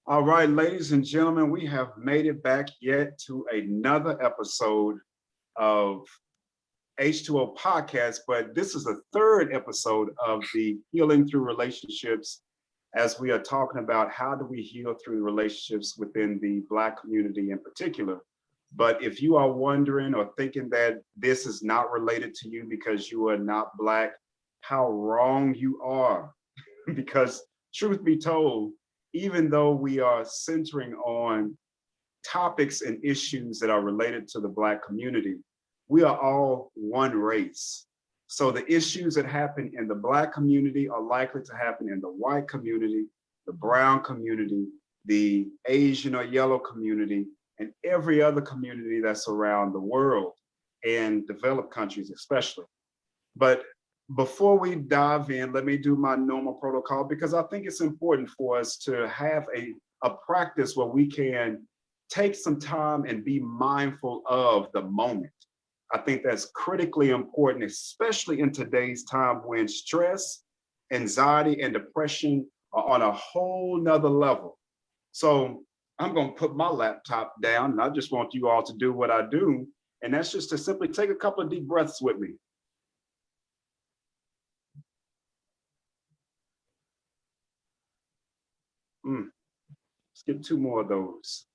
All right, ladies and gentlemen, we have made it back yet to another episode of H2O podcast, but this is the third episode of the Healing Through Relationships as we are talking about how do we heal through relationships within the Black community in particular. But if you are wondering or thinking that this is not related to you because you are not Black, how wrong you are. Because truth be told, even though we are centering on topics and issues that are related to the Black community, we are all one race. So the issues that happen in the Black community are likely to happen in the white community, the brown community, the Asian or yellow community, and every other community that's around the world and developed countries especially. But before we dive in, let me do my normal protocol because I think it's important for us to have a practice where we can take some time and be mindful of the moment. I think that's critically important, especially in today's time when stress, anxiety, and depression are on a whole nother level. So I'm going to put my laptop down and I just want you all to do what I do. And that's just to simply take a couple of deep breaths with me. Let's get two more of those.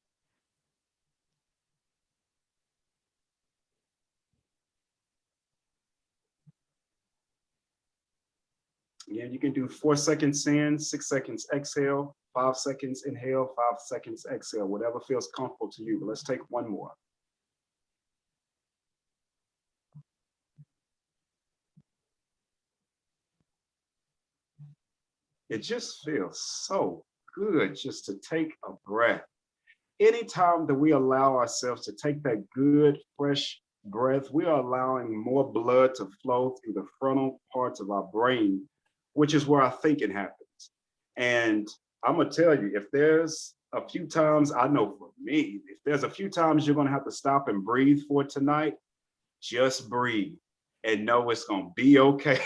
Again, you can do 4 seconds in, 6 seconds exhale, 5 seconds inhale, 5 seconds exhale, whatever feels comfortable to you. But let's take one more. It just feels so good just to take a breath. Anytime that we allow ourselves to take that good, fresh breath, we are allowing more blood to flow through the frontal parts of our brain, which is where our thinking happens. And I'm going to tell you, if there's a few times, I know for me, if there's a few times you're going to have to stop and breathe for tonight, just breathe and know it's going to be okay.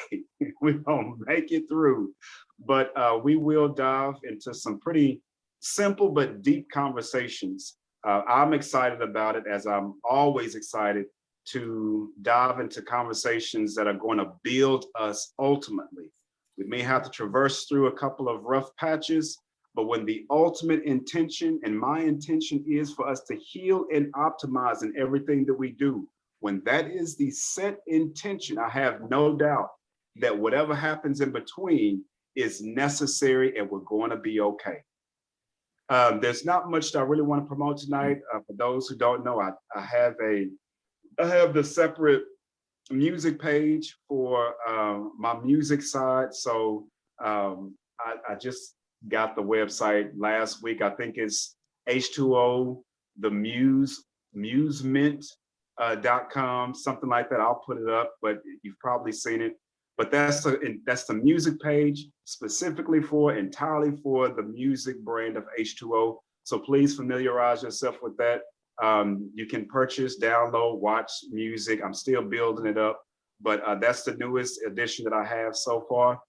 We're going to make it through. But we will dive into some pretty simple but deep conversations. I'm excited about it, as I'm always excited to dive into conversations that are going to build us ultimately. We may have to traverse through a couple of rough patches, but when the ultimate intention and my intention is for us to heal and optimize in everything that we do, when that is the set intention, I have no doubt that whatever happens in between is necessary and we're going to be okay. There's not much that I really want to promote tonight. For those who don't know, I have the separate music page for my music side. So I just got the website last week. I think it's H2O, the musement.com, something like that. I'll put it up, but you've probably seen it. But that's the music page specifically entirely for the music brand of H2O. So please familiarize yourself with that. You can purchase, download, watch music. I'm still building it up, but that's the newest edition that I have so far.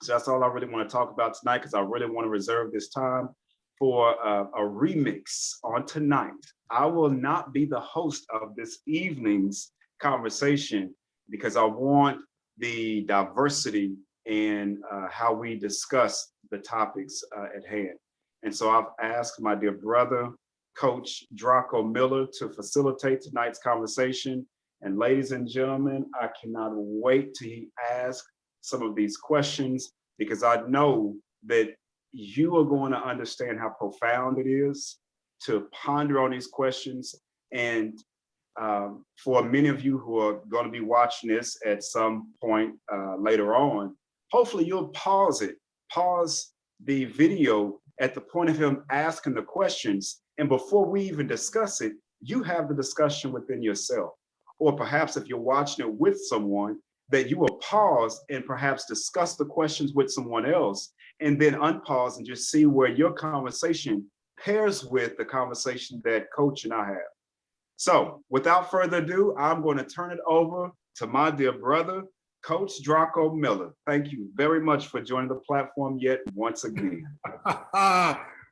So that's all I really want to talk about tonight, because I really want to reserve this time for a remix on tonight. I will not be the host of this evening's conversation because I want the diversity in how we discuss the topics at hand. And so I've asked my dear brother, Coach Draco Miller, to facilitate tonight's conversation. And ladies and gentlemen, I cannot wait to ask some of these questions, because I know that you are going to understand how profound it is to ponder on these questions. And for many of you who are going to be watching this at some point later on, hopefully you'll pause the video at the point of him asking the questions. And before we even discuss it, you have the discussion within yourself. Or perhaps if you're watching it with someone, that you will pause and perhaps discuss the questions with someone else, and then unpause and just see where your conversation pairs with the conversation that Coach and I have. So without further ado, I'm going to turn it over to my dear brother, Coach Draco Miller. Thank you very much for joining the platform yet once again.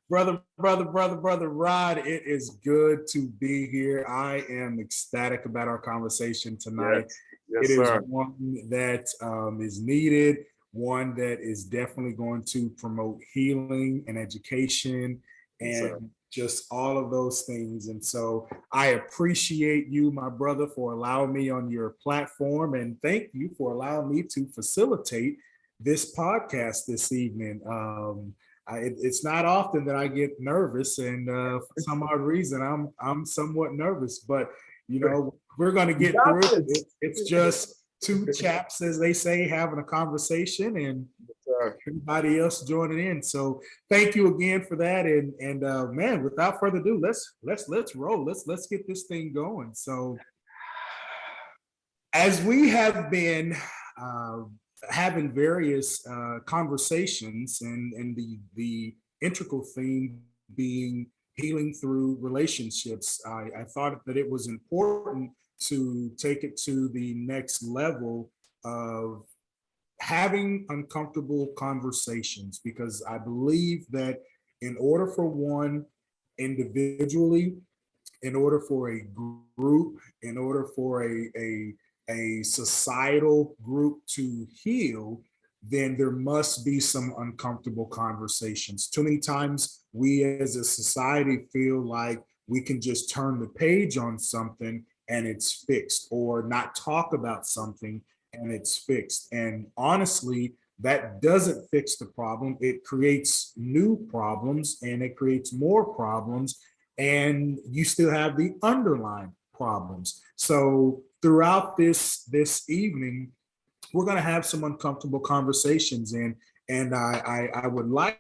Brother Rod, it is good to be here. I am ecstatic about our conversation tonight. Yes, It yes, is sir. one that is needed, one that is definitely going to promote healing and education Yes, sir. and just all of those things. And so I appreciate you, my brother, for allowing me on your platform. And thank you for allowing me to facilitate this podcast this evening. It's not often that I get nervous, and for some odd reason, I'm somewhat nervous. But we're going to You get got through this. it. It's just two chaps, as they say, having a conversation, and Sir. everybody else joining in. So thank you again for that. And man, without further ado, let's roll. Let's get this thing going. So as we have been uh, having various conversations, and the integral theme being healing through relationships, I thought that it was important to take it to the next level of having uncomfortable conversations, because I believe that in order for one individually, in order for a group, in order for a societal group to heal, then there must be some uncomfortable conversations. Too many times we as a society feel like we can just turn the page on something and it's fixed, or not talk about something and it's fixed. And honestly, that doesn't fix the problem. It creates new problems, and it creates more problems, and you still have the underlying problems. So throughout this evening, we're going to have some uncomfortable conversations, and I would like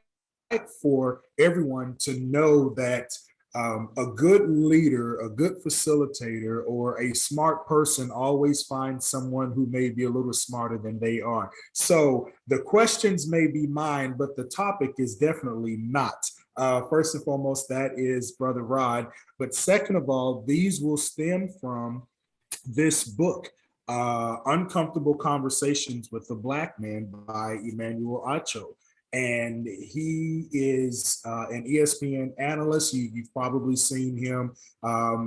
for everyone to know that a good leader, a good facilitator, or a smart person always finds someone who may be a little smarter than they are. So the questions may be mine, but the topic is definitely not. First and foremost, that is Brother Rod. But second of all, these will stem from this book, Uncomfortable Conversations with the Black Man by Emmanuel Acho. And he is an ESPN analyst. You've probably seen him.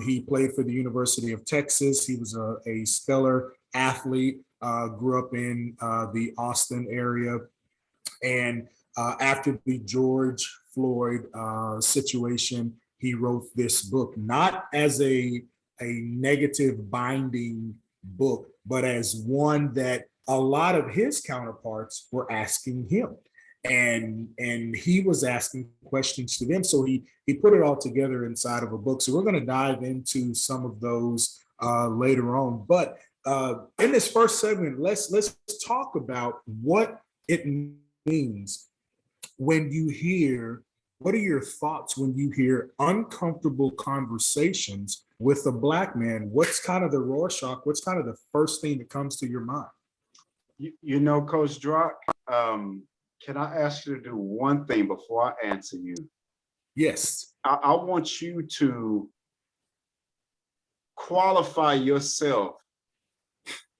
He played for the University of Texas. He was a stellar athlete, grew up in the Austin area. And after the George Floyd situation, he wrote this book, not as a negative binding book, but as one that a lot of his counterparts were asking him. And he was asking questions to them. So he put it all together inside of a book. So we're going to dive into some of those later on. But in this first segment, let's talk about what it means when you hear, what are your thoughts when you hear uncomfortable conversations with a Black man? What's kind of the Rorschach? What's kind of the first thing that comes to your mind? Coach Drock, can I ask you to do one thing before I answer you? Yes. I want you to qualify yourself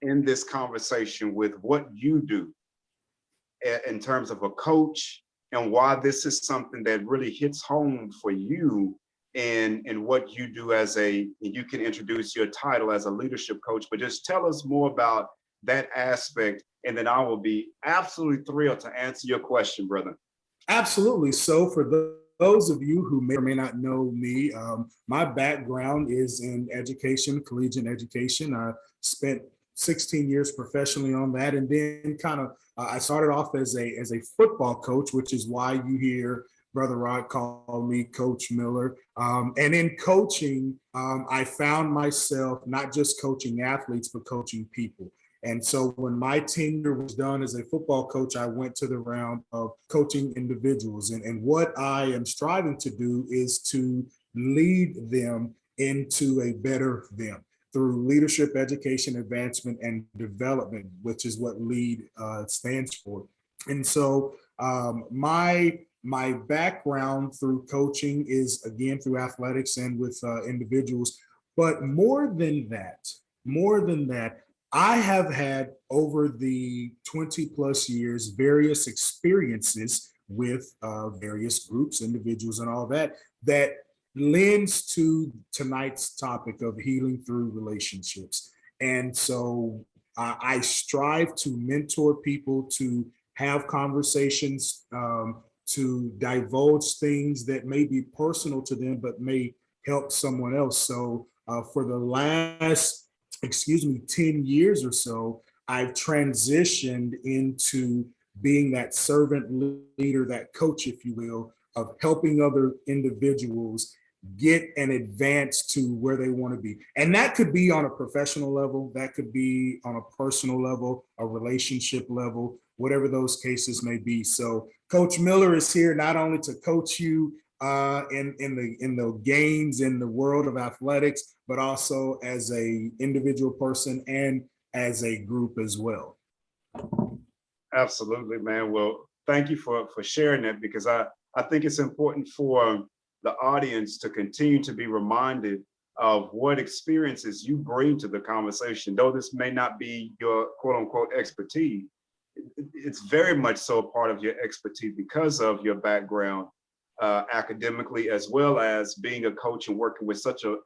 in this conversation with what you do in terms of a coach, and why this is something that really hits home for you, and what you do as you can introduce your title as a leadership coach, but just tell us more about that aspect, and then I will be absolutely thrilled to answer your question, brother. Absolutely. So for those of you who may or may not know me, my background is in education, collegiate education. I spent 16 years professionally on that, and then kind of I started off as a football coach, which is why you hear Brother Rod call me Coach Miller. And in coaching, I found myself not just coaching athletes, but coaching people. And so when my tenure was done as a football coach, I went to the round of coaching individuals. And what I am striving to do is to lead them into a better them through leadership, education, advancement, and development, which is what LEAD stands for. And so my background through coaching is again through athletics and with individuals. But more than that, I have had over the 20 plus years various experiences with various groups, individuals, and all that, that lends to tonight's topic of healing through relationships. And so I strive to mentor people, to have conversations, to divulge things that may be personal to them, but may help someone else. So for the last, 10 years or so, I've transitioned into being that servant leader, that coach, if you will, of helping other individuals get and advance to where they want to be. And that could be on a professional level, that could be on a personal level, a relationship level, whatever those cases may be. So Coach Miller is here not only to coach you in the games in the world of athletics, but also as a individual person and as a group as well. Absolutely, man. Well, thank you for sharing that, because I think it's important for the audience to continue to be reminded of what experiences you bring to the conversation. Though this may not be your quote unquote expertise, it's very much so a part of your expertise because of your background academically, as well as being a coach and working with such a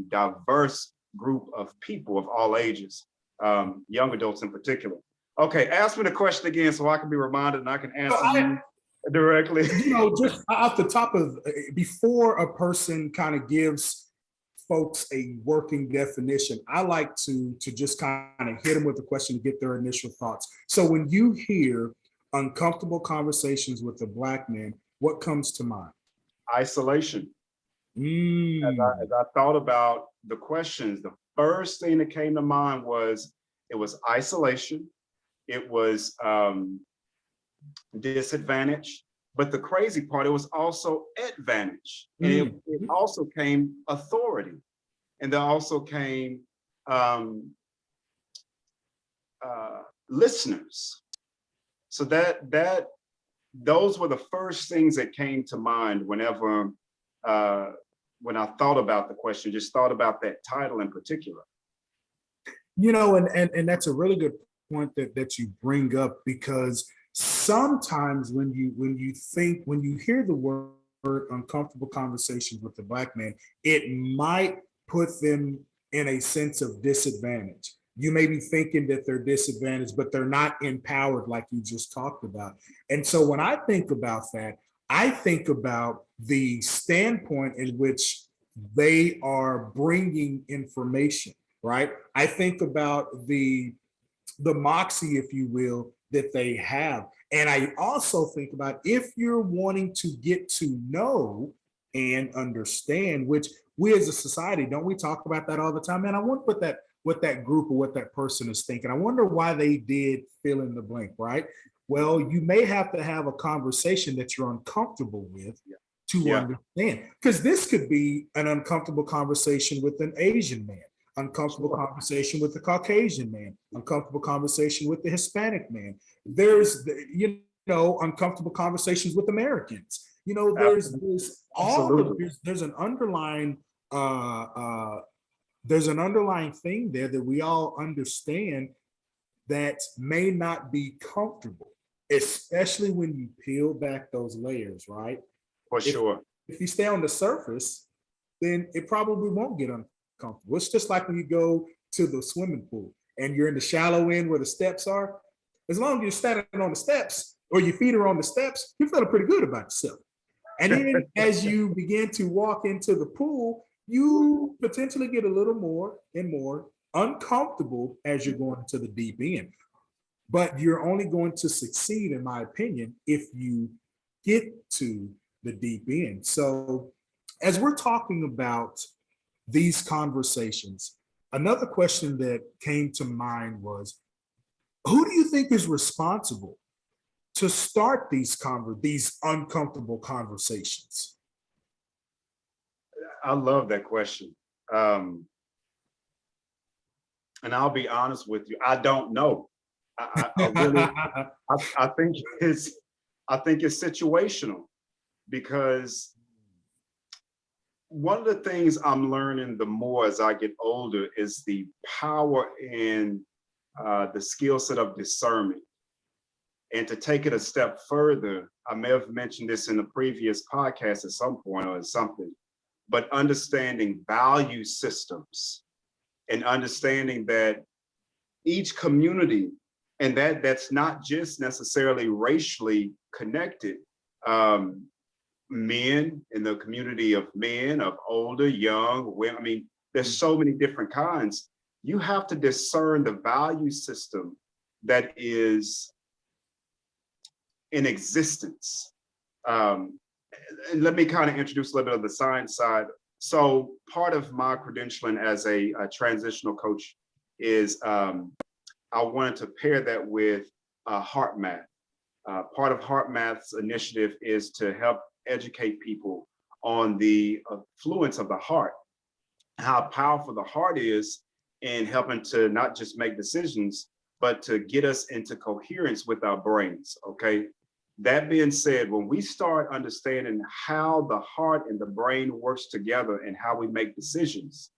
diverse group of people of all ages, young adults in particular. Okay, ask me the question again so I can be reminded and I can answer you directly. Just off the top of, before a person kind of gives folks a working definition, I like to just kind of hit them with a question to get their initial thoughts. So when you hear uncomfortable conversations with a Black man, what comes to mind? Isolation. As I thought about the questions, the first thing that came to mind was isolation. It was disadvantage. But the crazy part, it was also advantage. And it also came authority. And there also came listeners. So those were the first things that came to mind whenever when I thought about the question, just thought about that title in particular. And that's a really good point that you bring up, because sometimes when you hear the word uncomfortable conversations with the Black man, it might put them in a sense of disadvantage. You may be thinking that they're disadvantaged, but they're not empowered like you just talked about. And so when I think about that, I think about the standpoint in which they are bringing information, right? I think about the moxie, if you will, that they have. And I also think about, if you're wanting to get to know and understand, which we as a society, don't we talk about that all the time? Man, I want to put that, what that group or what that person is thinking. I wonder why they did fill in the blank, right? Well, you may have to have a conversation that you're uncomfortable with to understand, because this could be an uncomfortable conversation with an Asian man, uncomfortable conversation with the Caucasian man, uncomfortable conversation with the Hispanic man. There's, uncomfortable conversations with Americans. There's an underlying thing there that we all understand that may not be comfortable, especially when you peel back those layers, right? For sure. If you stay on the surface, then it probably won't get uncomfortable. It's just like when you go to the swimming pool and you're in the shallow end where the steps are. As long as you're standing on the steps or your feet are on the steps, you're feeling pretty good about yourself. And then as you begin to walk into the pool, you potentially get a little more and more uncomfortable as you're going to the deep end. But you're only going to succeed, in my opinion, if you get to the deep end. So as we're talking about these conversations, another question that came to mind was, who do you think is responsible to start these uncomfortable conversations? I love that question. And I'll be honest with you, I don't know. I really, I think it's situational, because one of the things I'm learning the more as I get older is the power in the skill set of discernment. And to take it a step further, I may have mentioned this in the previous podcast at some point or something, but understanding value systems and understanding that each community, and that's not just necessarily racially connected. Men in the community of men, of older, young, women, I mean, there's so many different kinds. You have to discern the value system that is in existence. And let me kind of introduce a little bit of the science side. So part of my credentialing as a transitional coach is I wanted to pair that with heart math. Part of heart math's initiative is to help educate people on the fluence of the heart, how powerful the heart is in helping to not just make decisions, but to get us into coherence with our brains, okay? That being said, when we start understanding how the heart and the brain works together and how we make decisions,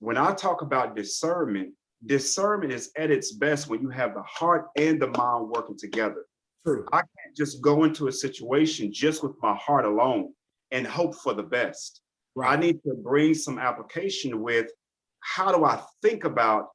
when I talk about discernment, discernment is at its best when you have the heart and the mind working together. True. I can't just go into a situation just with my heart alone and hope for the best. Right. I need to bring some application with how do I think about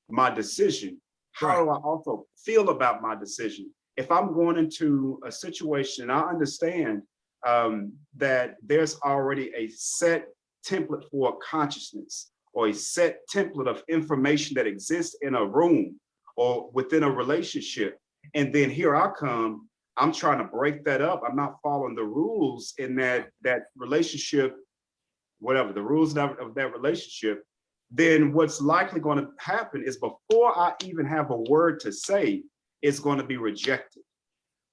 my decision? How do I also feel about my decision? If I'm going into a situation, I understand that there's already a set template for consciousness or a set template of information that exists in a room or within a relationship. And then here I come, I'm trying to break that up. I'm not following the rules in that relationship, whatever the rules of that relationship. Then what's likely going to happen is before I even have a word to say, it's going to be rejected.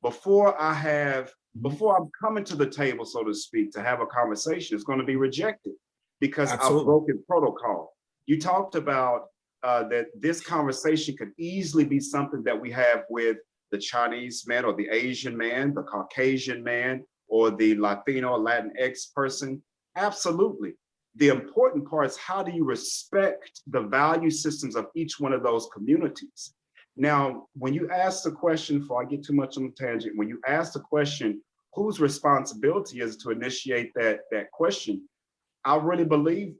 Before I'm coming to the table, so to speak, to have a conversation, it's going to be rejected because Absolutely. I've broken protocol. You talked about that this conversation could easily be something that we have with the Chinese man or the Asian man, the Caucasian man, or the Latino or Latinx person. Absolutely. The important part is how do you respect the value systems of each one of those communities? Now, when you ask the question, before I get too much on the tangent, when you ask the question, whose responsibility is to initiate that question? I really believe,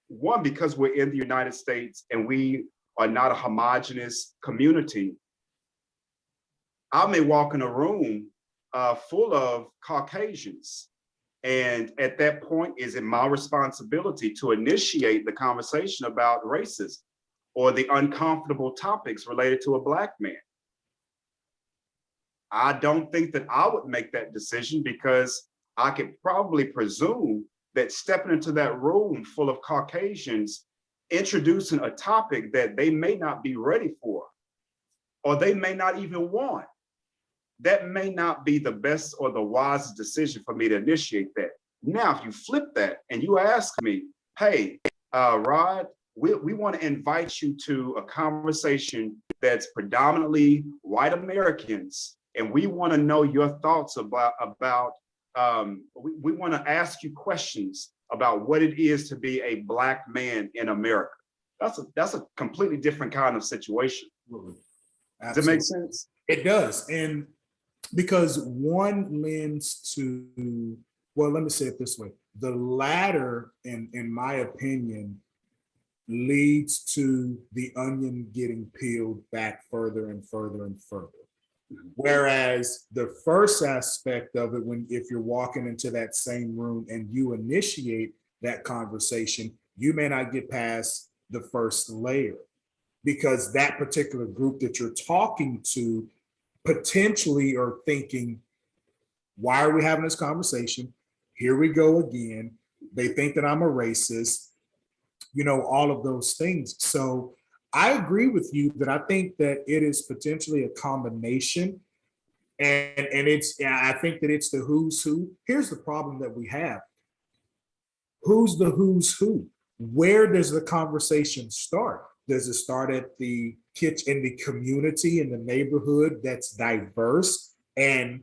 one, because we're in the United States and we are not a homogenous community, I may walk in a room full of Caucasians. And at that point, is it my responsibility to initiate the conversation about racism or the uncomfortable topics related to a Black man? I don't think that I would make that decision because I could probably presume that stepping into that room full of Caucasians, introducing a topic that they may not be ready for, or they may not even want, that may not be the best or the wisest decision for me to initiate that. Now, if you flip that and you ask me, hey, Rod, we want to invite you to a conversation that's predominantly white Americans, and we want to know your thoughts about we want to ask you questions about what it is to be a Black man in America. That's a completely different kind of situation. Absolutely. Does it make sense? It does. And because one lends to, well, let me say it this way. The latter, in my opinion, leads to the onion getting peeled back further and further and further. Whereas the first aspect of it, if you're walking into that same room and you initiate that conversation, you may not get past the first layer because that particular group that you're talking to potentially are thinking, why are we having this conversation? Here we go again. They think that I'm a racist, all of those things. So I agree with you that I think that it is potentially a combination. And I think that it's the who's who. Here's the problem that we have. Who's the who's who? Where does the conversation start? Does it start at the kitchen, in the community, in the neighborhood that's diverse, and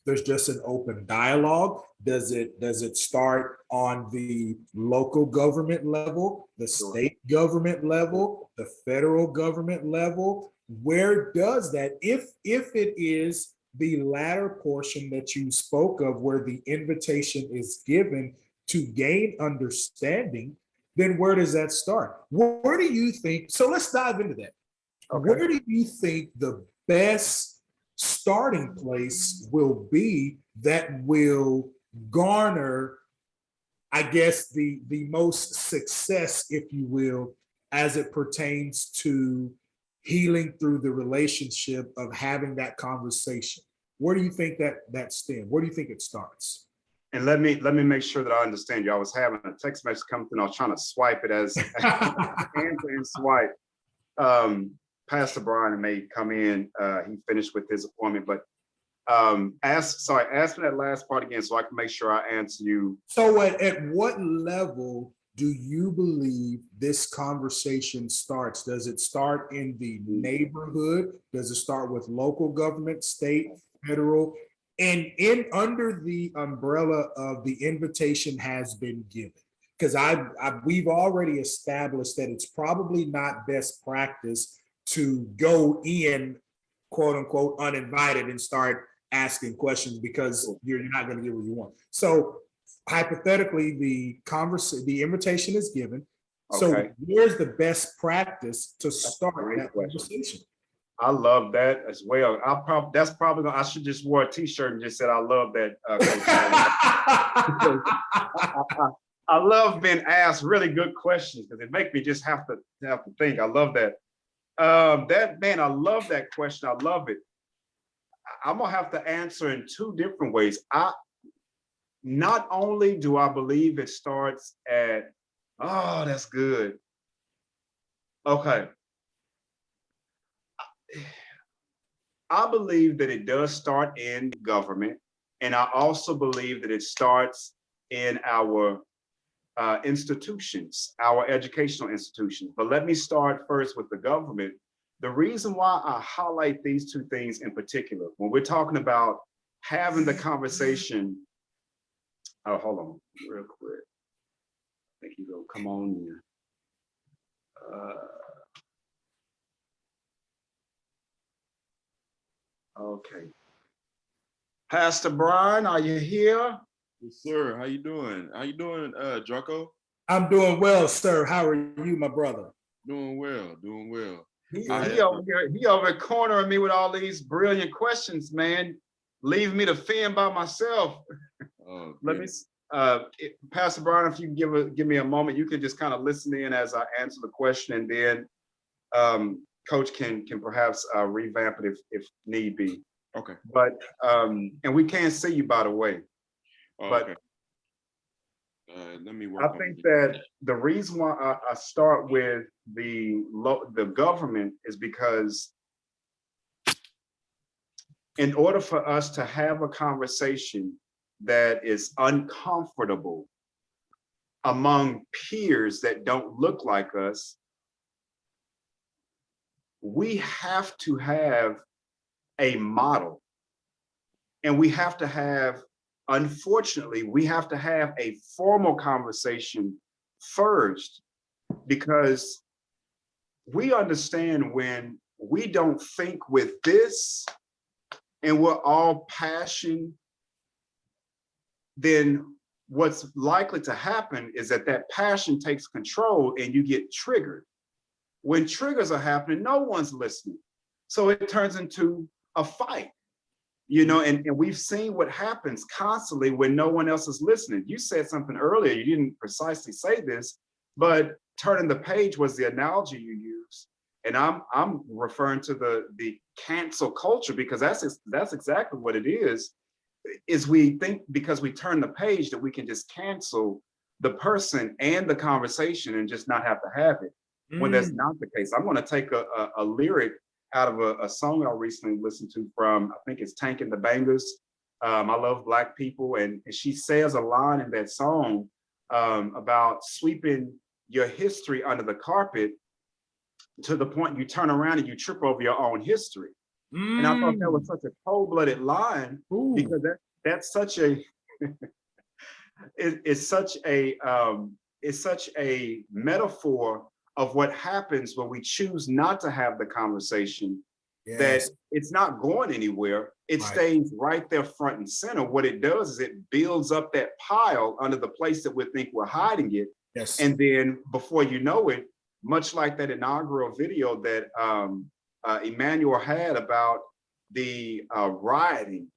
there's just an open dialogue? Does it start on the local government level, the state government level, the federal government level? where does that, if it is the latter portion that you spoke of, where the invitation is given to gain understanding, then where does that start? Where do you think? So let's dive into that. Okay. Where do you think the best starting place will be that will garner, I guess, the most success, if you will, as it pertains to healing through the relationship of having that conversation? Where do you think that stems? Where do you think it starts? And let me make sure that I understand you. I was having a text message come through and I was trying to swipe it as answer and swipe. Pastor Brian may come in. He finished with his appointment, but ask me that last part again so I can make sure I answer you. So at what level do you believe this conversation starts? Does it start in the neighborhood? Does it start with local government, state, federal? And in under the umbrella of the invitation has been given? Because we've already established that it's probably not best practice to go in, quote unquote, uninvited and start asking questions because you're not going to get what you want. So hypothetically, the invitation is given. So Okay. where's the best practice to start that conversation? I love that as well. I should just wear a t-shirt and just said, I love that. I love being asked really good questions because it makes me just have to think. I love that. I love that question. I love it. I'm gonna have to answer in two different ways. Not only do I believe it starts at, oh, that's good. Okay. I believe that it does start in government, and I also believe that it starts in our institutions, our educational institutions. But let me start first with the government. The reason why I highlight these two things in particular, when we're talking about having the conversation, oh, hold on real quick. I think you go, come on here. Okay. Pastor Brian, are you here? Yes, sir. How you doing? How you doing, Draco? I'm doing well, sir. How are you, my brother? Doing well, doing well. He over here, he over cornering me with all these brilliant questions, man. Leave me to fend by myself. Let me, Pastor Brian, if you can give me a moment, you can just kind of listen in as I answer the question, and then Coach can perhaps revamp it if need be. Okay. But and we can't see you, by the way. But okay. Let me work. I think that the reason why I start with the government is because in order for us to have a conversation that is uncomfortable among peers that don't look like us, we have to have a model. And we have to have, unfortunately, we have to have a formal conversation first, because we understand when we don't think with this and we're all passion, then what's likely to happen is that passion takes control and you get triggered. When triggers are happening, no one's listening. So it turns into a fight, you know, and we've seen what happens constantly when no one else is listening. You said something earlier, you didn't precisely say this, but turning the page was the analogy you used. And I'm referring to the cancel culture, because that's exactly what it is we think because we turn the page that we can just cancel the person and the conversation and just not have to have it, when that's not the case. I'm going to take a lyric out of a song I recently listened to from, I think it's Tank and the Bangers. I love Black people. And she says a line in that song about sweeping your history under the carpet to the point you turn around and you trip over your own history. And I thought that was such a cold-blooded line. Ooh. Because that's such a it's such a metaphor of what happens when we choose not to have the conversation, that Yes. it's not going anywhere. It Right. stays right there front and center. What it does is it builds up that pile under the place that we think we're hiding it. Yes. And then before you know it, much like that inaugural video that Emmanuel had about the rioting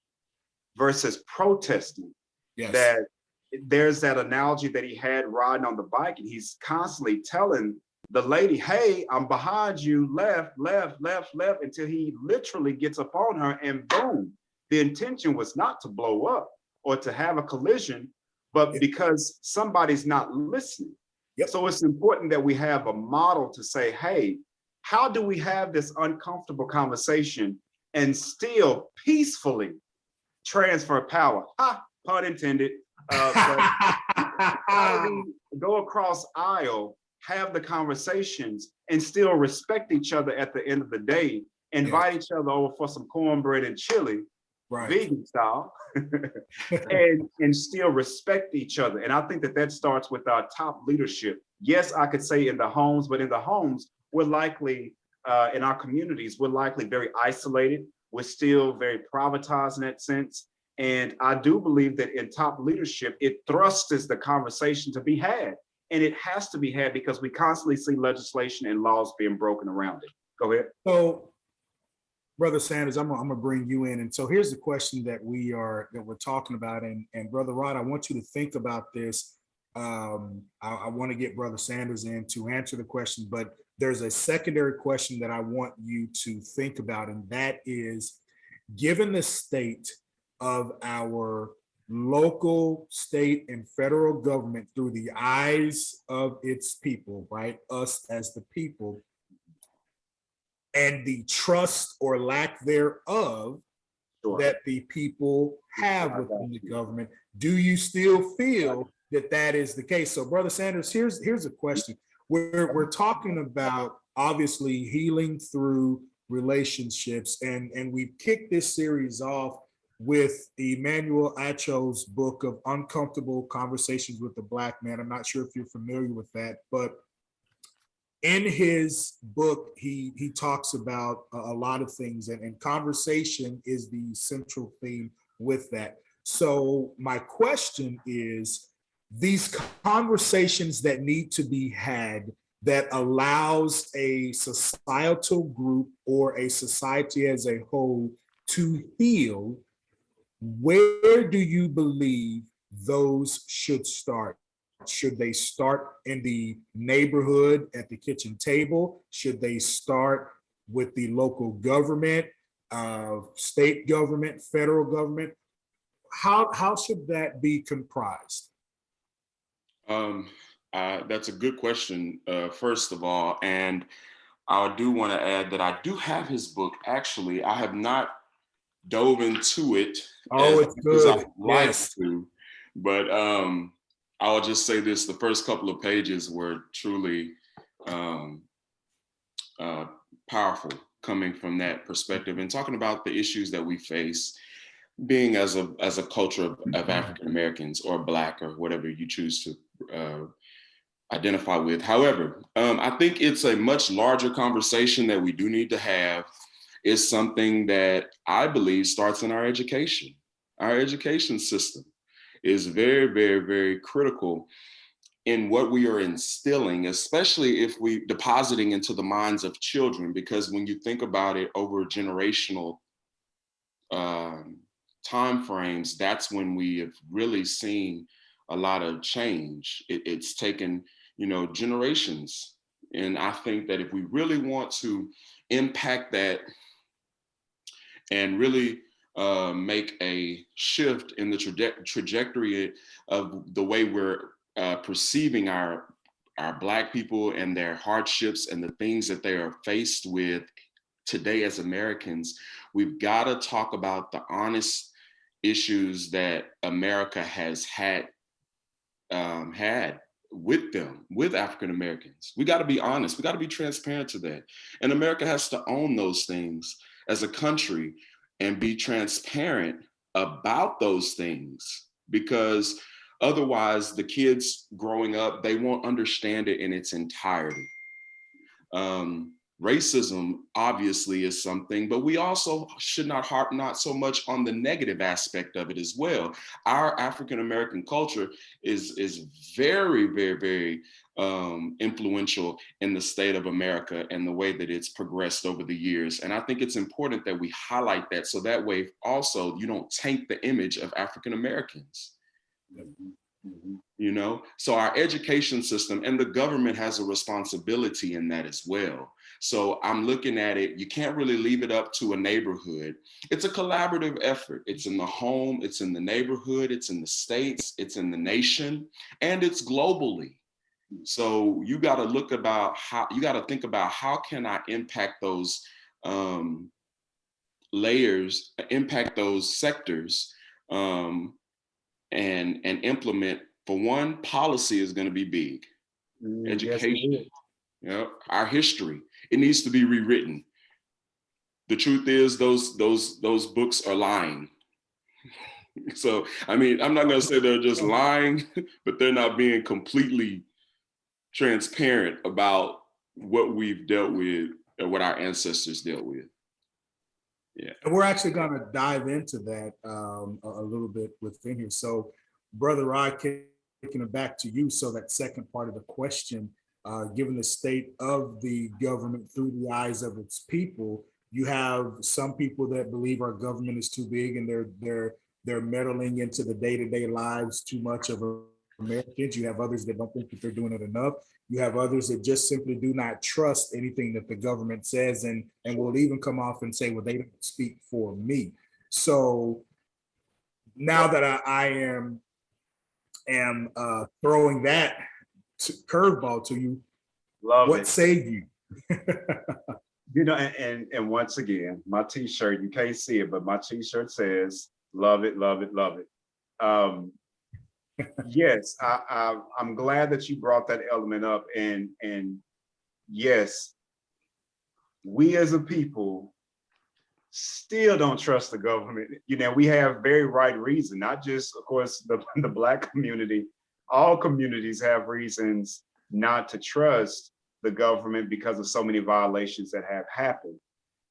versus protesting, Yes. that there's that analogy that he had riding on the bike, and he's constantly telling the lady, hey, I'm behind you, left, left, left, left, until he literally gets up on her, and boom. The intention was not to blow up or to have a collision, but because somebody's not listening. Yep. So it's important that we have a model to say, hey, how do we have this uncomfortable conversation and still peacefully transfer power? Ha, pun intended. But how do we go across aisle, have the conversations, and still respect each other at the end of the day, invite each other over for some cornbread and chili, Right. vegan style, and still respect each other. And I think that that starts with our top leadership. Yes, I could say in the homes, but in the homes, we're likely, in our communities, we're likely very isolated. We're still very privatized in that sense. And I do believe that in top leadership, it thrusts the conversation to be had. And it has to be had because we constantly see legislation and laws being broken around it. Go ahead. So, Brother Sanders, I'm gonna bring you in. And so here's the question that we're talking about. And Brother Rod, I want you to think about this. I want to get Brother Sanders in to answer the question, but there's a secondary question that I want you to think about, and that is, given the state of our local, state, and federal government through the eyes of its people, right? Us as the people, and the trust or lack thereof that the people have within the government. Do you still feel that that is the case? So, Brother Sanders, here's a question. We're talking about obviously healing through relationships, and we kicked this series off with Emmanuel Acho's book of Uncomfortable Conversations with the Black Man. I'm not sure if you're familiar with that, but in his book, he talks about a lot of things, and conversation is the central theme with that. So my question is, these conversations that need to be had that allows a societal group or a society as a whole to heal, where do you believe those should start? Should they start in the neighborhood at the kitchen table? Should they start with the local government, state government, federal government? How should that be comprised? That's a good question, first of all. And I do want to add that I do have his book. Actually, I have not dove into it it's good. I'd like to, but I'll just say this: the first couple of pages were truly powerful, coming from that perspective and talking about the issues that we face, being as a culture of African Americans or Black or whatever you choose to identify with. However, I think it's a much larger conversation that we do need to have. Is something that I believe starts in our education. Our education system is very, very, very critical in what we are instilling, especially if we depositing into the minds of children, because when you think about it over generational time frames, that's when we have really seen a lot of change. It's taken, generations. And I think that if we really want to impact that and really make a shift in the trajectory of the way we're perceiving our Black people and their hardships and the things that they are faced with today as Americans, we've got to talk about the honest issues that America has had with them, with African Americans. We got to be honest. We got to be transparent to that. And America has to own those things as a country and be transparent about those things, because otherwise the kids growing up, they won't understand it in its entirety. Racism obviously is something, but we also should not harp not so much on the negative aspect of it as well. Our African-American culture is very, very, very influential in the state of America and the way that it's progressed over the years. And I think it's important that we highlight that, so that way also you don't taint the image of African-Americans. You know, so our education system and the government has a responsibility in that as well. So I'm looking at it, you can't really leave it up to a neighborhood. It's a collaborative effort. It's in the home, it's in the neighborhood, it's in the states, it's in the nation, and it's globally. So you got to look about how, you got to think about how can I impact those layers, impact those sectors, and implement. For one, policy is going to be big. Education, Yes, you know, our history, it needs to be rewritten. The truth is those books are lying. So, I mean, I'm not going to say they're just lying, but they're not being completely transparent about what we've dealt with or what our ancestors dealt with. Yeah. And we're actually going to dive into that a little bit within here. So, Brother Rod, taking it back to you. So that second part of the question, given the state of the government through the eyes of its people, you have some people that believe our government is too big and they're meddling into the day-to-day lives too much of Americans. You have others that don't think that they're doing it enough. You have others that just simply do not trust anything that the government says, and will even come off and say, well, they don't speak for me. So now that I am throwing that curveball to you, what saved you? You know, and once again, my T-shirt, you can't see it, but my T-shirt says, "Love it, love it, love it." Yes, I'm glad that you brought that element up, and yes, we as a people still don't trust the government. You know, we have very right reason, not just, of course, the Black community. All communities have reasons not to trust the government because of so many violations that have happened.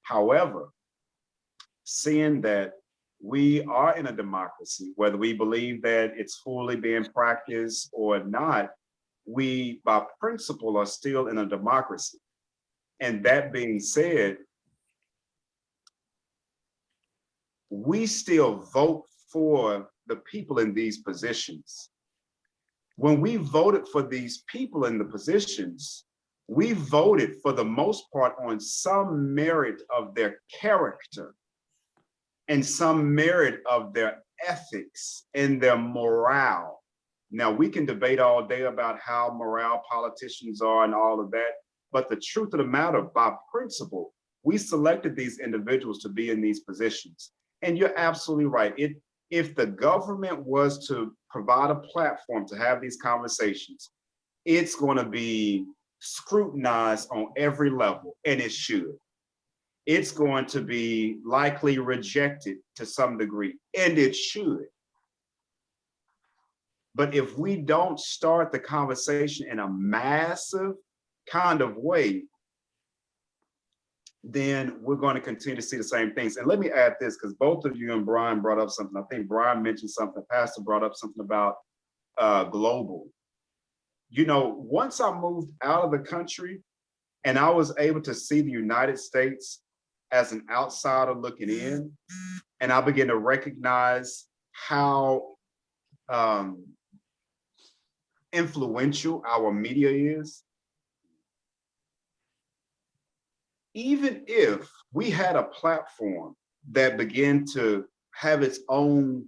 However, seeing that we are in a democracy, whether we believe that it's fully being practiced or not, we, by principle, are still in a democracy. And that being said, we still vote for the people in these positions. When we voted for these people in the positions, we voted for the most part on some merit of their character and some merit of their ethics and their morale. Now, we can debate all day about how morale politicians are and all of that, but the truth of the matter, by principle, we selected these individuals to be in these positions. And you're absolutely right. If the government was to provide a platform to have these conversations, it's going to be scrutinized on every level, and it should. It's going to be likely rejected to some degree, and it should. But if we don't start the conversation in a massive kind of way, then we're going to continue to see the same things. And let me add this, because both of you and Brian brought up something. I think Brian mentioned something, Pastor brought up something about global. You know, once I moved out of the country and I was able to see the United States as an outsider looking in, and I began to recognize how influential our media is. Even if we had a platform that began to have its own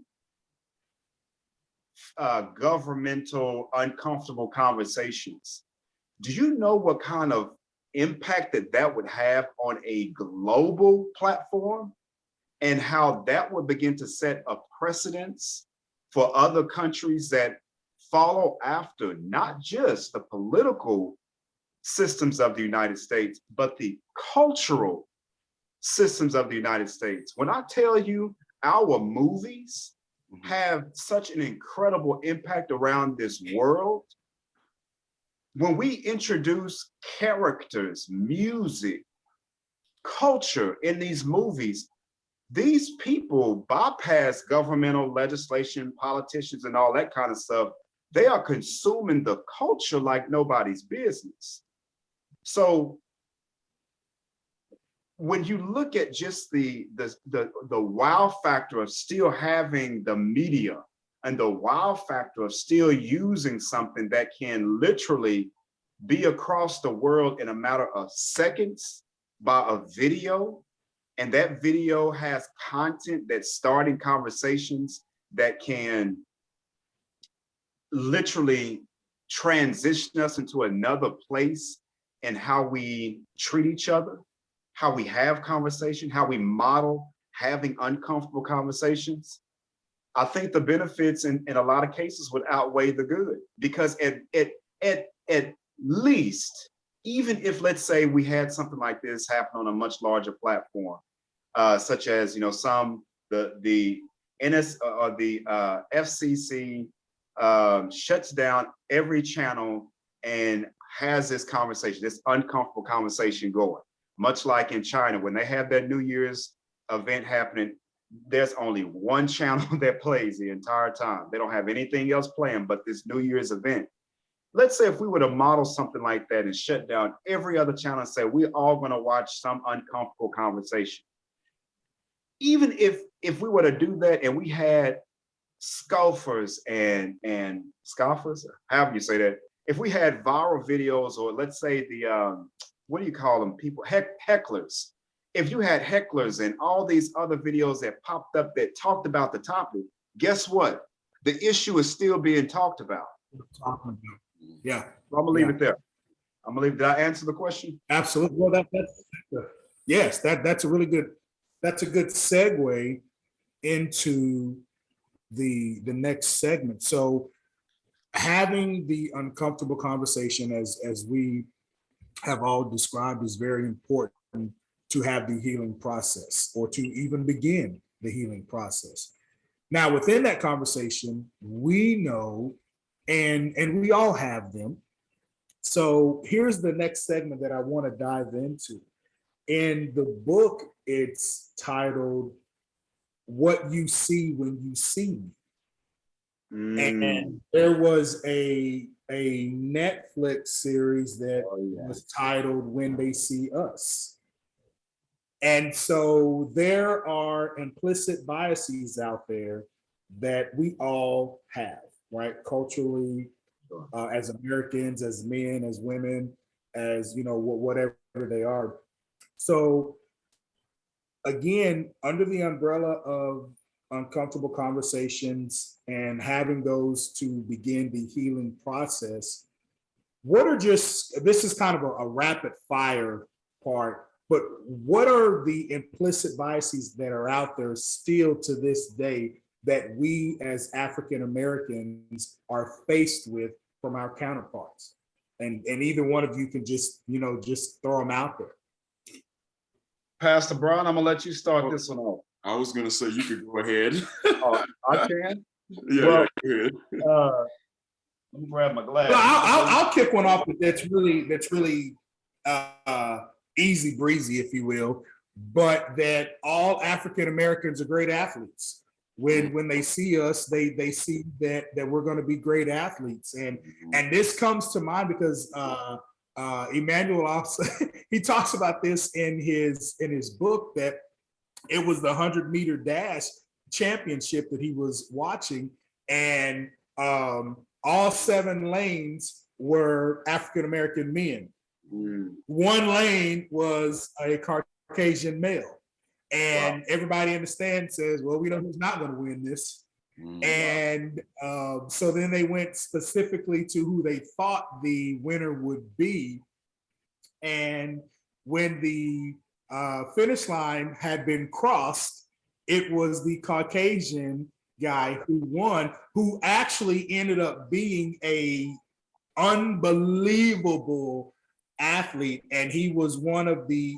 governmental uncomfortable conversations, do you know what kind of impact that would have on a global platform, and how that would begin to set a precedence for other countries that follow after not just the political systems of the United States, but the cultural systems of the United States? When I tell you our movies have such an incredible impact around this world, when we introduce characters, music, culture in these movies, these people bypass governmental legislation, politicians, and all that kind of stuff. They are consuming the culture like nobody's business. So when you look at just the wow factor of still having the media and the wow factor of still using something that can literally be across the world in a matter of seconds by a video, and that video has content that's starting conversations that can literally transition us into another place in how we treat each other, how we have conversation, how we model having uncomfortable conversations. I think the benefits in a lot of cases would outweigh the good, because at least, even if, let's say, we had something like this happen on a much larger platform, such as, the NS or the FCC shuts down every channel and has this conversation, this uncomfortable conversation going. Much like in China, when they have that New Year's event happening, there's only one channel that plays the entire time. They don't have anything else playing but this New Year's event. Let's say if we were to model something like that and shut down every other channel and say, we're all going to watch some uncomfortable conversation. Even if we were to do that and we had scoffers and scoffers, however you say that, if we had viral videos, or let's say the, what do you call them, people, hecklers. If you had hecklers and all these other videos that popped up that talked about the topic, guess what? The issue is still being talked about. Yeah. So I'm gonna leave it there. I'm gonna leave. Did I answer the question? Absolutely. Well, yes, that's a really good, that's a good segue into the next segment. So having the uncomfortable conversation, as we have all described, is very important to have the healing process, or to even begin the healing process. Now, within that conversation, we know, and we all have them. So here's the next segment that I want to dive into. In the book, it's titled "What You See When You See Me." And there was a Netflix series that was titled "When They See Us." And so there are implicit biases out there that we all have, right? Culturally, as Americans, as men, as women, as, whatever they are. So again, under the umbrella of uncomfortable conversations and having those to begin the healing process, this is kind of a rapid fire part, but what are the implicit biases that are out there still to this day that we as African Americans are faced with from our counterparts? And either one of you can just throw them out there. Pastor Brown, I'm gonna let you start this one off. I was gonna say you could go ahead. Oh, I can? Yeah, Well, go ahead. Let me grab my glass. Well, I'll kick one off that's really easy breezy, if you will, but that all African Americans are great athletes. When they see us, they see that we're going to be great athletes, and this comes to mind because Emmanuel also he talks about this in his book, that it was the 100-meter dash championship that he was watching, and all 7 lanes were African American men. One lane was a Caucasian male. And everybody in the stand says, well, we know who's not going to win this. And so then they went specifically to who they thought the winner would be. And when the finish line had been crossed, it was the Caucasian guy who won, who actually ended up being a unbelievable athlete. And he was one of the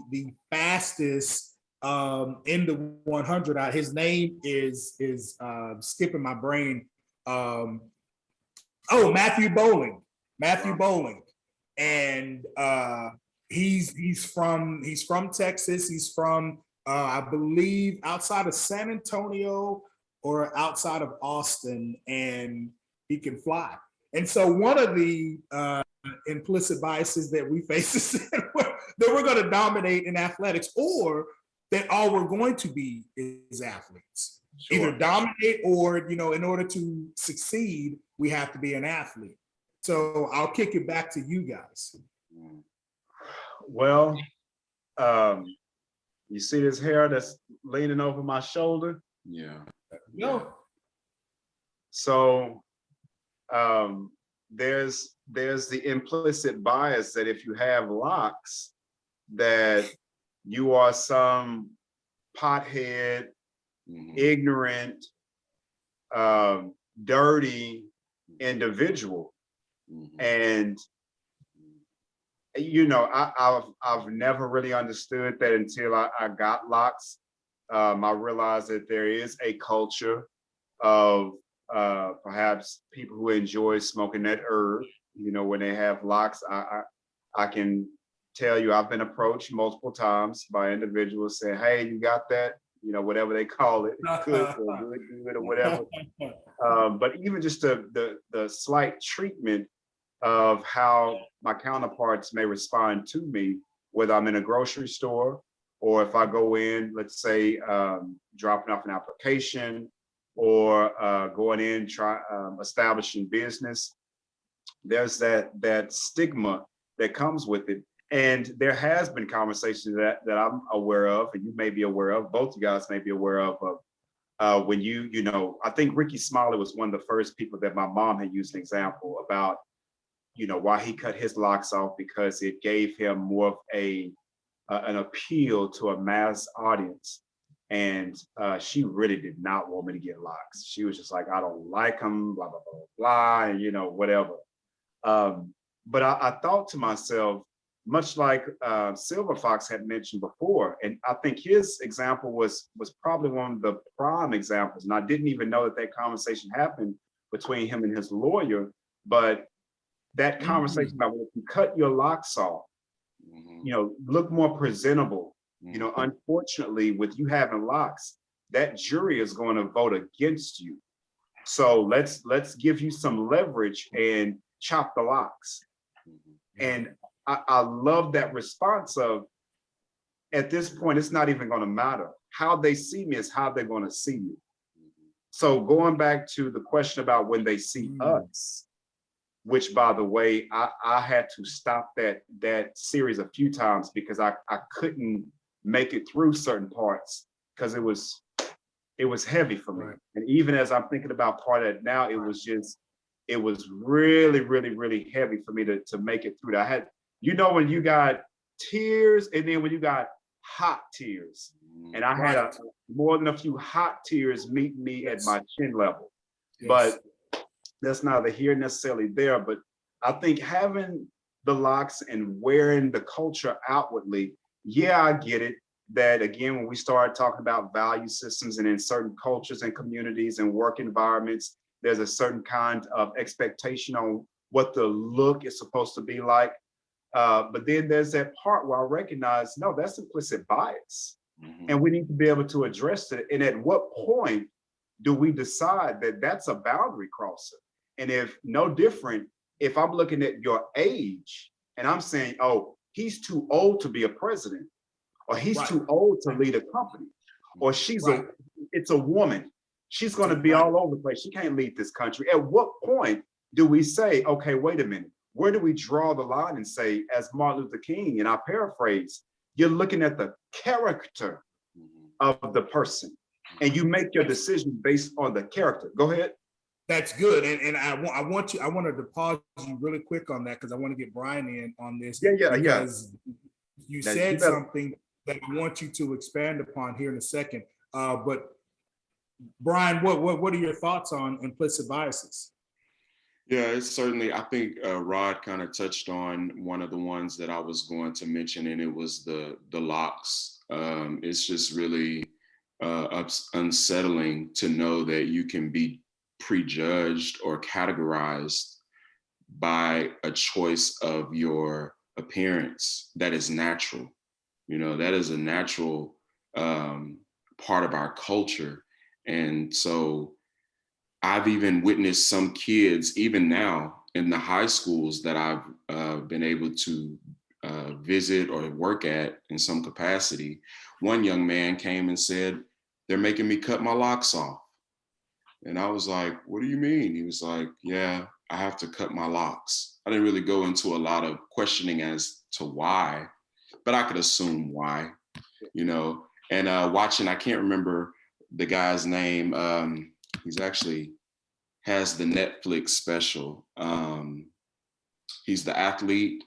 fastest in the 100. His name is skipping my brain. Matthew Bowling. and he's from Texas. He's from I believe outside of San Antonio or outside of Austin, and he can fly. And so one of the implicit biases that we face is that we're going to dominate in athletics, or that all we're going to be is athletes. Sure. Either dominate or, you know, in order to succeed, we have to be an athlete. So I'll kick it back to you guys. Well, you see this hair that's leaning over my shoulder? Yeah. No. So there's the implicit bias that if you have locks, that you are some pothead, ignorant, dirty individual. And you know, I've never really understood that until I got locks. I realized that there is a culture of perhaps people who enjoy smoking that herb. You know, when they have locks, I can tell you I've been approached multiple times by individuals saying, "Hey, you got that?" You know, whatever they call it, good or whatever. But even just the slight treatment of how my counterparts may respond to me, whether I'm in a grocery store or if I go in, let's say, dropping off an application or going in, establishing business. There's that stigma that comes with it. And there has been conversations that I'm aware of, and you may be aware of, both you guys may be aware of, when you know, I think Ricky Smiley was one of the first people that my mom had used an example about, you know, why he cut his locks off, because it gave him more of an appeal to a mass audience. And she really did not want me to get locks. She was just like, I don't like them, blah, blah, blah, blah, and, you know, whatever. But I thought to myself, much like Silver Fox had mentioned before, and I think his example was probably one of the prime examples. And I didn't even know that conversation happened between him and his lawyer, but that conversation about when you cut your locks off, you know, look more presentable. You know, unfortunately, with you having locks, that jury is going to vote against you. So let's give you some leverage and chop the locks. And I love that response of, at this point, it's not even going to matter. How they see me is how they're going to see me. So going back to the question about when they see us, which, by the way, I had to stop that series a few times because I couldn't make it through certain parts because it was heavy for me. Right. And even as I'm thinking about part of it now, it was really, really, really heavy for me to make it through that. I had, you know, when you got tears and then when you got hot tears, and I had more than a few hot tears meet me at my chin level. But that's neither here necessarily there. But I think having the locks and wearing the culture outwardly, yeah, I get it. That again, when we start talking about value systems and in certain cultures and communities and work environments, there's a certain kind of expectation on what the look is supposed to be like. But then there's that part where I recognize, no, that's implicit bias. And we need to be able to address it. And at what point do we decide that that's a boundary crosser? And if no different, if I'm looking at your age and I'm saying, oh, he's too old to be a president, or he's too old to lead a company, or it's a woman, she's going to be all over the place, she can't lead this country. At what point do we say, okay, wait a minute, where do we draw the line and say, as Martin Luther King, and I paraphrase, you're looking at the character of the person and you make your decision based on the character. Go ahead. That's good. And I wanted to pause you really quick on that because I want to get Brian in on this. Because you said something that I want you to expand upon here in a second. But Brian, what are your thoughts on implicit biases? Yeah, it's certainly, I think Rod kind of touched on one of the ones that I was going to mention, and it was the locks. It's just really unsettling to know that you can be prejudged or categorized by a choice of your appearance that is natural. You know, that is a natural part of our culture. And so I've even witnessed some kids, even now in the high schools that I've been able to visit or work at in some capacity. One young man came and said, "They're making me cut my locks off." And I was like, "What do you mean?" He was like, "Yeah, I have to cut my locks." I didn't really go into a lot of questioning as to why, but I could assume why, you know. And watching, I can't remember the guy's name. He's actually has the Netflix special. He's the athlete.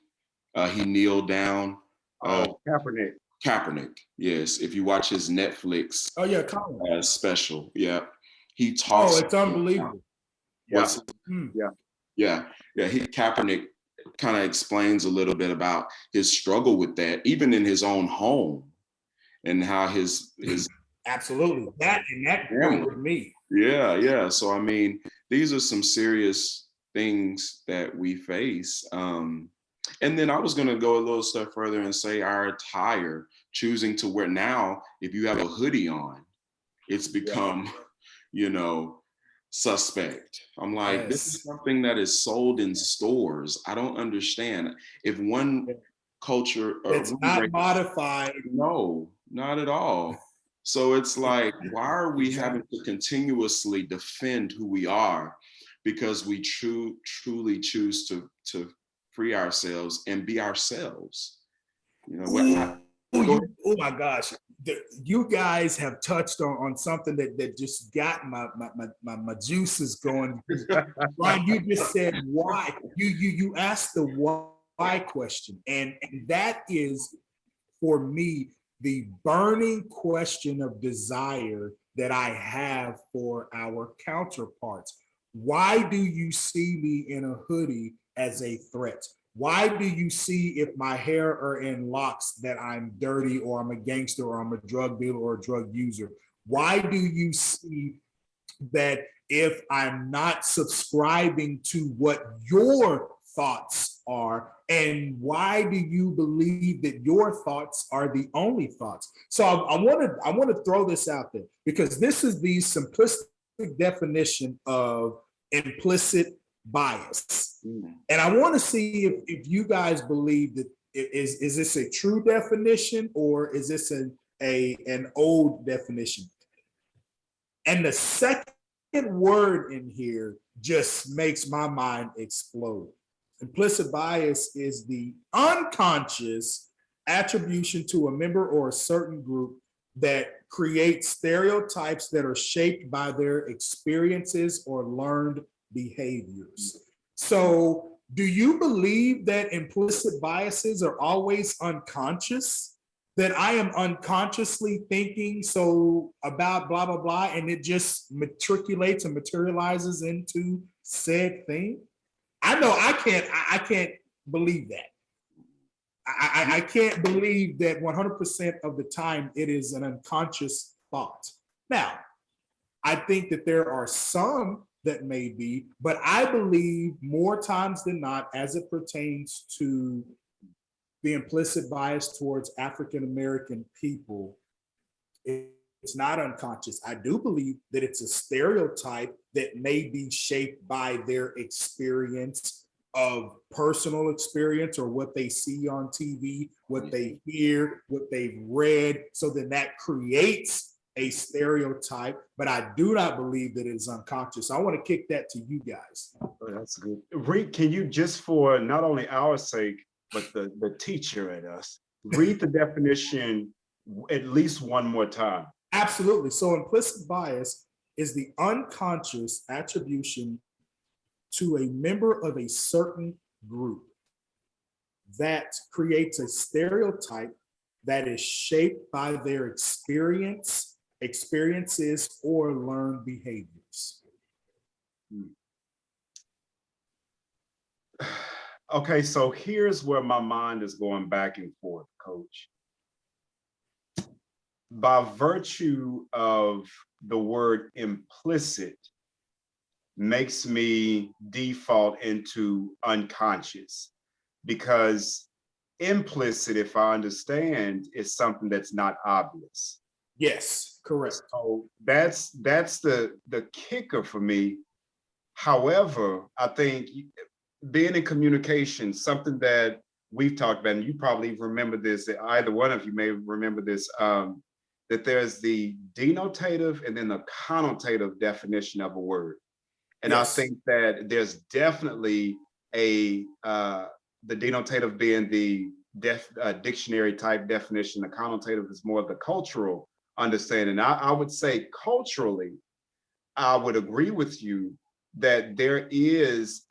He kneeled down. Oh, Kaepernick. Kaepernick, yes. If you watch his Netflix Oh yeah, Colin. special, yeah, he Oh, talks. it's unbelievable. Yeah. Mm. Yeah. Kaepernick kind of explains a little bit about his struggle with that, even in his own home, and how his Absolutely. That family. with me. Yeah. So I mean, these are some serious things that we face. And then I was going to go a little step further and say our attire, choosing to wear now, if you have a hoodie on, it's become, you know, suspect. I'm like, this is Yes. something that is sold in stores. I don't understand. If one culture or It's one not race, modified. no, not at all. So it's like, why are we Exactly. having to continuously defend who we are because we truly choose to free ourselves and be ourselves? You know, Oh my gosh. You guys have touched on something that just got my juices going. Ryan, you just said why. You asked the why question. And that is, for me, the burning question of desire that I have for our counterparts. Why do you see me in a hoodie as a threat? Why do you see if my hair are in locks that I'm dirty or I'm a gangster or I'm a drug dealer or a drug user? Why do you see that if I'm not subscribing to what your thoughts are, and why do you believe that your thoughts are the only thoughts? So I want to throw this out there because this is the simplistic definition of implicit bias. And I want to see if you guys believe that is this a true definition or is this an old definition? And the second word in here just makes my mind explode. Implicit bias is the unconscious attribution to a member or a certain group that creates stereotypes that are shaped by their experiences or learned behaviors. So, do you believe that implicit biases are always unconscious? That I am unconsciously thinking so about blah blah blah, and it just matriculates and materializes into said thing? I know I can't believe that. I can't believe that 100% of the time it is an unconscious thought. Now, I think that there are some that may be, but I believe more times than not, as it pertains to the implicit bias towards African American people, it's not unconscious. I do believe that it's a stereotype that may be shaped by their experience of personal experience or what they see on TV, what they hear, what they've read. So then that creates a stereotype, but I do not believe that it is unconscious. I want to kick that to you guys. Oh, that's good. Read, can you, just for not only our sake, but the teacher in us, read the definition at least one more time? Absolutely. So implicit bias is the unconscious attribution to a member of a certain group that creates a stereotype that is shaped by their experiences, or learned behaviors. Okay, so here's where my mind is going back and forth, Coach. By virtue of the word implicit, makes me default into unconscious, because implicit, if I understand, is something that's not obvious. Yes, correct. So that's the kicker for me. However, I think being in communication, something that we've talked about, and you probably remember this, either one of you may remember this, that there's the denotative and then the connotative definition of a word. And I Yes. think that there's definitely the denotative being the dictionary type definition, the connotative is more of the cultural understanding. I would say culturally, I would agree with you that there is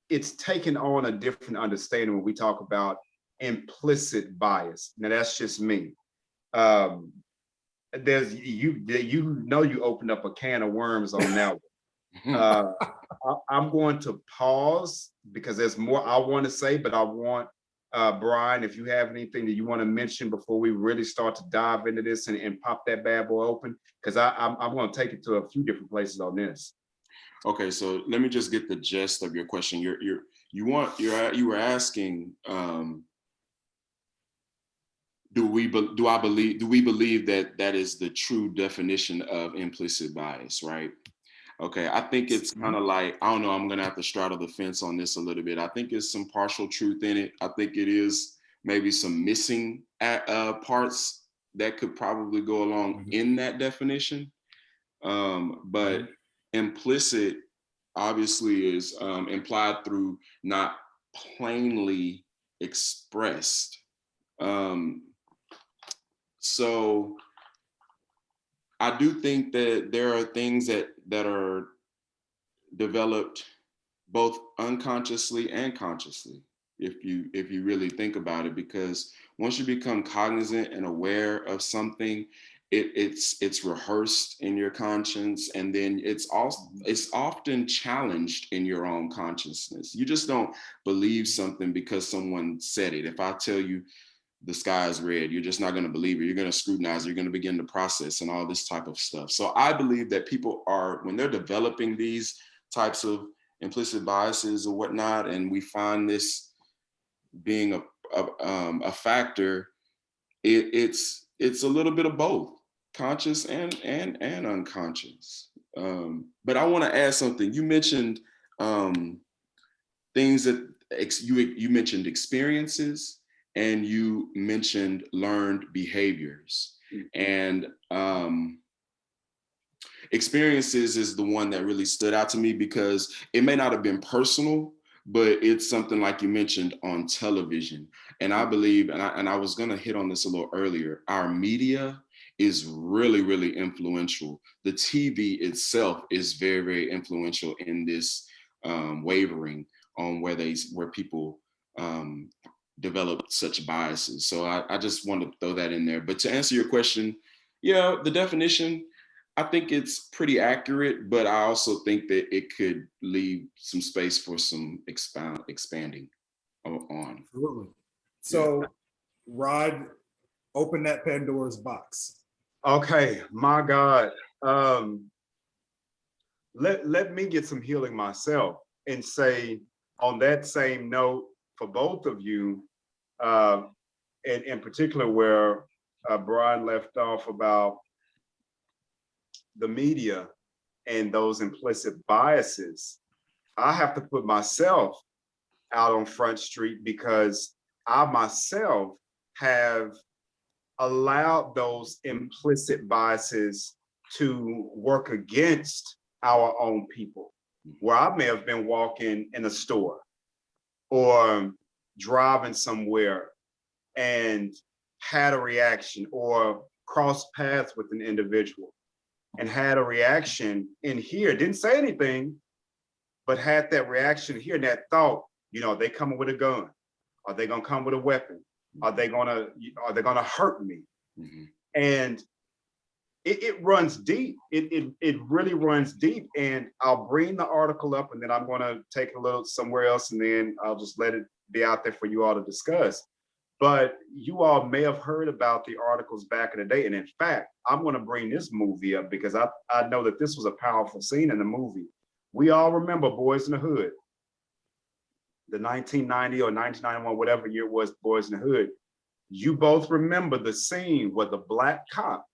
it's taken on a different understanding when we talk about implicit bias. Now that's just me. Um, you opened up a can of worms on that one. I'm going to pause because there's more I want to say, but I want Brian, if you have anything that you want to mention before we really start to dive into this and pop that bad boy open, because I'm going to take it to a few different places on this. Okay, so let me just get the gist of your question. You were asking, do we believe that that is the true definition of implicit bias, right? Okay, I think it's kind of like, I don't know, I'm gonna have to straddle the fence on this a little bit. I think it's some partial truth in it. I think it is maybe some missing parts that could probably go along in that definition. But implicit obviously is implied through not plainly expressed. So I do think that there are things that are developed both unconsciously and consciously, if you really think about it, because once you become cognizant and aware of something, it's rehearsed in your conscience, and then it's often challenged in your own consciousness. You just don't believe something because someone said it. If I tell you the sky is red, you're just not going to believe it. You're going to scrutinize, you're going to begin to process and all this type of stuff. So I believe that people are, when they're developing these types of implicit biases or whatnot, and we find this being a factor, it's a little bit of both, conscious and unconscious. But I want to add something. You mentioned things that you mentioned experiences, and you mentioned learned behaviors. And experiences is the one that really stood out to me, because it may not have been personal, but it's something like you mentioned on television. And I believe, and I was going to hit on this a little earlier, our media is really, really influential. The TV itself is very, very influential in this wavering on where people develop such biases. So I just wanted to throw that in there. But to answer your question, yeah, the definition, I think it's pretty accurate, but I also think that it could leave some space for some expanding on. Absolutely. So, yeah. Rod, open that Pandora's box. Okay, my God. Let me get some healing myself and say, on that same note, for both of you, and in particular where Brian left off about the media and those implicit biases, I have to put myself out on Front Street, because I myself have allowed those implicit biases to work against our own people, where I may have been walking in a store or driving somewhere and had a reaction, or crossed paths with an individual and had a reaction in here, didn't say anything, but had that reaction here, and that thought, they coming with a gun? Are they gonna come with a weapon? Are they gonna hurt me? Mm-hmm. And it runs deep. It really runs deep. And I'll bring the article up, and then I'm gonna take a little somewhere else, and then I'll just let it be out there for you all to discuss. But you all may have heard about the articles back in the day. And in fact, I'm going to bring this movie up because I know that this was a powerful scene in the movie. We all remember Boys in the Hood, the 1990 or 1991, whatever year it was, Boys in the Hood. You both remember the scene where the black cop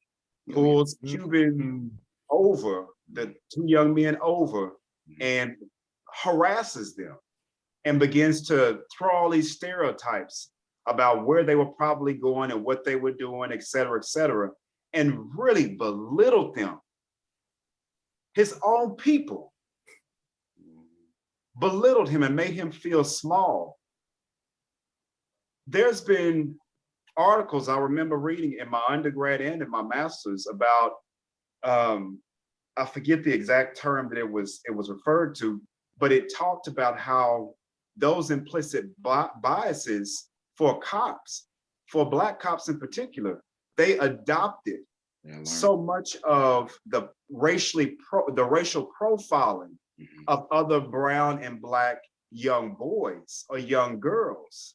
pulls Cuban over, the two young men over, and harasses them and begins to throw all these stereotypes about where they were probably going and what they were doing, et cetera, and really belittled them. His own people belittled him and made him feel small. There's been articles I remember reading in my undergrad and in my master's about, I forget the exact term that it was referred to, but it talked about how those implicit biases for cops, for Black cops in particular, they adopted so much of the racial profiling of other brown and Black young boys or young girls,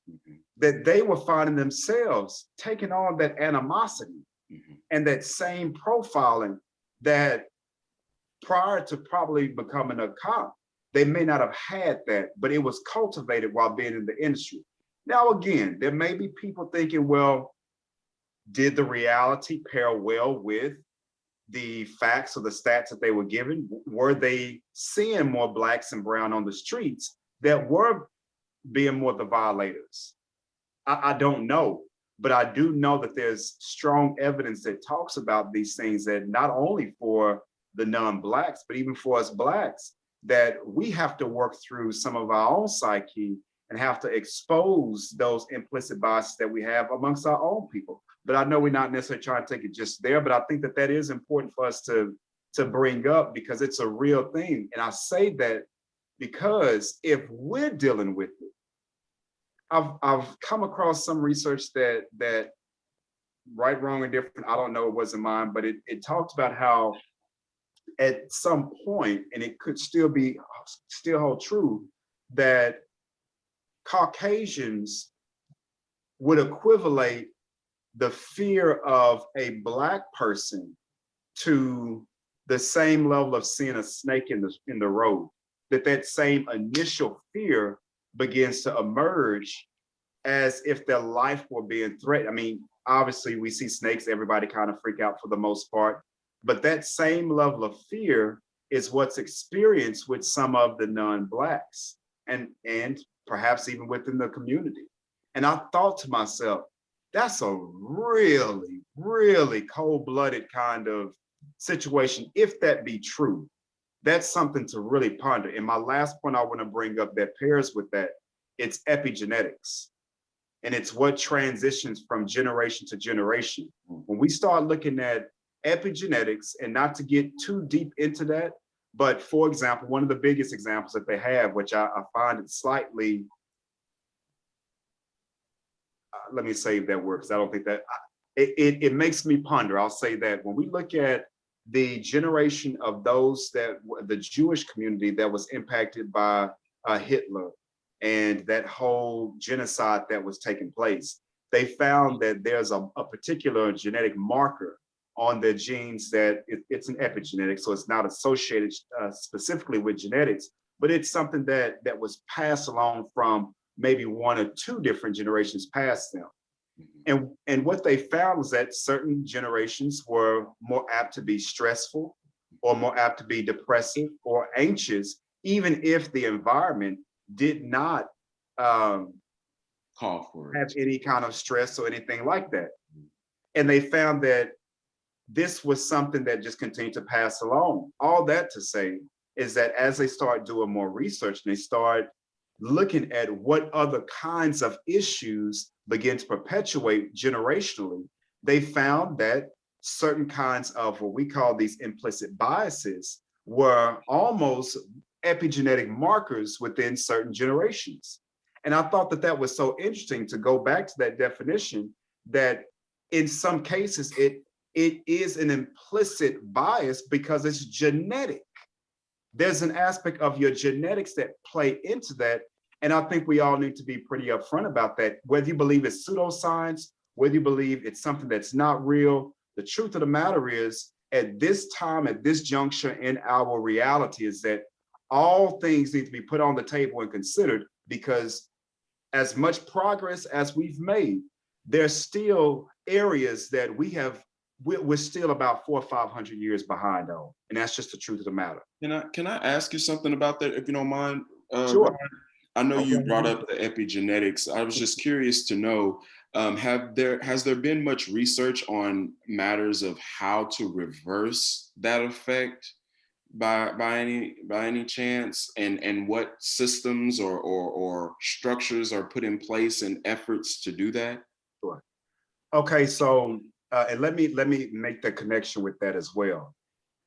that they were finding themselves taking on that animosity and that same profiling that prior to probably becoming a cop, they may not have had that, but it was cultivated while being in the industry. Now, again, there may be people thinking, well, did the reality pair well with the facts or the stats that they were given? Were they seeing more Blacks and brown on the streets that were being more the violators? I don't know, but I do know that there's strong evidence that talks about these things, that not only for the non-Blacks, but even for us Blacks, that we have to work through some of our own psyche and have to expose those implicit biases that we have amongst our own people. But I know we're not necessarily trying to take it just there, but I think that that is important for us to bring up because it's a real thing. And I say that because if we're dealing with it, I've come across some research that right, wrong, or different, I don't know, it wasn't mine, but it talked about how at some point, and it could still hold true, that Caucasians would equivalent the fear of a Black person to the same level of seeing a snake in the road, that same initial fear begins to emerge as if their life were being threatened. I mean, obviously we see snakes, everybody kind of freak out for the most part, but that same level of fear is what's experienced with some of the non-Blacks and perhaps even within the community. And I thought to myself, that's a really, really cold-blooded kind of situation. If that be true, that's something to really ponder. And my last point I want to bring up that pairs with that, it's epigenetics. And it's what transitions from generation to generation. When we start looking at epigenetics, and not to get too deep into that, but for example, one of the biggest examples that they have, which I find it slightly, let me save that word because I don't think that, it makes me ponder. I'll say that when we look at the generation of those that the Jewish community that was impacted by Hitler and that whole genocide that was taking place, they found that there's a particular genetic marker on their genes that it's an epigenetic, so it's not associated specifically with genetics, but it's something that was passed along from maybe one or two different generations past them. And what they found was that certain generations were more apt to be stressful or more apt to be depressive or anxious, even if the environment did not call for have any kind of stress or anything like that. And they found that this was something that just continued to pass along. All that to say is that as they start doing more research and they start looking at what other kinds of issues begin to perpetuate generationally, they found that certain kinds of what we call these implicit biases were almost epigenetic markers within certain generations. And I thought that that was so interesting to go back to that definition, that in some cases it is an implicit bias because it's genetic. There's an aspect of your genetics that play into that. And I think we all need to be pretty upfront about that. Whether you believe it's pseudoscience, whether you believe it's something that's not real, the truth of the matter is, at this time, at this juncture in our reality, is that all things need to be put on the table and considered, because as much progress as we've made, there's still areas that we're still about 400 or 500 years behind on. And that's just the truth of the matter. Can I ask you something about that, if you don't mind? Sure. Ryan? I know you Okay. brought up the epigenetics. I was just curious to know, has there been much research on matters of how to reverse that effect by any chance, and what systems or structures are put in place in efforts to do that? Sure. Okay, so and let me make the connection with that as well.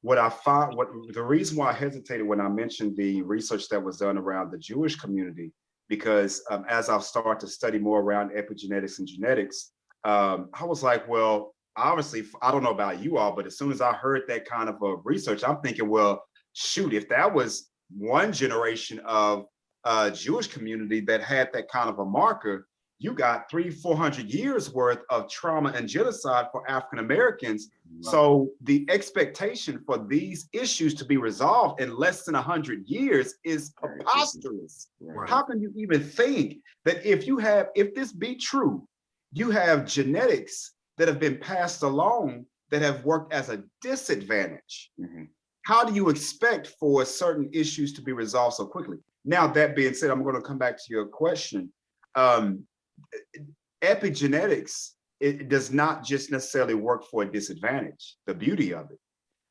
What I found, the reason why I hesitated when I mentioned the research that was done around the Jewish community, because as I've started to study more around epigenetics and genetics, I was like, well, obviously, I don't know about you all, but as soon as I heard that kind of research, I'm thinking, well, shoot, if that was one generation of Jewish community that had that kind of a marker, you got 300-400 years worth of trauma and genocide for African Americans. So the expectation for these issues to be resolved in less than 100 years is preposterous. Right. How can you even think that if this be true, you have genetics that have been passed along that have worked as a disadvantage? Mm-hmm. How do you expect for certain issues to be resolved so quickly? Now, that being said, I'm going to come back to your question. Epigenetics, it does not just necessarily work for a disadvantage. The beauty of it,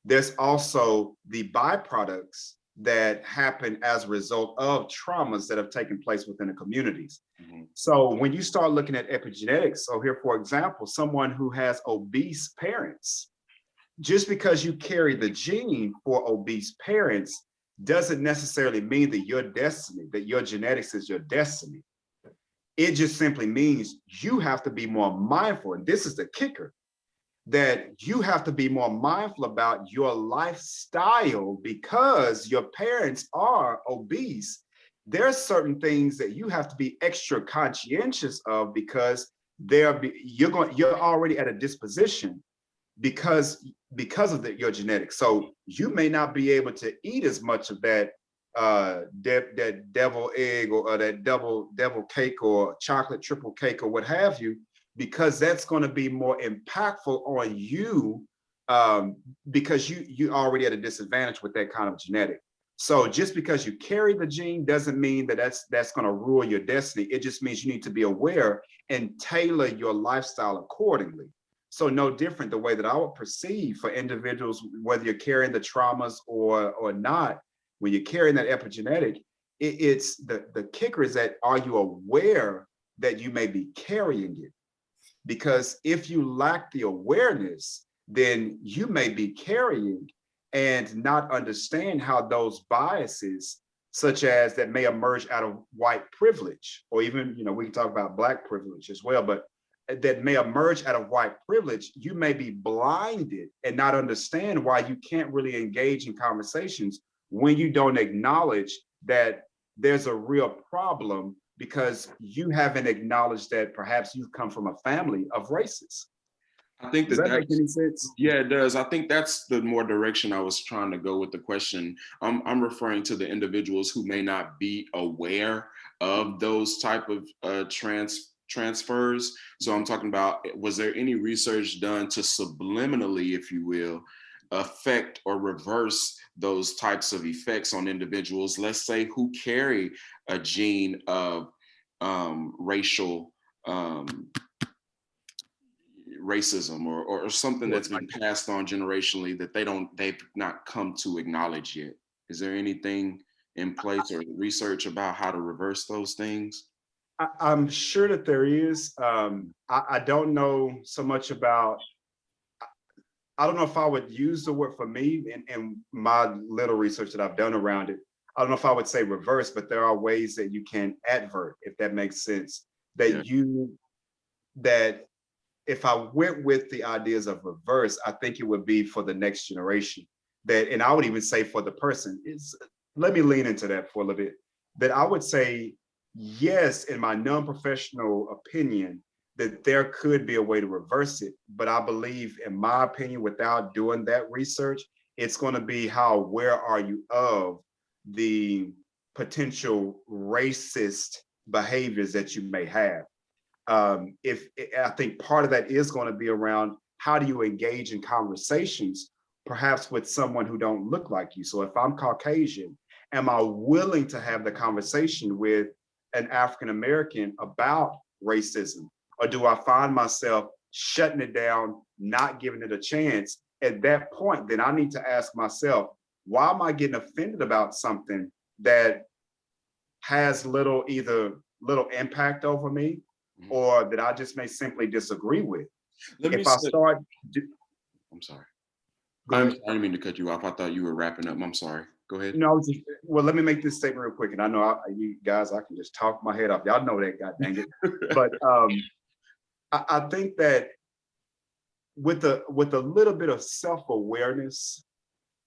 there's also the byproducts that happen as a result of traumas that have taken place within the communities. Mm-hmm. So when you start looking at epigenetics, so here, for example, someone who has obese parents, just because you carry the gene for obese parents doesn't necessarily mean that your destiny, that your genetics is your destiny. It just simply means you have to be more mindful. And this is the kicker, that you have to be more mindful about your lifestyle because your parents are obese. There are certain things that you have to be extra conscientious of because you're already at a disposition because of your genetics. So you may not be able to eat as much of that that devil egg or that devil cake or chocolate triple cake or what have you, because that's going to be more impactful on you because you already at a disadvantage with that kind of genetic. So just because you carry the gene doesn't mean that that's going to rule your destiny. It just means you need to be aware and tailor your lifestyle accordingly. So no different the way that I would perceive for individuals, whether you're carrying the traumas or not. When you're carrying that epigenetic, it's the kicker is that, are you aware that you may be carrying it? Because if you lack the awareness, then you may be carrying and not understand how those biases, such as that may emerge out of white privilege, or even, we can talk about Black privilege as well, but that may emerge out of white privilege, you may be blinded and not understand why you can't really engage in conversations when you don't acknowledge that there's a real problem because you haven't acknowledged that perhaps you've come from a family of racists. I think does that make any sense? Yeah, it does. I think that's the more direction I was trying to go with the question. I'm referring to the individuals who may not be aware of those type of transfers. So I'm talking about, was there any research done to subliminally, if you will, affect or reverse those types of effects on individuals, let's say, who carry a gene of racial racism or something that's been passed on generationally that they've not come to acknowledge yet? Is there anything in place or research about how to reverse those things? I'm sure that there is. I don't know so much about, I don't know if I would use the word, for me and my little research that I've done around it, I don't know if I would say reverse, but there are ways that you can advert, if that makes sense, that that if I went with the ideas of reverse, I think it would be for the next generation. And I would even say for the person, let me lean into that for a little bit, that I would say yes, in my non-professional opinion, that there could be a way to reverse it. But I believe, in my opinion, without doing that research, it's going to be how aware are you of the potential racist behaviors that you may have. If I think part of that is going to be around how do you engage in conversations, perhaps with someone who don't look like you. So if I'm Caucasian, am I willing to have the conversation with an African American about racism? Or do I find myself shutting it down, not giving it a chance? At that point, then I need to ask myself, why am I getting offended about something that has either little impact over me, or that I just may simply disagree with? Let me If I say, start, I'm sorry. go I ahead. didn't mean to cut you off. I thought you were wrapping up. I'm sorry. Go ahead. No, well, let me make this statement real quick. And I know you guys, I can just talk my head off. Y'all know that, God dang it. But I think that with a little bit of self-awareness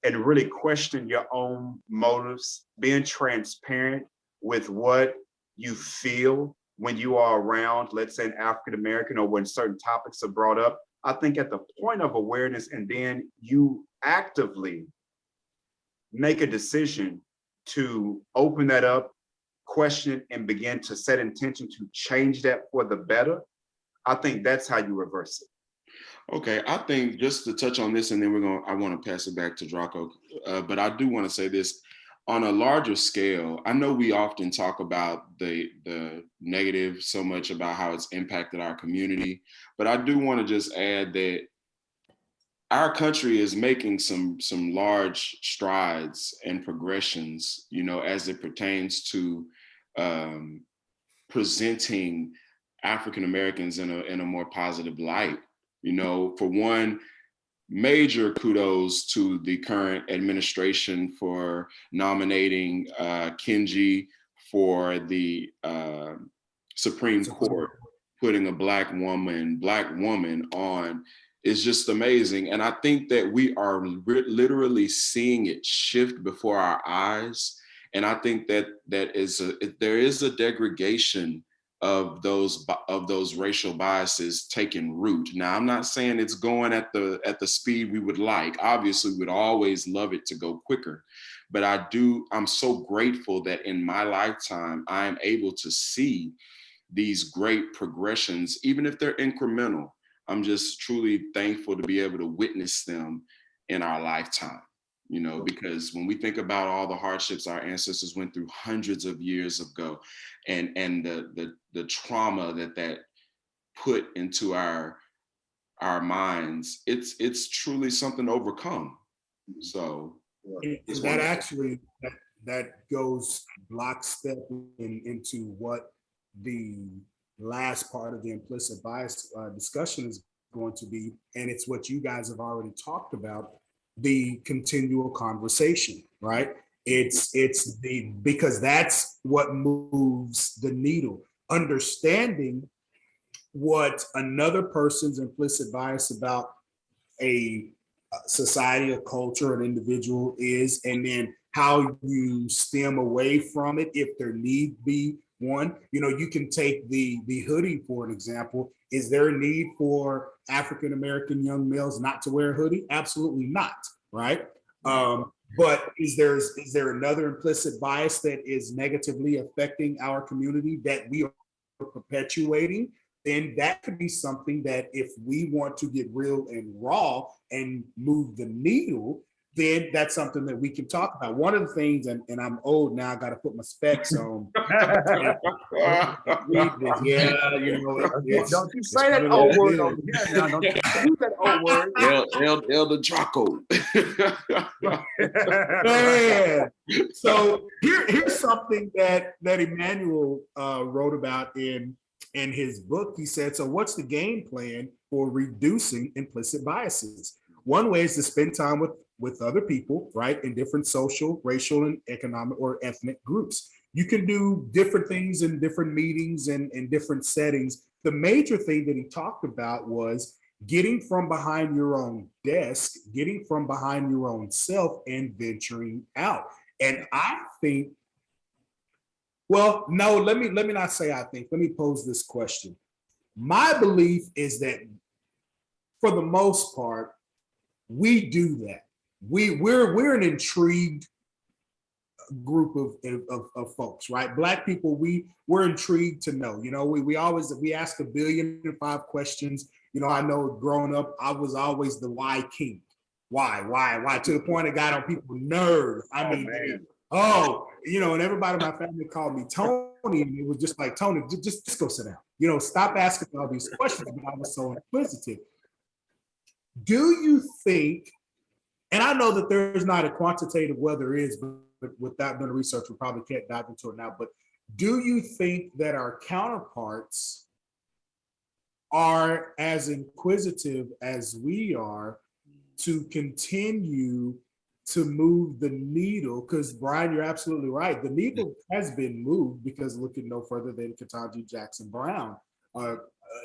and really question your own motives, being transparent with what you feel when you are around, let's say, an African American, or when certain topics are brought up. I think at the point of awareness, and then you actively make a decision to open that up, question it, and begin to set intention to change that for the better, I think that's how you reverse it. Okay, I think just to touch on this, and then I want to pass it back to Draco, but I do want to say this on a larger scale. I know we often talk about the negative so much about how it's impacted our community, but I do want to just add that our country is making some large strides and progressions, as it pertains to presenting African Americans in a more positive light. For one, major kudos to the current administration for nominating Kenji for the Supreme Court. Putting a black woman on is just amazing. And I think that we are literally seeing it shift before our eyes. And I think that there is a degradation of those racial biases taking root. Now, I'm not saying it's going at the speed we would like. Obviously, we'd always love it to go quicker. But I'm so grateful that in my lifetime, I am able to see these great progressions, even if they're incremental. I'm just truly thankful to be able to witness them in our lifetime. Because when we think about all the hardships our ancestors went through hundreds of years ago, and the trauma that put into our minds, it's truly something to overcome. So that actually that goes lockstep into what the last part of the implicit bias discussion is going to be, and it's what you guys have already talked about, the continual conversation, right? Because that's what moves the needle. Understanding what another person's implicit bias about a society, a culture, an individual is, and then how you stem away from it if there need be one. You can take the hoodie for an example. Is there a need for African American young males not to wear a hoodie? Absolutely not, right? But is there another implicit bias that is negatively affecting our community that we are perpetuating? Then that could be something that, if we want to get real and raw and move the needle, then that's something that we can talk about. One of the things, and I'm old now, I got to put my specs on. Yeah, don't you say that old word over here now. Don't you use that old word. Elder Draco. Man. So here's something that Emmanuel wrote about in his book. He said, so what's the game plan for reducing implicit biases? One way is to spend time with other people, right, in different social, racial, and economic or ethnic groups. You can do different things in different meetings and in different settings. The major thing that he talked about was getting from behind your own desk, getting from behind your own self, and venturing out. And I think Well, no, let me not say I think. Let me pose this question. My belief is that for the most part, we do that. We're an intrigued group of folks, right? Black people, we're intrigued to know. You know, we ask 1,000,000,005 questions. You know, I know growing up, I was always the why king. Why? To the point it got on people's nerves. I mean, you know, and everybody in my family called me Tony, and it was just like, Tony, just go sit down. You know, stop asking all these questions. But I was so inquisitive. Do you think, and I know that there's not a quantitative, well, there is, but without doing the research, we probably can't dive into it now, but do you think that our counterparts are as inquisitive as we are to continue to move the needle? Because Brian, you're absolutely right. The needle has been moved, because looking no further than Ketanji Jackson Brown,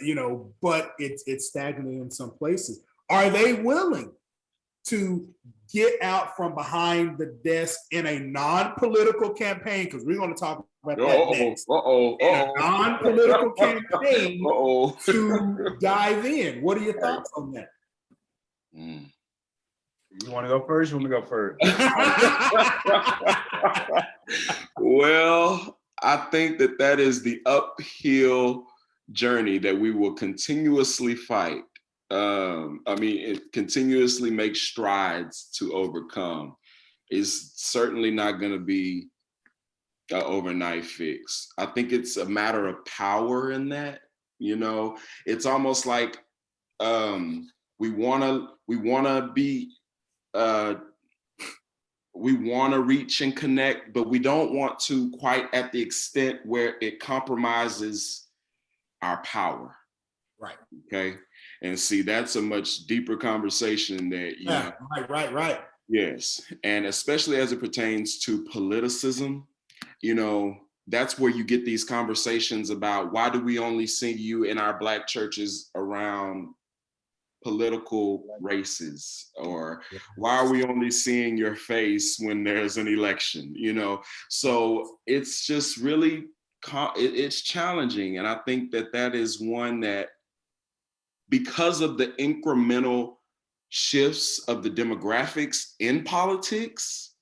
you know, but it's stagnant in some places. Are they willing to get out from behind the desk in a non-political campaign? Because we're going to talk about that next. In a non-political campaign to dive in. What are your thoughts on that? You want to go first? You want me to go first? Well, I think that is the uphill journey that we will continuously fight. It continuously make strides to overcome. Is certainly not going to be an overnight fix. I think it's a matter of power in that. You know, it's almost like we want to reach and connect, but we don't want to quite at the extent where it compromises our power. Right. Okay. And see, that's a much deeper conversation that, you know, right. Yes. And especially as it pertains to politicism, you know, that's where you get these conversations about, why do we only see you in our Black churches around political races, or why are we only seeing your face when there's an election, you know? So it's just really, it's challenging. And I think that is one that, because of the incremental shifts of the demographics in politics,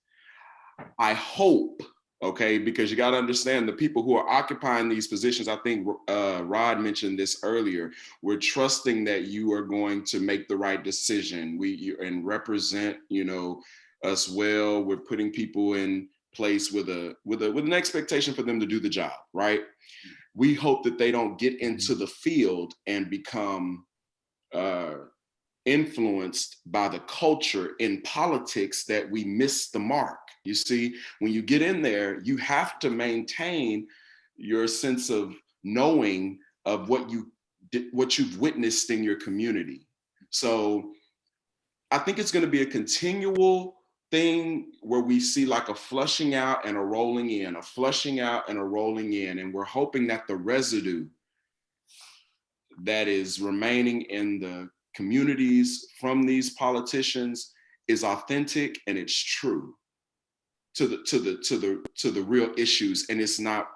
I hope, okay, because you got to understand the people who are occupying these positions. I think Rod mentioned this earlier. We're trusting that you are going to make the right decision. And represent, you know, us well. We're putting people in place with an expectation for them to do the job, right? We hope that they don't get into the field and become influenced by the culture in politics that we miss the mark. You see, when you get in there, you have to maintain your sense of knowing of what you've witnessed in your community. So I think it's going to be a continual thing where we see like a flushing out and a rolling in, a flushing out and a rolling in, and we're hoping that the residue that is remaining in the communities from these politicians is authentic and it's true to the real issues, and it's not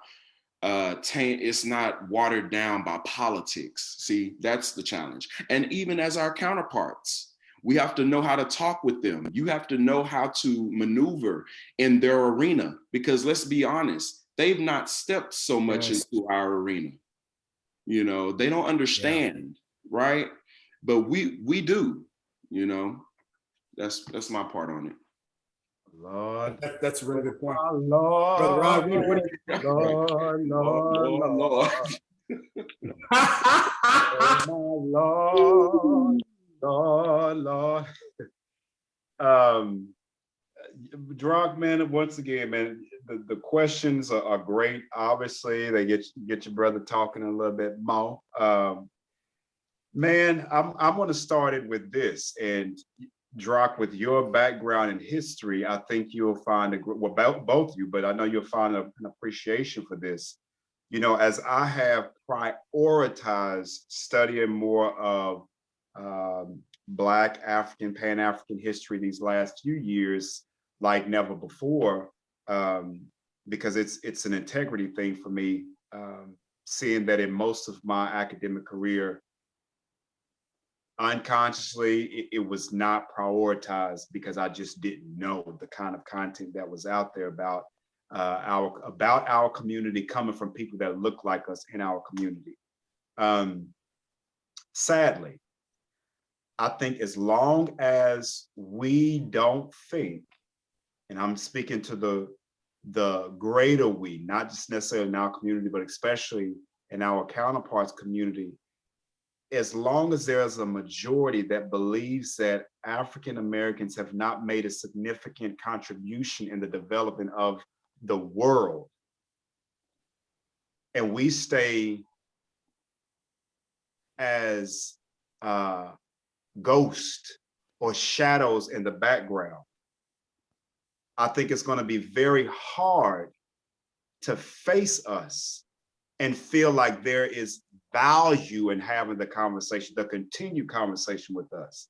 it's not watered down by politics. See, that's the challenge. And even as our counterparts, we have to know how to talk with them. You have to know how to maneuver in their arena, because let's be honest, they've not stepped so much into our arena. You know, they don't understand, right? But we do, you know. That's my part on it. Lord, that's a really good point. Lord, Brother Rod, Lord, Lord. Drunk man, once again, man, the questions are great. Obviously, they get your brother talking a little bit more. Man, I'm going to start it with this. And Drock, with your background in history, I think you'll find both of you, but I know you'll find an appreciation for this. You know, as I have prioritized studying more of Black, African, Pan-African history these last few years, like never before, because it's an integrity thing for me, seeing that in most of my academic career, unconsciously, it was not prioritized because I just didn't know the kind of content that was out there about our community, coming from people that look like us in our community. Sadly, I think as long as we don't think, and I'm speaking to the greater we, not just necessarily in our community, but especially in our counterparts community, as long as there's a majority that believes that African Americans have not made a significant contribution in the development of the world, and we stay as ghosts or shadows in the background, I think it's going to be very hard to face us and feel like there is value in having the conversation, the continued conversation with us.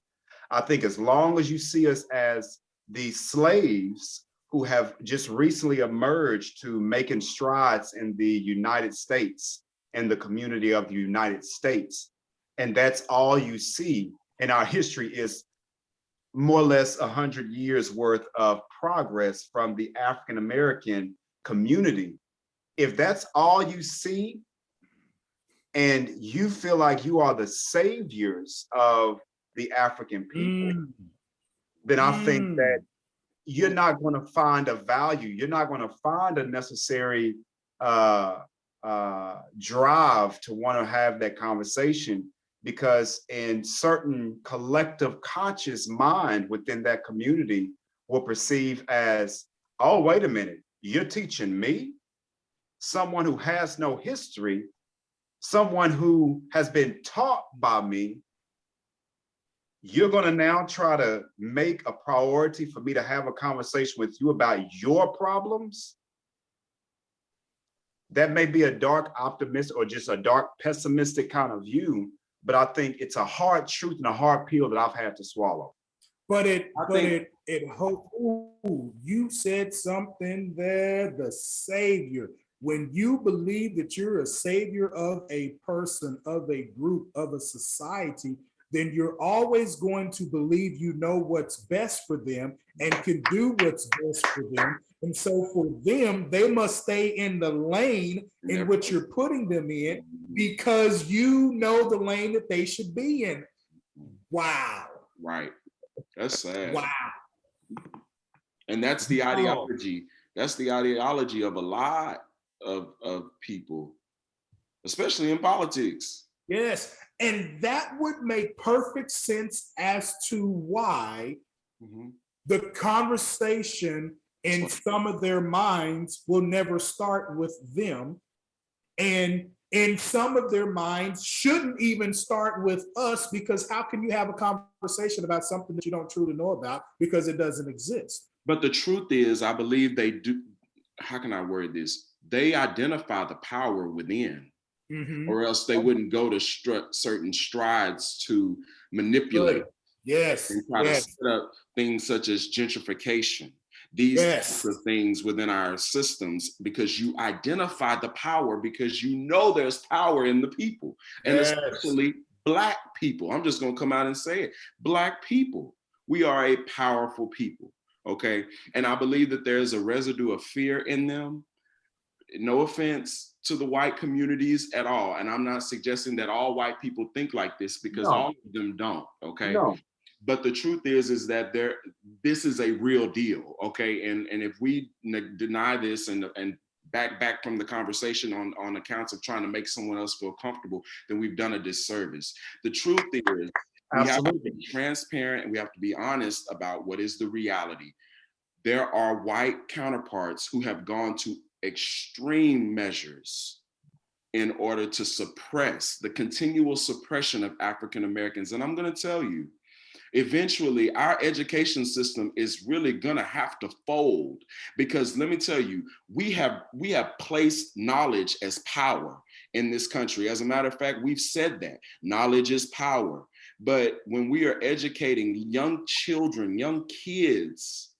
I think as long as you see us as the slaves who have just recently emerged to making strides in the United States and the community of the United States, and that's all you see in our history is more or less 100 years worth of progress from the African American community. If that's all you see, and you feel like you are the saviors of the African people, then I think that you're not going to find a value. You're not going to find a necessary drive to want to have that conversation, because in certain collective conscious mind within that community will perceive as, oh, wait a minute, you're teaching me, someone who has no history, someone who has been taught by me, you're going to now try to make a priority for me to have a conversation with you about your problems? That may be a dark optimist or just a dark pessimistic kind of view, but I think it's a hard truth and a hard pill that I've had to swallow. Ooh, you said something there, the savior. When you believe that you're a savior of a person, of a group, of a society, then you're always going to believe you know what's best for them and can do what's best for them. And so for them, they must stay in the lane in which you're putting them in, because you know the lane that they should be in. Wow. Right. That's sad. Wow. And that's the ideology. That's the ideology of a lot of people, especially in politics. Yes. And that would make perfect sense as to why the conversation in some of their minds will never start with them. And in some of their minds shouldn't even start with us, because how can you have a conversation about something that you don't truly know about, because it doesn't exist? But the truth is, I believe they do. How can I word this? They identify the power within, or else they wouldn't go to certain strides to manipulate. Good. Yes. And try to set up things such as gentrification, these types of things within our systems, because you identify the power, because you know there's power in the people, and especially Black people. I'm just going to come out and say it. Black people, we are a powerful people. Okay. And I believe that there's a residue of fear in them. No offense to the white communities at all. And I'm not suggesting that all white people think like this, because all of them don't. Okay. No. But the truth is that this is a real deal. Okay. And if we deny this and back from the conversation on accounts of trying to make someone else feel comfortable, then we've done a disservice. The truth is, we have to be transparent and we have to be honest about what is the reality. There are white counterparts who have gone to extreme measures in order to suppress the continual suppression of African Americans. And I'm going to tell you, eventually our education system is really going to have to fold, because let me tell you, we have placed knowledge as power in this country. As a matter of fact, we've said that knowledge is power. But when we are educating young children, young kids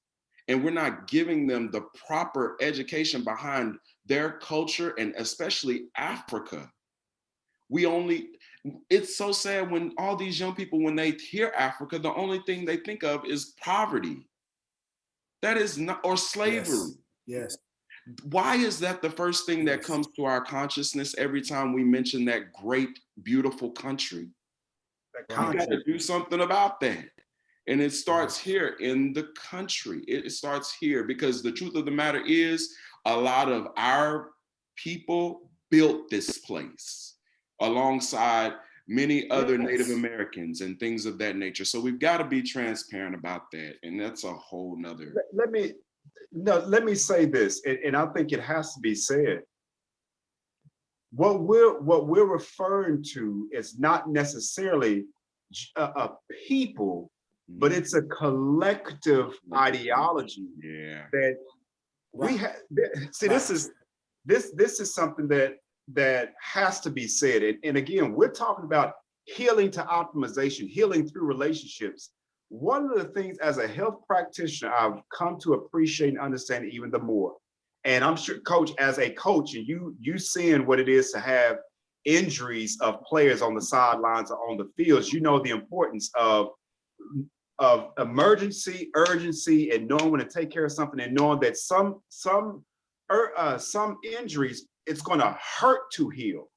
and we're not giving them the proper education behind their culture, and especially Africa. It's so sad when all these young people, when they hear Africa, the only thing they think of is poverty. That is not, or slavery. Yes. Why is that the first thing that comes to our consciousness every time we mention that great, beautiful country? We got to do something about that. And it starts here in the country. It starts here, because the truth of the matter is, a lot of our people built this place alongside many other Native Americans and things of that nature. So we've got to be transparent about that. And that's a whole nother. Let me say this, and I think it has to be said. What we're referring to is not necessarily a people, but it's a collective ideology that we have. See, this is something that has to be said. And again, we're talking about healing to optimization, healing through relationships. One of the things as a health practitioner I've come to appreciate and understand even the more. And I'm sure, coach, as a coach, and you seeing what it is to have injuries of players on the sidelines or on the fields, you know the importance of emergency, urgency, and knowing when to take care of something, and knowing that some injuries, it's going to hurt to heal.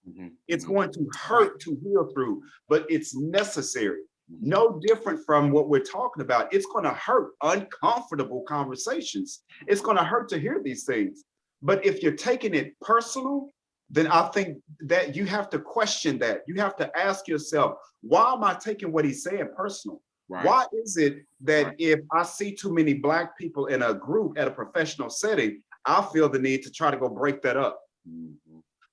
It's going to hurt to heal through, but it's necessary. No different from what we're talking about. It's going to hurt, uncomfortable conversations. It's going to hurt to hear these things. But if you're taking it personal, then I think that you have to question that. You have to ask yourself, why am I taking what he's saying personal? Right. Why is it that if I see too many Black people in a group at a professional setting, I feel the need to try to go break that up?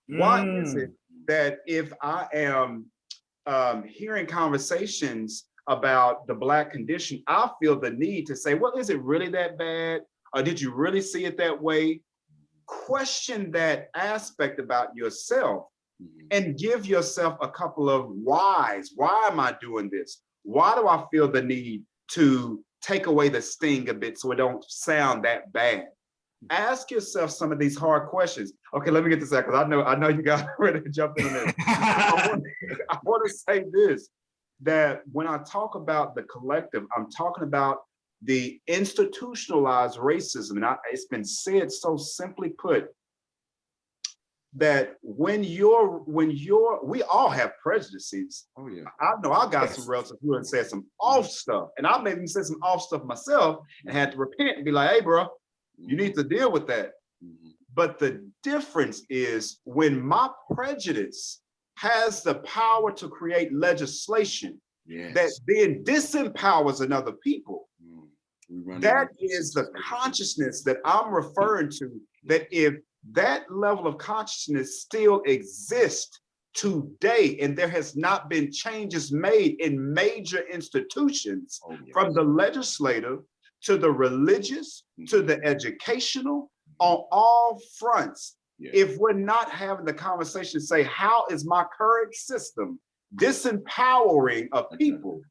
Why is it that if I am hearing conversations about the Black condition, I feel the need to say, well, is it really that bad? Or did you really see it that way? Question that aspect about yourself and give yourself a couple of whys. Why am I doing this? Why do I feel the need to take away the sting a bit so it don't sound that bad? Ask yourself some of these hard questions. Okay, let me get this out, because I know you guys are ready to jump in there. I want to say this, that when I talk about the collective, I'm talking about the institutionalized racism. And it's been said so simply put, that when we all have prejudices. Oh yeah. I know I got some relatives who have said some off stuff, and I maybe said some off stuff myself and had to repent and be like, hey, bro, you need to deal with that. But the difference is when my prejudice has the power to create legislation that then disempowers another people. That is the consciousness that I'm referring to, that if that level of consciousness still exists today, and there has not been changes made in major institutions, from the legislative to the religious to the educational, on all fronts, if we're not having the conversation, say, how is my current system disempowering of people?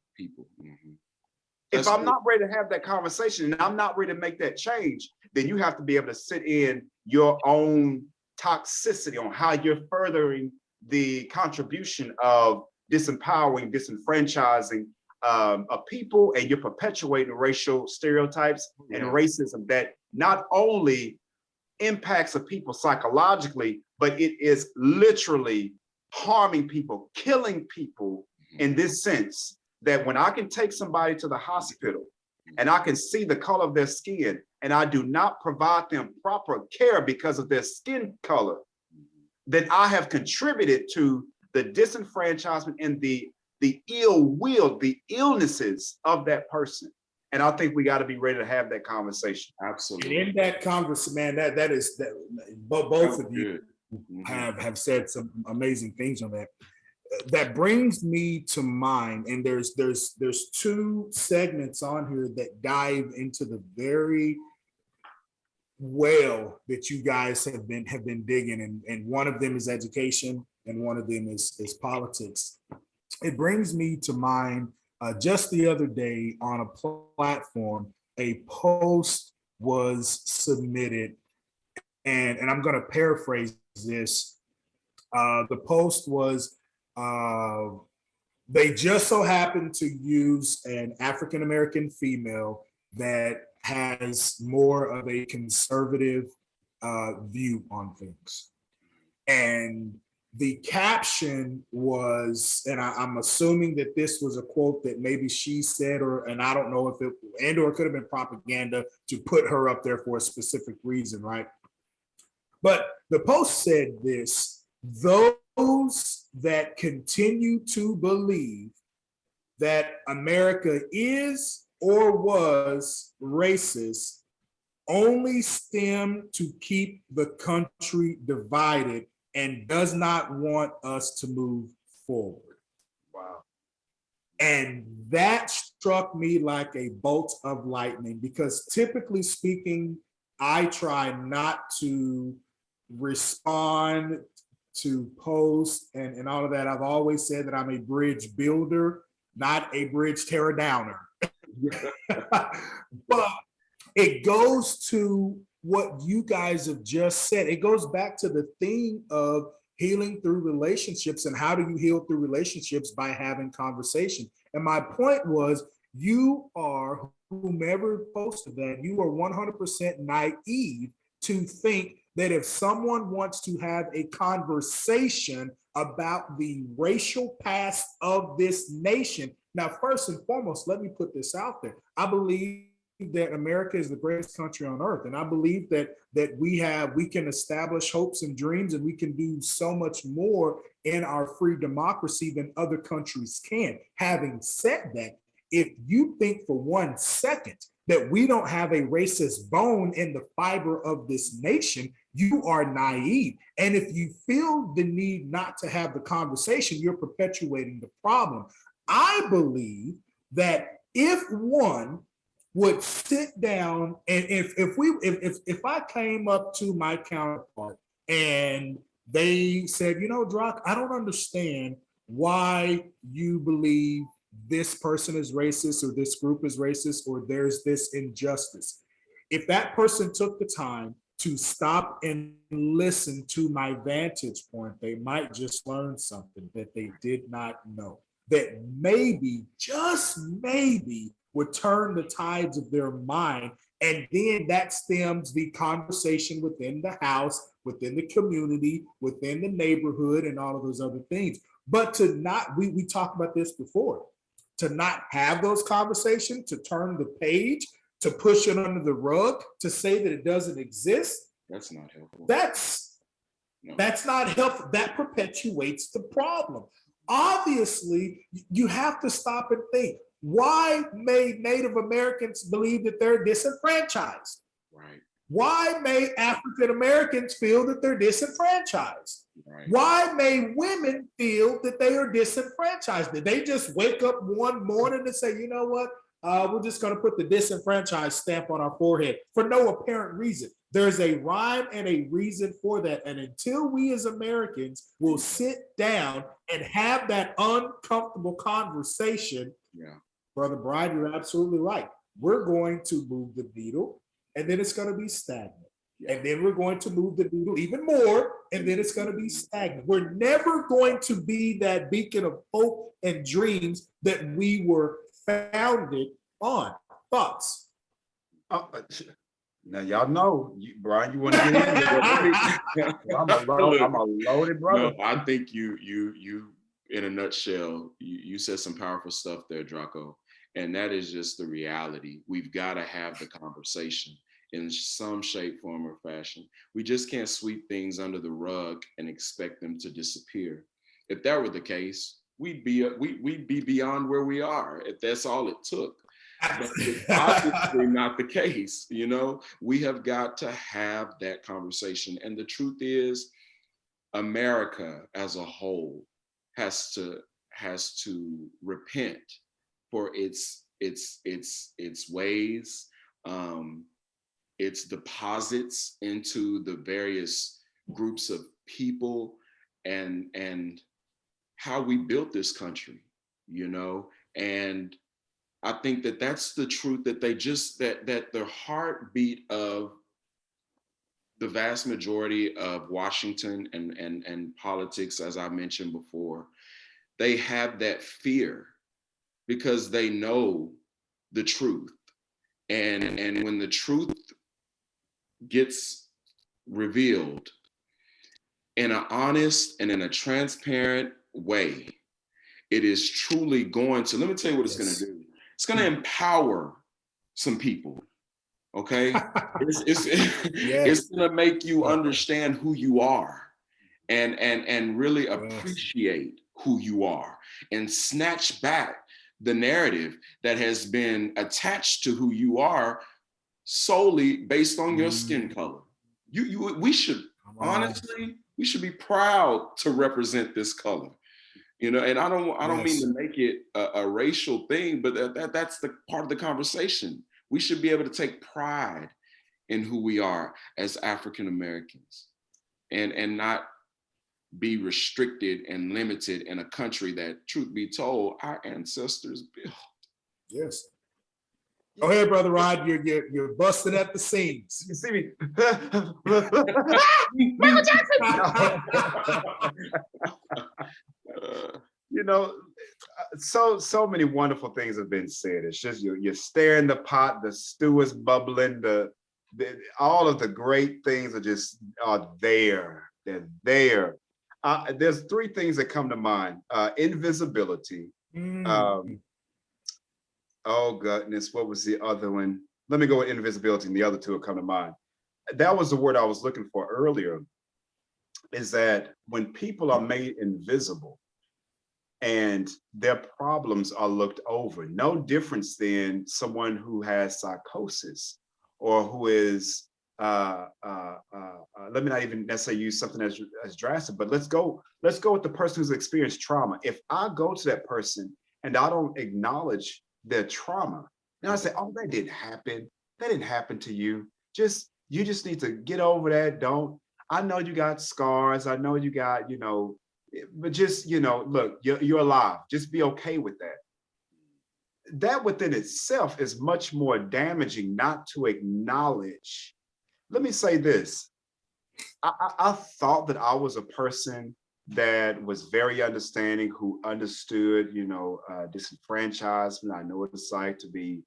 If I'm not ready to have that conversation and I'm not ready to make that change, then you have to be able to sit in your own toxicity on how you're furthering the contribution of disempowering, disenfranchising of people, and you're perpetuating racial stereotypes and racism that not only impacts of people psychologically, but it is literally harming people, killing people in this sense, that when I can take somebody to the hospital and I can see the color of their skin, and I do not provide them proper care because of their skin color, then I have contributed to the disenfranchisement and the ill will, the illnesses of that person. And I think we got to be ready to have that conversation. Absolutely. And in that conversation, man, that is both of you have said some amazing things on that. That brings me to mind, and there's two segments on here that dive into the very well that you guys have been digging, and one of them is education, and one of them is politics. It brings me to mind just the other day on a platform, a post was submitted, and I'm going to paraphrase this. The post was, they just so happened to use an African American female that has more of a conservative view on things. And the caption was, and I'm assuming that this was a quote that maybe she said, and I don't know if it, or it could have been propaganda to put her up there for a specific reason, right? But the post said this: those that continue to believe that America is or was racist only stem to keep the country divided and does not want us to move forward. Wow. And that struck me like a bolt of lightning, because typically speaking, I try not to respond to posts and all of that. I've always said that I'm a bridge builder, not a bridge tearer downer. But it goes to what you guys have just said. It goes back to the theme of healing through relationships, and how do you heal through relationships? By having conversation. And my point was, you are, whomever posted that, you are 100% naive to think that if someone wants to have a conversation about the racial past of this nation. Now, first and foremost, let me put this out there. I believe that America is the greatest country on earth, and I believe that we can establish hopes and dreams, and we can do so much more in our free democracy than other countries can. Having said that, if you think for 1 second that we don't have a racist bone in the fiber of this nation, you are naive. And if you feel the need not to have the conversation, you're perpetuating the problem. I believe that if one would sit down, and if I came up to my counterpart and they said, you know, Drac, I don't understand why you believe this person is racist, or this group is racist, or there's this injustice. If that person took the time to stop and listen to my vantage point, they might just learn something that they did not know, that maybe, just maybe, would turn the tides of their mind. And then that stems the conversation within the house, within the community, within the neighborhood, and all of those other things. But to not, we talked about this before, to not have those conversations, to turn the page, to push it under the rug, to say that it doesn't exist. That's not helpful. That's not helpful. That perpetuates the problem. Obviously, you have to stop and think, why may Native Americans believe that they're disenfranchised? Right. Why may African Americans feel that they're disenfranchised? Right. Why may women feel that they are disenfranchised? Did they just wake up one morning and say, you know what, we're just going to put the disenfranchised stamp on our forehead for no apparent reason? There's a rhyme and a reason for that. And until we as Americans will sit down and have that uncomfortable conversation, Brother Brian, you're absolutely right. We're going to move the needle, and then it's going to be stagnant. And then we're going to move the needle even more, and then it's going to be stagnant. We're never going to be that beacon of hope and dreams that we were founded on. Thoughts? Now y'all know, Brian, you want to get in? I'm a loaded brother. No, I think you in a nutshell, you said some powerful stuff there, Draco, and that is just the reality. We've got to have the conversation in some shape, form, or fashion. We just can't sweep things under the rug and expect them to disappear. If that were the case, we'd be beyond where we are, if that's all it took. But it's obviously not the case. You know, we have got to have that conversation. And the truth is, America as a whole has to repent for its ways, its deposits into the various groups of people, and how we built this country, you know, and I think that that's the truth, that they just, that the heartbeat of the vast majority of Washington and politics, as I mentioned before, they have that fear because they know the truth. And when the truth gets revealed in an honest and in a transparent way, it is truly going to, let me tell you what it's going to do. It's going to empower some people. Okay. It's going to make you understand who you are and really appreciate who you are and snatch back the narrative that has been attached to who you are solely based on your skin color. We should, honestly, we should be proud to represent this color. You know, and I don't mean to make it a racial thing, but that's the part of the conversation. We should be able to take pride in who we are as African Americans, and not be restricted and limited in a country that, truth be told, our ancestors built. Yes. Go ahead, Brother Rod. You're busting at the seams. You see me? Michael Jackson. You know, so many wonderful things have been said. It's just you're stirring the pot, the stew is bubbling, all of the great things are there. They're there. There's three things that come to mind. Invisibility. Oh goodness, what was the other one? Let me go with invisibility, and the other two will come to mind. That was the word I was looking for earlier, is that when people are made invisible and their problems are looked over, no difference than someone who has psychosis or who is, let me not even necessarily use something as drastic, but let's go with the person who's experienced trauma. If I go to that person and I don't acknowledge their trauma, and I say, oh, that didn't happen. That didn't happen to you. You just need to get over that. I know you got scars. I know you got, but just, look, you're alive. Just be okay with that. That within itself is much more damaging not to acknowledge. Let me say this. I thought that I was a person that was very understanding, who understood, disenfranchisement. I know what it's like to be,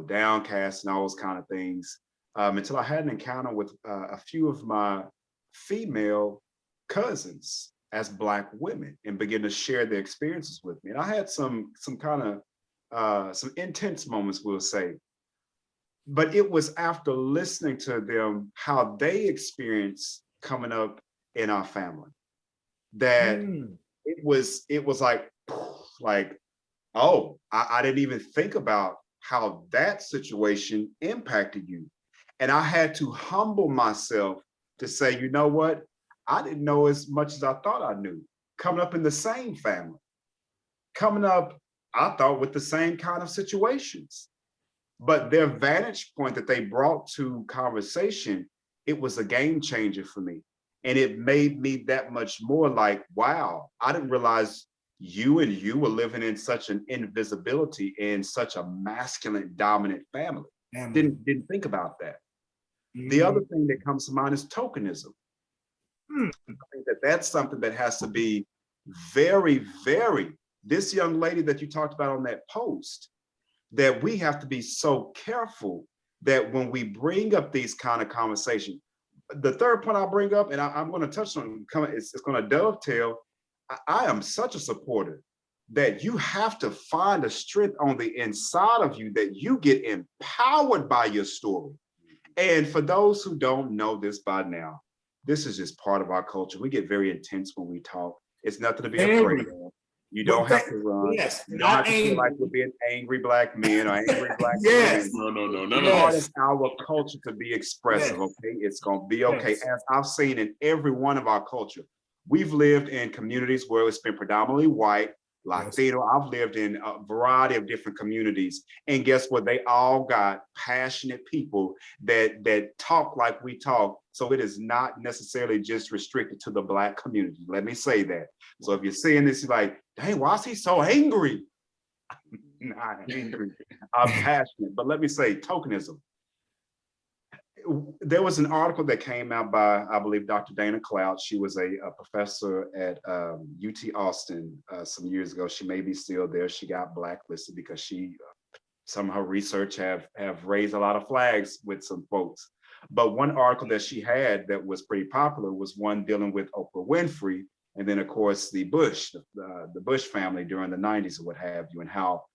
downcast and all those kind of things, until I had an encounter with a few of my female cousins as Black women and began to share their experiences with me. And I had some kind of some intense moments, we'll say. But it was after listening to them, how they experienced coming up in our family, that it was like, oh, I didn't even think about how that situation impacted you. And I had to humble myself to say, you know what? I didn't know as much as I thought I knew. Coming up in the same family, coming up, I thought, with the same kind of situations. But their vantage point that they brought to conversation, it was a game changer for me. And it made me that much more like, wow, I didn't realize you were living in such an invisibility in such a masculine dominant family. Didn't think about that. The other thing that comes to mind is tokenism. I think that's something that has to be very, very, this young lady that you talked about on that post, that we have to be so careful that when we bring up these kind of conversations, the third point I'll bring up, and I'm going to touch on, it's going to dovetail. I am such a supporter that you have to find a strength on the inside of you, that you get empowered by your story. And for those who don't know this by now, this is just part of our culture. We get very intense when we talk. It's nothing to be afraid of. You don't have to run. Yes, you don't have to feel like we're being angry Black men or angry Black yes. women. No. Part of our culture to be expressive, okay? It's going to be okay. As I've seen in every one of our culture, we've lived in communities where it's been predominantly white, Latino. I've lived in a variety of different communities. And guess what? They all got passionate people that talk like we talk. So it is not necessarily just restricted to the Black community. Let me say that. So if you're seeing this, you're like, dang, why is he so angry? not angry. I'm passionate. But let me say, tokenism. There was an article that came out by, I believe, Dr. Dana Cloud. She was a professor at UT Austin some years ago. She may be still there. She got blacklisted because she, some of her research have raised a lot of flags with some folks. But one article that she had that was pretty popular was one dealing with Oprah Winfrey, and then of course the Bush family during the 90s or what have you, and how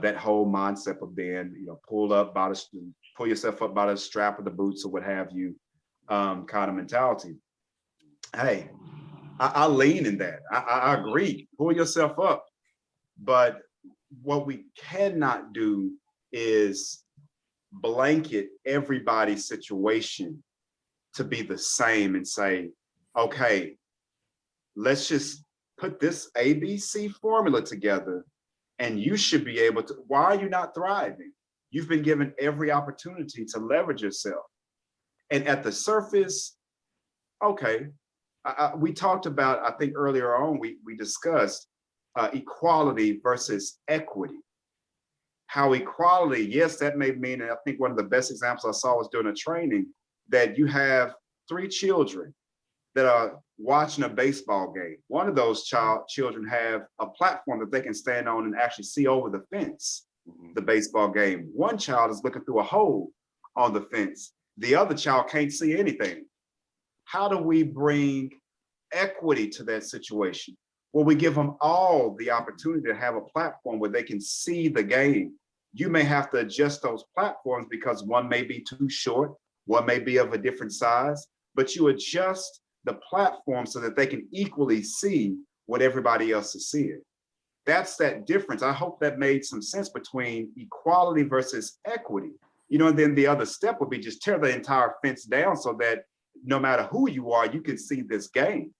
that whole mindset of being, pull yourself up by the strap of the boots or what have you, kind of mentality. Hey, I lean in that. I agree. Pull yourself up. But what we cannot do is blanket everybody's situation to be the same and say, okay, let's just put this ABC formula together and you should be able to. Why are you not thriving? You've been given every opportunity to leverage yourself. And at the surface, okay, we talked about, I think earlier on, we discussed equality versus equity. How equality, yes, that may mean, and I think one of the best examples I saw was during a training, that you have 3 children that are watching a baseball game. One of those children have a platform that they can stand on and actually see over the fence, the baseball game. One child is looking through a hole on the fence. The other child can't see anything. How do we bring equity to that situation? Well, we give them all the opportunity to have a platform where they can see the game. You may have to adjust those platforms because one may be too short, one may be of a different size, but you adjust the platform so that they can equally see what everybody else is seeing. That's that difference. I hope that made some sense between equality versus equity. And then the other step would be just tear the entire fence down so that no matter who you are, you can see this game.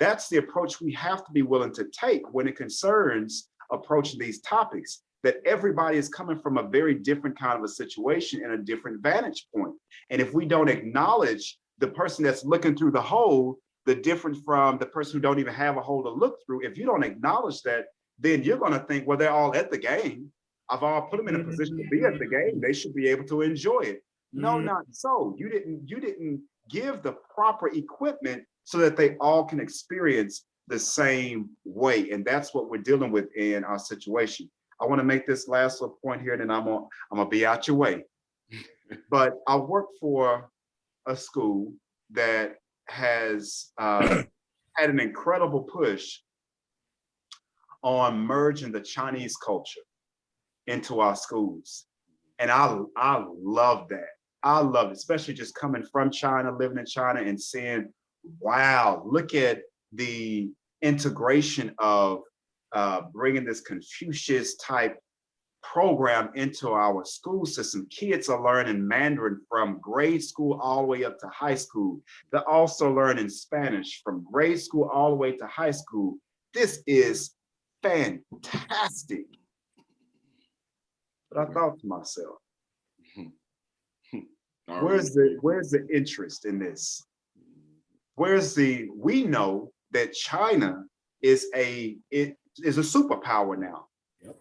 That's the approach we have to be willing to take when it concerns approaching these topics, that everybody is coming from a very different kind of a situation and a different vantage point. And if we don't acknowledge the person that's looking through the hole, the difference from the person who don't even have a hole to look through, if you don't acknowledge that, then you're going to think, well, they're all at the game. I've all put them in a position to be at the game. They should be able to enjoy it. No, not so. You didn't give the proper equipment so that they all can experience the same way. And that's what we're dealing with in our situation. I want to make this last little point here, and then I'm gonna be out your way. But I work for a school that has had an incredible push on merging the Chinese culture into our schools. And I love that. I love it, especially just coming from China, living in China and seeing, wow, look at the integration of bringing this Confucius type program into our school system. Kids are learning Mandarin from grade school all the way up to high school. They're also learning Spanish from grade school all the way to high school. This is fantastic. But I thought to myself, where's the interest in this? We know that China is a superpower now. Yep.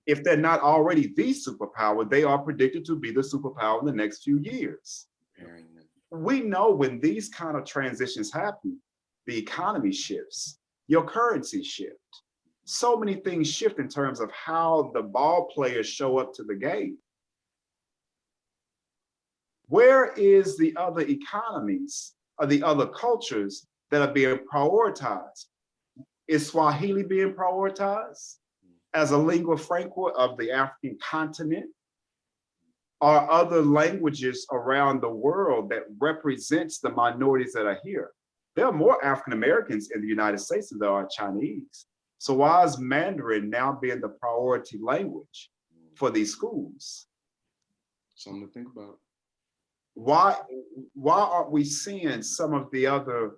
If they're not already the superpower, they are predicted to be the superpower in the next few years. We know when these kind of transitions happen, the economy shifts, your currency shift. So many things shift in terms of how the ball players show up to the game. Where is the other economies or the other cultures that are being prioritized? Is Swahili being prioritized as a lingua franca of the African continent? Are other languages around the world that represents the minorities that are here? There are more African Americans in the United States than there are Chinese. So why is Mandarin now being the priority language for these schools? Something to think about. Why aren't we seeing some of the other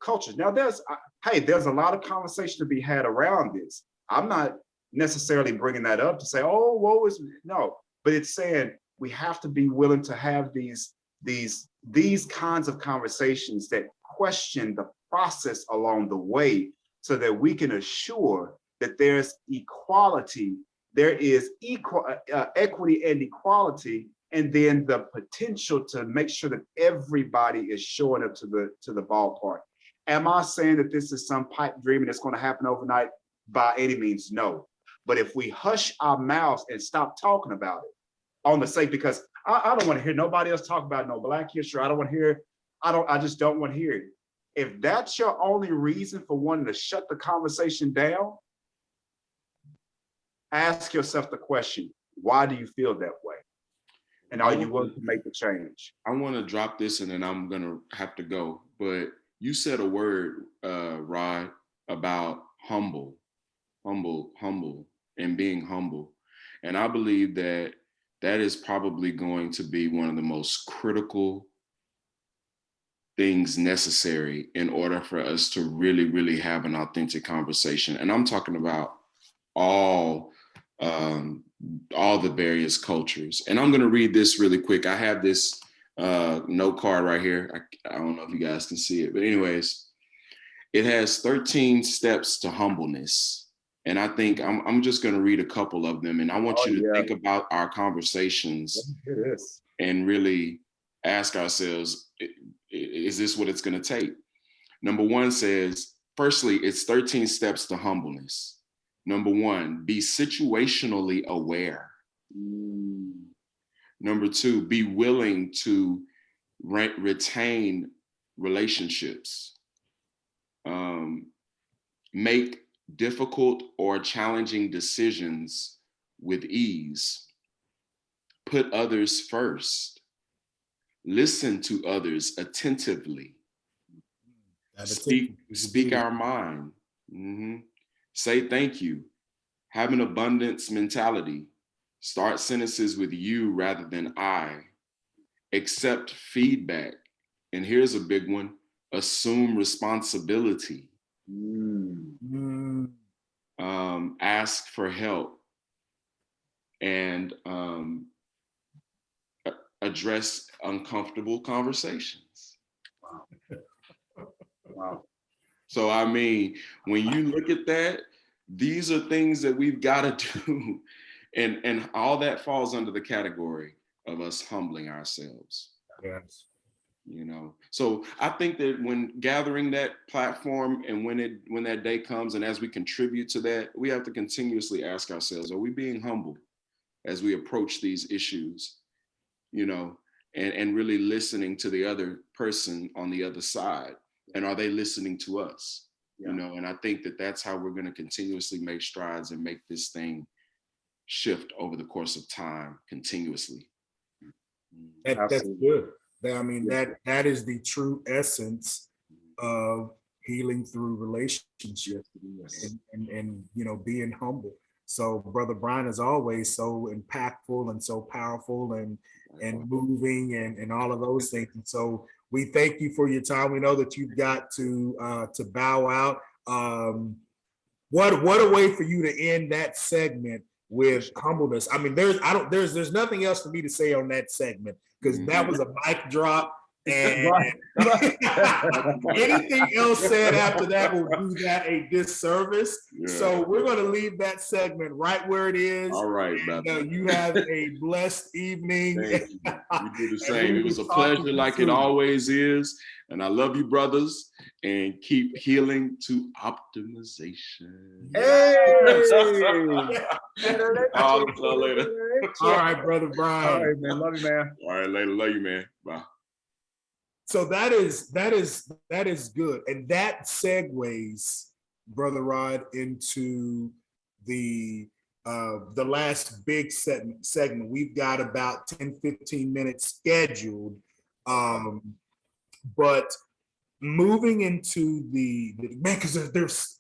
cultures? Now there's a lot of conversation to be had around this. I'm not necessarily bringing that up to say, oh, woe is me. No, but it's saying we have to be willing to have these kinds of conversations that question the process along the way, so that we can assure that there's equality there is equity and equality, and then the potential to make sure that everybody is showing up to the ballpark. Am I saying that this is some pipe dream and it's going to happen overnight? By any means, no. But if we hush our mouths and stop talking about it on the sake, because I don't want to hear nobody else talk about no Black history. I don't want to hear, I just don't want to hear it. If that's your only reason for wanting to shut the conversation down, ask yourself the question, why do you feel that way? And are you willing to make the change? I want to drop this and then I'm going to have to go. But you said a word, Rod, about humble, and being humble. And I believe that that is probably going to be one of the most critical things necessary in order for us to really, really have an authentic conversation. And I'm talking about all the various cultures. And I'm going to read this really quick. I have this note card right here. I don't know if you guys can see it, but anyways, it has 13 steps to humbleness. And I think I'm just going to read a couple of them. And I want you to think about our conversations and really ask ourselves, is this what it's going to take? Number one says, firstly, it's 13 steps to humbleness. Number one, be situationally aware. Number two, be willing to retain relationships. Make difficult or challenging decisions with ease. Put others first. Listen to others attentively. Speak our mind. Say thank you. Have an abundance mentality. Start sentences with you rather than I. Accept feedback. And here's a big one. Assume responsibility. Ask for help. And address uncomfortable conversations. Wow. So, I mean, when you look at that, these are things that we've got to do. And all that falls under the category of us humbling ourselves. Yes. You know, so I think that when gathering that platform and when that day comes and as we contribute to that, we have to continuously ask ourselves, are we being humble as we approach these issues, you know, and really listening to the other person on the other side? And are they listening to us? You know, and I think that that's how we're going to continuously make strides and make this thing shift over the course of time continuously. That's good. I mean, that is the true essence of healing through relationships and you know, being humble. So Brother Brian is always so impactful and so powerful and moving and all of those things. And so we thank you for your time. We know that you've got to bow out. What a way for you to end that segment with humbleness. I mean, there's nothing else for me to say on that segment, because that was a mic drop. And anything else said after that will do that a disservice. Yeah. So we're going to leave that segment right where it is. All right, brother. You have a blessed evening. Thank you. You do the same. It was a pleasure, like it always is. And I love you, brothers. And keep healing to optimization. Hey! I'll later. All right, Brother Brian. All right, man. Love you, man. All right, later. Love you, man. Bye. So that is good, and that segues, Brother Rod, into the last big segment. We've got about 10-15 minutes scheduled, but moving into the man, because there's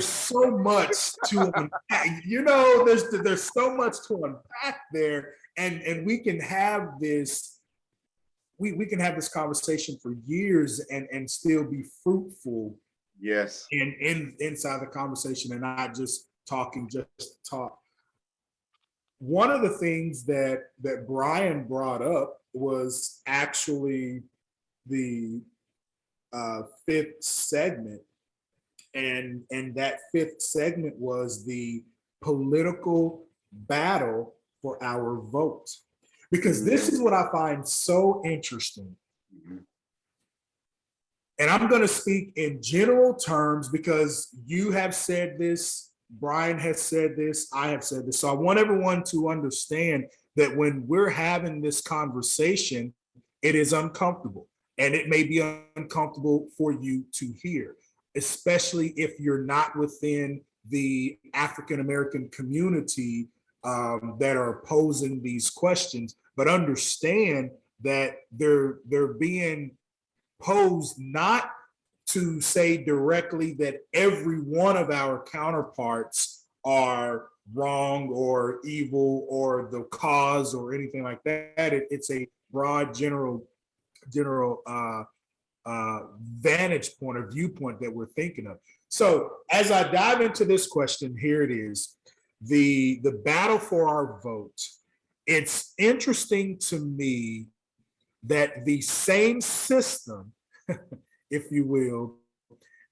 so much to unpack. You know, there's so much to unpack there, and we can have this. We can have this conversation for years and still be fruitful. Yes. And inside the conversation and not just talking just to talk. One of the things that Brian brought up was actually the fifth segment. And that fifth segment was the political battle for our vote. Because this is what I find so interesting. And I'm going to speak in general terms because you have said this, Brian has said this, I have said this. So I want everyone to understand that when we're having this conversation, it is uncomfortable. And it may be uncomfortable for you to hear, especially if you're not within the African-American community that are posing these questions. But understand that they're being posed not to say directly that every one of our counterparts are wrong or evil or the cause or anything like that. It's a broad general vantage point or viewpoint that we're thinking of. So as I dive into this question, here it is, the battle for our vote. It's interesting to me that the same system, if you will,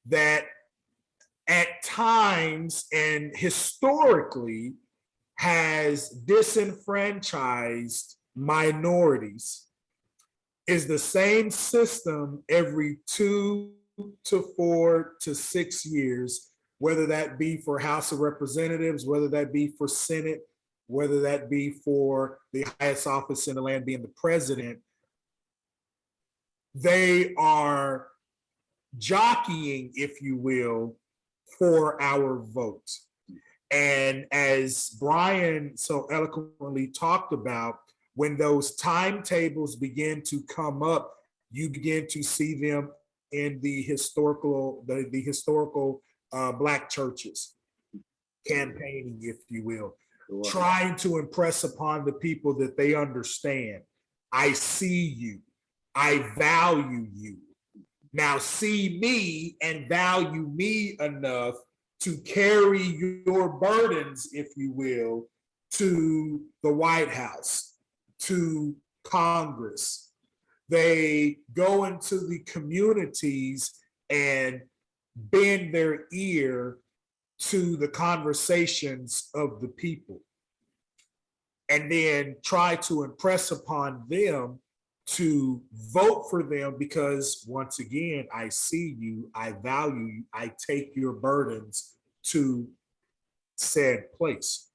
that at times and historically has disenfranchised minorities is the same system every 2 to 4 to 6 years, whether that be for House of Representatives, whether that be for Senate, whether that be for the highest office in the land being the president. They are jockeying, if you will, for our vote. And as Brian so eloquently talked about, when those timetables begin to come up, you begin to see them in the historical Black churches, campaigning, if you will, trying to impress upon the people that they understand. I see you. I value you. Now see me and value me enough to carry your burdens, if you will, to the White House, to Congress. They go into the communities and bend their ear to the conversations of the people, and then try to impress upon them to vote for them because, once again, I see you, I value you, I take your burdens to said place.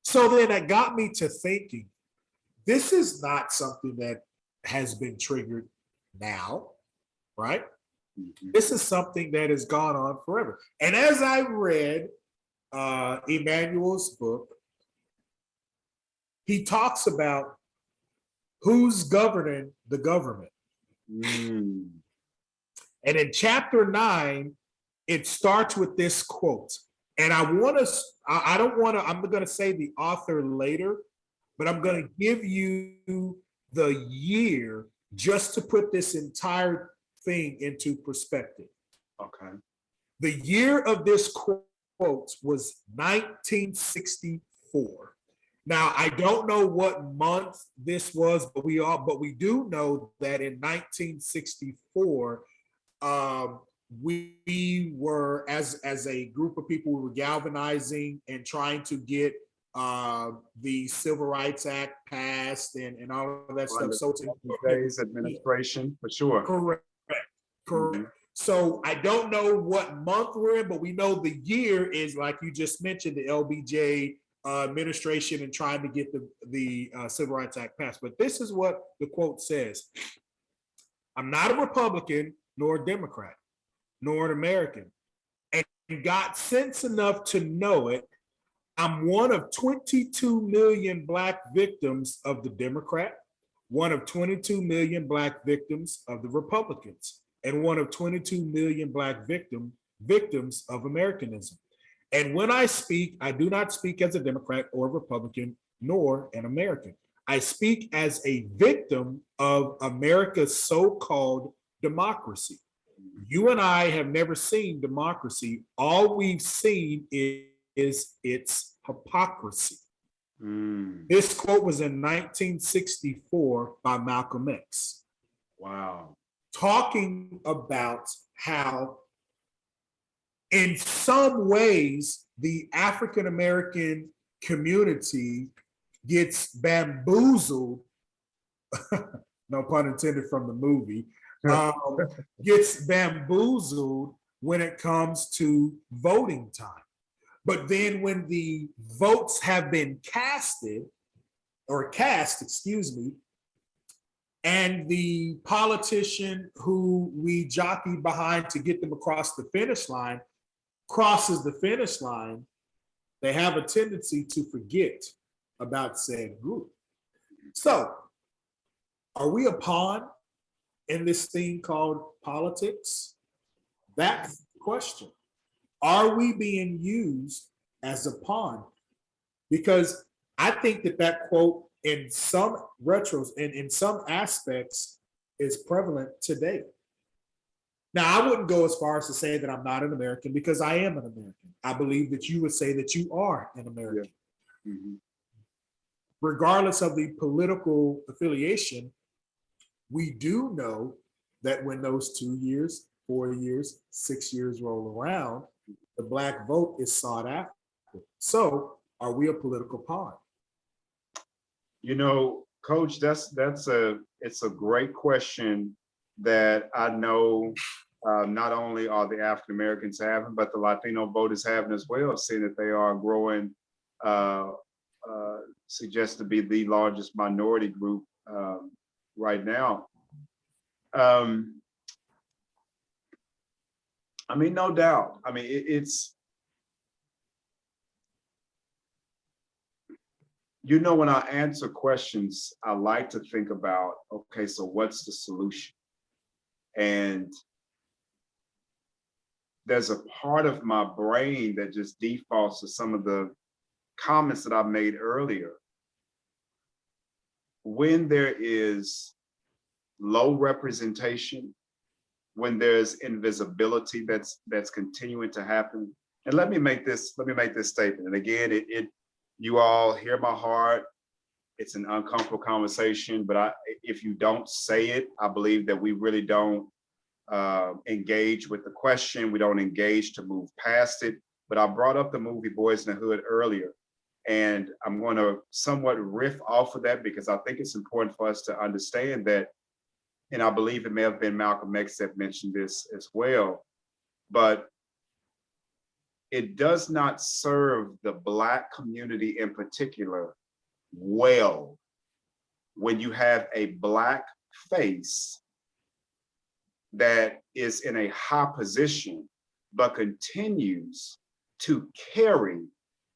So then that got me to thinking, this is not something that has been triggered now, right? This is something that has gone on forever. And as I read Emmanuel's book, he talks about who's governing the government. And in chapter 9, it starts with this quote. And I'm going to say the author later, but I'm going to give you the year just to put this entire thing into perspective. Okay. The year of this quote was 1964. Now, I don't know what month this was, but we do know that in 1964, we were, as a group of people, we were galvanizing and trying to get the Civil Rights Act passed and all of that stuff. So today's administration, for sure. Correct. So I don't know what month we're in, but we know the year is, like you just mentioned, the LBJ administration and trying to get the Civil Rights Act passed. But this is what the quote says. I'm not a Republican, nor a Democrat, nor an American, and got sense enough to know it. I'm one of 22 million Black victims of the Democrat, one of 22 million Black victims of the Republicans, and one of 22 million Black victims of Americanism. And when I speak, I do not speak as a Democrat or Republican, nor an American. I speak as a victim of America's so-called democracy. You and I have never seen democracy. All we've seen is its hypocrisy. This quote was in 1964 by Malcolm X. Wow. Talking about how in some ways, the African-American community gets bamboozled, no pun intended from the movie, gets bamboozled when it comes to voting time. But then when the votes have been cast, excuse me, and the politician who we jockey behind to get them across the finish line crosses the finish line, they have a tendency to forget about said group. So, are we a pawn in this thing called politics? That's the question. Are we being used as a pawn? Because I think that quote in some retros and in some aspects is prevalent today. Now, I wouldn't go as far as to say that I'm not an American, because I am an American. I believe that you would say that you are an American. Yeah. Mm-hmm. Regardless of the political affiliation, we do know that when those 2 years, 4 years, 6 years roll around, the Black vote is sought after. So, are we a political pawn? You know, Coach, it's a great question that I know not only are the African Americans having, but the Latino voters having as well, seeing that they are growing, suggests to be the largest minority group right now. I mean, no doubt. I mean, it's, you know, when I answer questions, I like to think about, okay, so what's the solution? And there's a part of my brain that just defaults to some of the comments that I made earlier. When there is low representation, when there's invisibility that's continuing to happen. And let me make this statement. And again, you all hear my heart. It's an uncomfortable conversation, but if you don't say it, I believe that we really don't engage with the question. We don't engage to move past it. But I brought up the movie Boys in the Hood earlier, and I'm going to somewhat riff off of that because I think it's important for us to understand that, and I believe it may have been Malcolm X that mentioned this as well, but it does not serve the Black community in particular well when you have a Black face that is in a high position, but continues to carry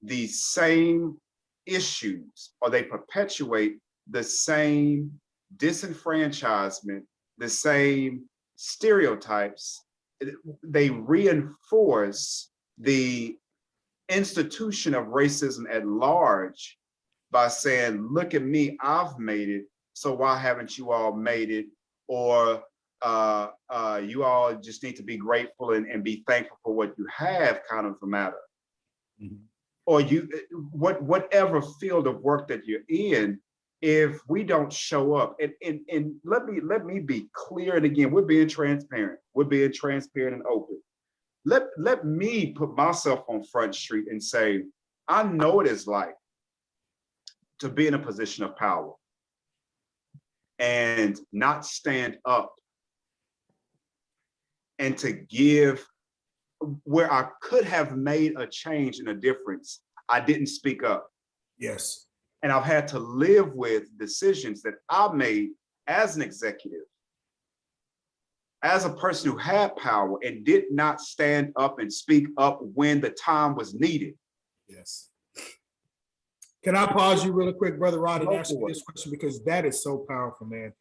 these same issues, or they perpetuate the same disenfranchisement, the same stereotypes. They reinforce the institution of racism at large by saying, look at me, I've made it, so why haven't you all made it? Or you all just need to be grateful and be thankful for what you have, kind of a matter. Mm-hmm. Or whatever field of work that you're in, if we don't show up, and let me be clear, and again, we're being transparent and open. Let me put myself on Front Street and say, I know what it's like to be in a position of power and not stand up and to give where I could have made a change and a difference. I didn't speak up. Yes. And I've had to live with decisions that I made as an executive, as a person who had power and did not stand up and speak up when the time was needed. Yes. Can I pause you really quick, Brother Rod, and ask you this question, because that is so powerful, man.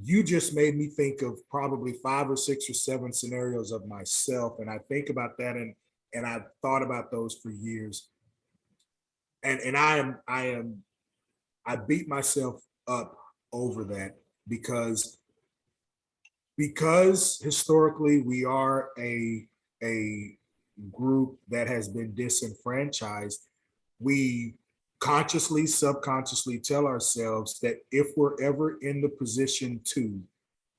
You just made me think of probably 5 or 6 or 7 scenarios of myself. And I think about that, and I've thought about those for years. And I beat myself up over that because historically we are a group that has been disenfranchised. We consciously, subconsciously tell ourselves that if we're ever in the position to,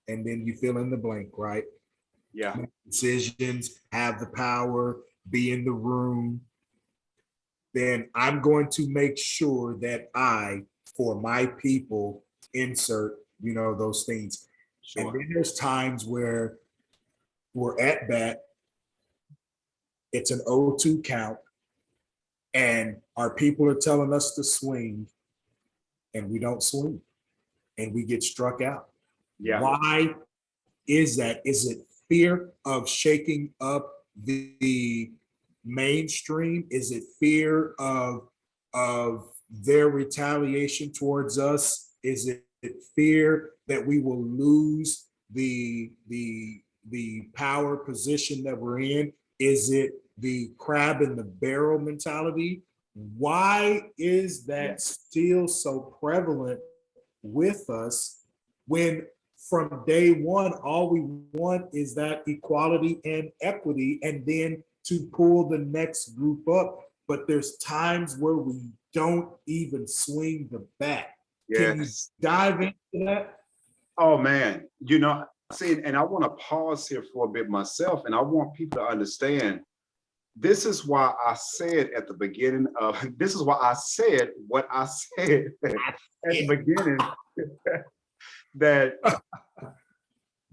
and then you fill in the blank, right? Yeah. Make decisions, have the power, be in the room, then I'm going to make sure that I, for my people, insert, those things. And Sure. then there's times where we're at bat, it's an 0-2 count, and our people are telling us to swing, and we don't swing, and we get struck out. Yeah. Why is that? Is it fear of shaking up the mainstream? Is it fear of their retaliation towards us? Is it fear that we will lose the power position that we're in? Is it the crab in the barrel mentality? Why is that still so prevalent with us when from day one, all we want is that equality and equity, and then to pull the next group up? But there's times where we don't even swing the bat. Can you Yes. dive into that? Oh man, see, and I want to pause here for a bit myself, and I want people to understand. This is why I said at the beginning of this is why I said what I said at the beginning that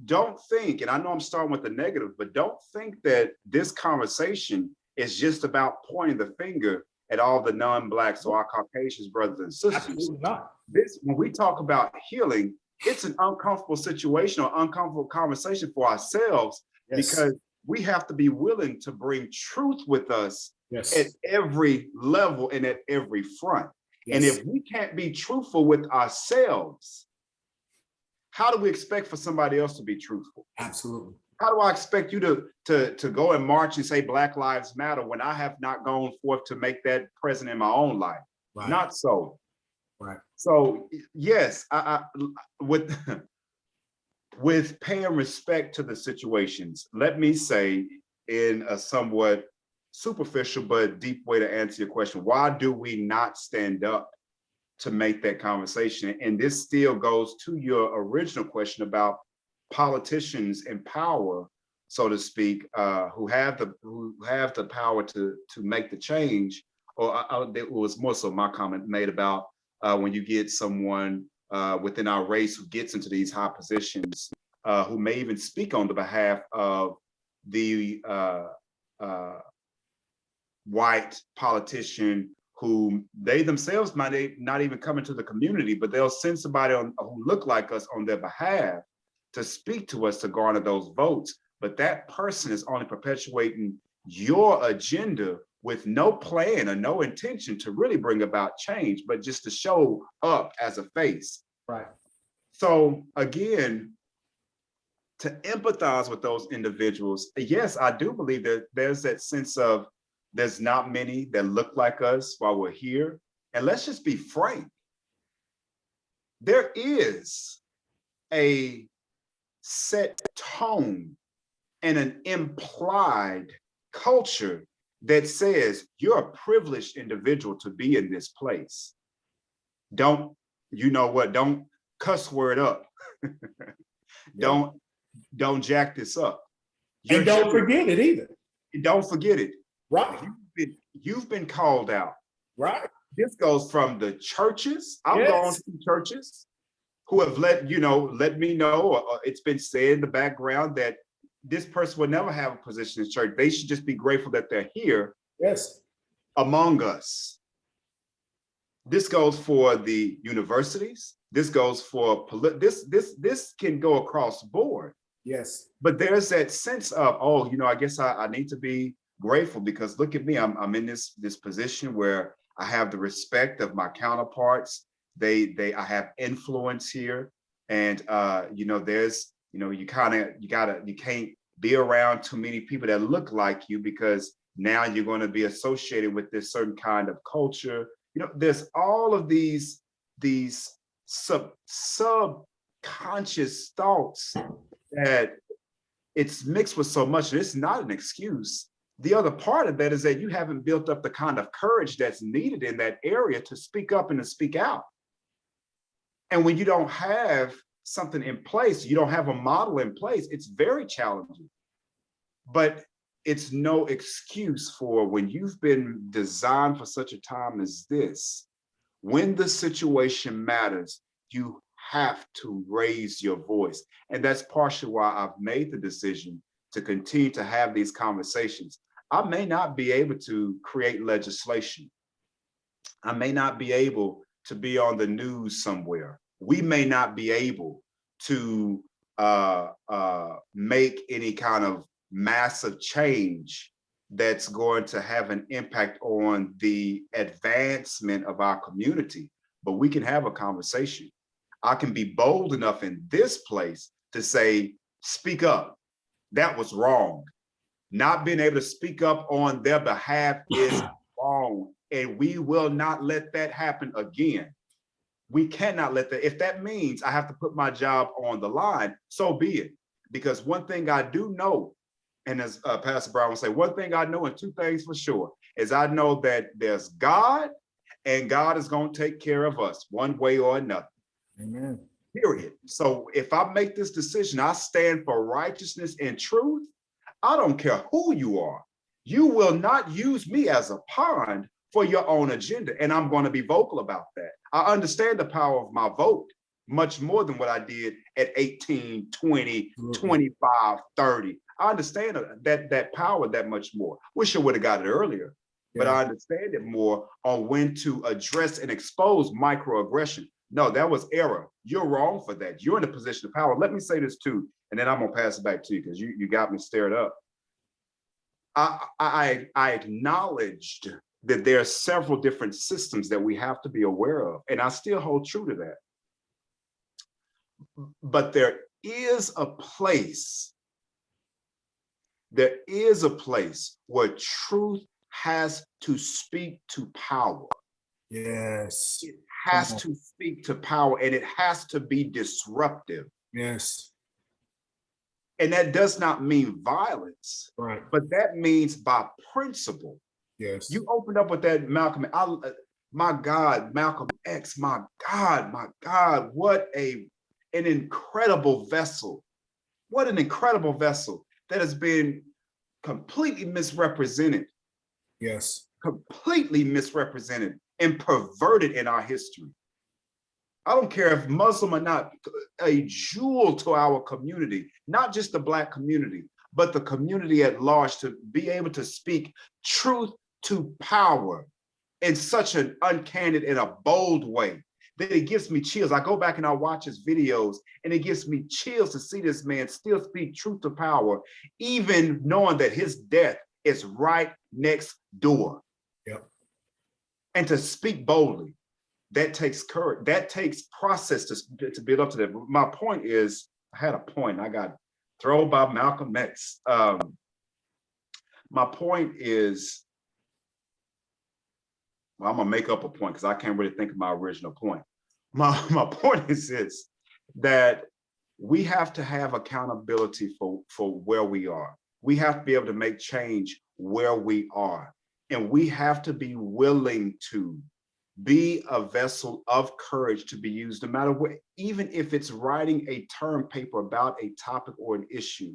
don't think, and I know I'm starting with the negative, but don't think that this conversation is just about pointing the finger at all the non-Blacks or our Caucasians, brothers and sisters. Absolutely not. This, when we talk about healing, it's an uncomfortable situation or uncomfortable conversation for ourselves, because we have to be willing to bring truth with us at every level and at every front. And if we can't be truthful with ourselves, how do we expect for somebody else to be truthful? Absolutely. How do I expect you to go and march and say Black Lives Matter when I have not gone forth to make that present in my own life? Right. Not so. Right. So yes, I with with paying respect to the situations, let me say in a somewhat superficial but deep way to answer your question, why do we not stand up to make that conversation? And this still goes to your original question about politicians in power, so to speak, who have the power to make the change. Or it was more so my comment made about when you get someone within our race who gets into these high positions, who may even speak on the behalf of the white politician, who they themselves might not even come into the community, but they'll send somebody who look like us on their behalf to speak to us to garner those votes. But that person is only perpetuating your agenda with no plan or no intention to really bring about change, but just to show up as a face. Right. So again, to empathize with those individuals, yes, I do believe that there's that sense of there's not many that look like us while we're here. And let's just be frank. There is a set tone and an implied culture that says you're a privileged individual to be in this place. Don't cuss word up. Don't jack this up. And don't forget it either. Don't forget it. Right. You've been called out. Right. This goes from the churches. I've gone to churches who have let me know, or it's been said in the background that this person will never have a position in church. They should just be grateful that they're here among us. This goes for the universities. This goes for this can go across the board. Yes. But there's that sense of, I guess I need to be grateful because look at me, I'm in this position where I have the respect of my counterparts. I have influence here, and you can't be around too many people that look like you, because now you're going to be associated with this certain kind of culture. There's all of these subconscious thoughts that it's mixed with so much. It's not an excuse. The other part of that is that you haven't built up the kind of courage that's needed in that area to speak up and to speak out. And when you don't have something in place, you don't have a model in place, it's very challenging. But it's no excuse for when you've been designed for such a time as this. When the situation matters, you have to raise your voice. And that's partially why I've made the decision to continue to have these conversations. I may not be able to create legislation. I may not be able to be on the news somewhere. We may not be able to make any kind of massive change that's going to have an impact on the advancement of our community, but we can have a conversation. I can be bold enough in this place to say, speak up. That was wrong. Not being able to speak up on their behalf is wrong. And we will not let that happen again. We cannot let that. If that means I have to put my job on the line, so be it. Because one thing I do know, and as Pastor Brown would say, one thing I know and two things for sure, is I know that there's God and God is going to take care of us one way or another. Amen. Period. So if I make this decision, I stand for righteousness and truth. I don't care who you are. You will not use me as a pawn for your own agenda. And I'm going to be vocal about that. I understand the power of my vote much more than what I did at 18, 20, 25, 30. I understand that power that much more. Wish I would have got it earlier, but I understand it more on when to address and expose microaggression. No, that was error. You're wrong for that. You're in a position of power. Let me say this too, and then I'm gonna pass it back to you because you got me stirred up. I acknowledged that there are several different systems that we have to be aware of, and I still hold true to that. But there is a place where truth has to speak to power. Yes. It has to speak to power, and it has to be disruptive. Yes. And that does not mean violence, Right. but that means by principle. Yes. You opened up with that Malcolm. My God, Malcolm X. My God, what an incredible vessel. What an incredible vessel that has been completely misrepresented. Yes. Completely misrepresented and perverted in our history. I don't care if Muslim or not, a jewel to our community, not just the Black community, but the community at large, to be able to speak truth to power in such an uncandid and a bold way that it gives me chills. I go back and I watch his videos and it gives me chills to see this man still speak truth to power, even knowing that his death is right next door. Yep. And to speak boldly, that takes courage. That takes process to build up to that. My point is, I had a point. I got thrown by Malcolm X. My point is, well, I'm gonna make up a point because I can't really think of my original point. My point is this, that we have to have accountability for where we are. We have to be able to make change where we are. And we have to be willing to be a vessel of courage to be used no matter what, even if it's writing a term paper about a topic or an issue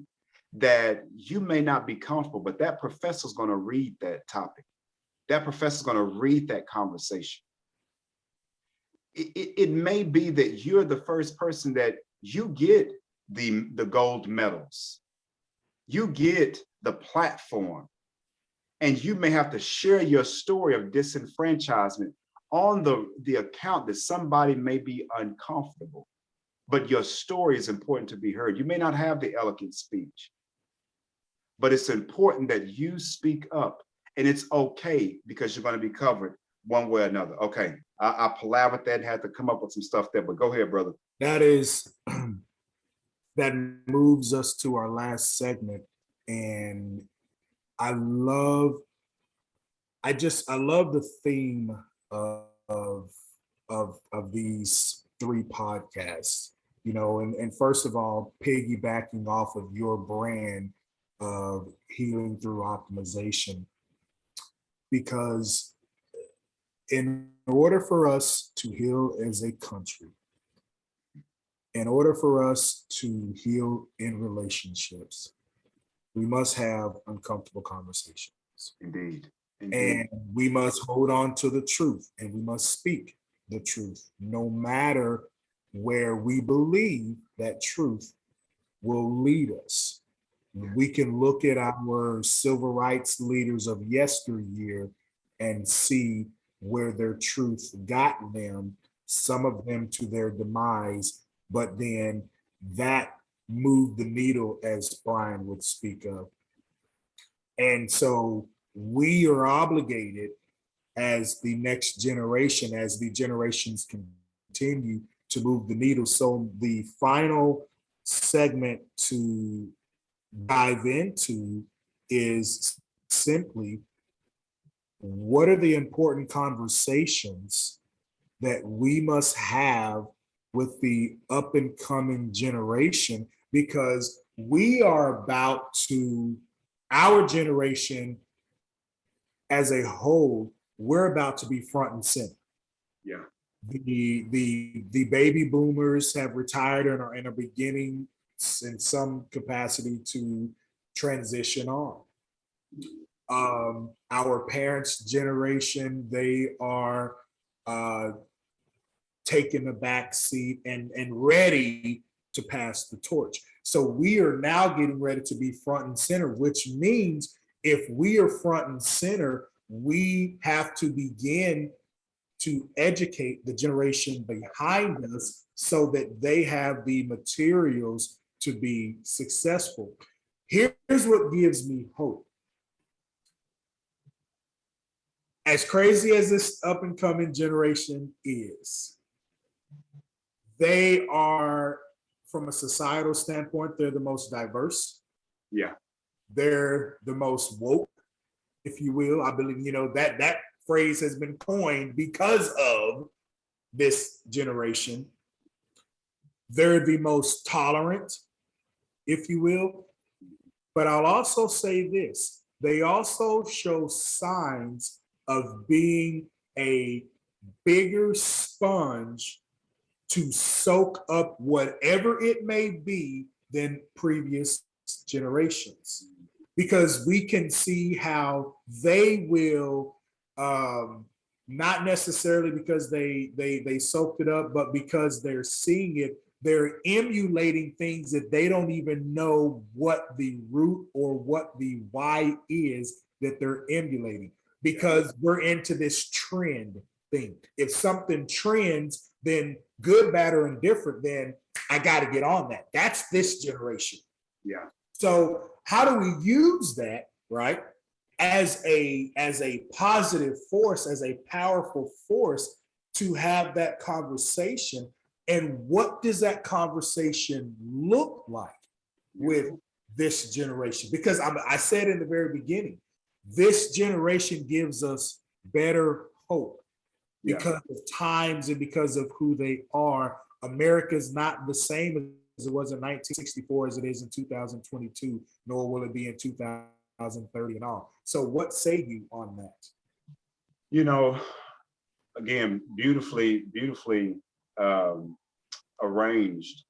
that you may not be comfortable, but that professor's going to read that topic. That professor's going to read that conversation. It may be that you're the first person that you get the gold medals. You get the platform, and you may have to share your story of disenfranchisement on the account that somebody may be uncomfortable, but your story is important to be heard. You may not have the eloquent speech, but it's important that you speak up, and it's okay because you're going to be covered one way or another. Okay, I palavered that and had to come up with some stuff there, but go ahead, brother. That is, that moves us to our last segment. And I love the theme of these three podcasts, and first of all, piggybacking off of your brand of healing through optimization, because in order for us to heal as a country, in order for us to heal in relationships, we must have uncomfortable conversations. Indeed. And we must hold on to the truth, and we must speak the truth, no matter where we believe that truth will lead us. We can look at our civil rights leaders of yesteryear and see where their truth got them, some of them to their demise, but then that moved the needle, as Brian would speak of. And so we are obligated as the next generation, as the generations continue to move the needle. So the final segment to dive into is simply, what are the important conversations that we must have with the up and coming generation? Because we are about to, our generation as a whole, we're about to be front and center. Yeah. The baby boomers have retired and are beginning in some capacity to transition on. Our parents' generation, they are taking the back seat and ready to pass the torch. So we are now getting ready to be front and center, which means if we are front and center, we have to begin to educate the generation behind us so that they have the materials to be successful. Here's what gives me hope. As crazy as this up and coming generation is, they are, from a societal standpoint, they're the most diverse. Yeah. They're the most woke, if you will. I believe, that phrase has been coined because of this generation. They're the most tolerant, if you will. But I'll also say this, they also show signs of being a bigger sponge to soak up whatever it may be than previous generations. Because we can see how they will, not necessarily because they soaked it up, but because they're seeing it, they're emulating things that they don't even know what the root or what the why is that they're emulating, because we're into this trend thing. If something trends, then good, bad, or indifferent, then I got to get on that. That's this generation. Yeah. So how do we use that, right, as a positive force, as a powerful force to have that conversation? And what does that conversation look like with this generation? Because I said in the very beginning, this generation gives us better hope because of times and because of who they are. America's not the same as it was in 1964 as it is in 2022, nor will it be in 2030 and all. So what say you on that? Again, beautifully arranged.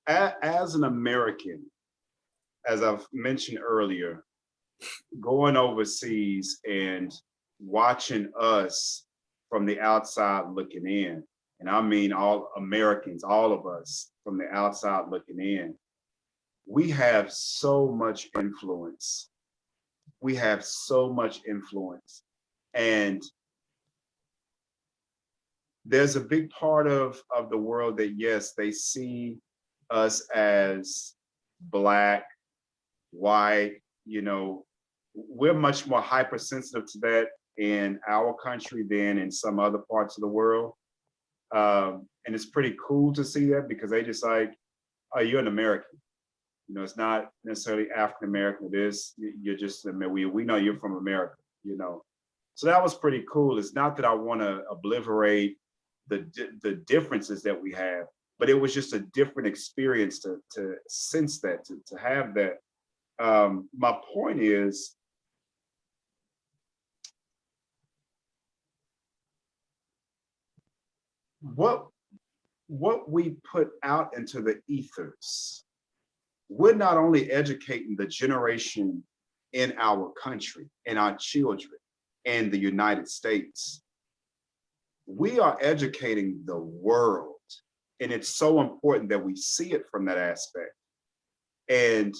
As an American, as I've mentioned earlier, going overseas and watching us from the outside looking in, and I mean all Americans, all of us from the outside looking in, we have so much influence. We have so much influence. And there's a big part of the world that, yes, they see us as Black, white, we're much more hypersensitive to that in our country than in some other parts of the world. And it's pretty cool to see that, because they just like, oh, you're an American. It's not necessarily African American. It is, you're just, we know you're from America, So that was pretty cool. It's not that I want to obliterate the differences that we have, but it was just a different experience to sense that, to have that. My point is, what we put out into the ethers we're not only educating the generation in our country and our children in the United States, we are educating the world. And it's so important that we see it from that aspect. And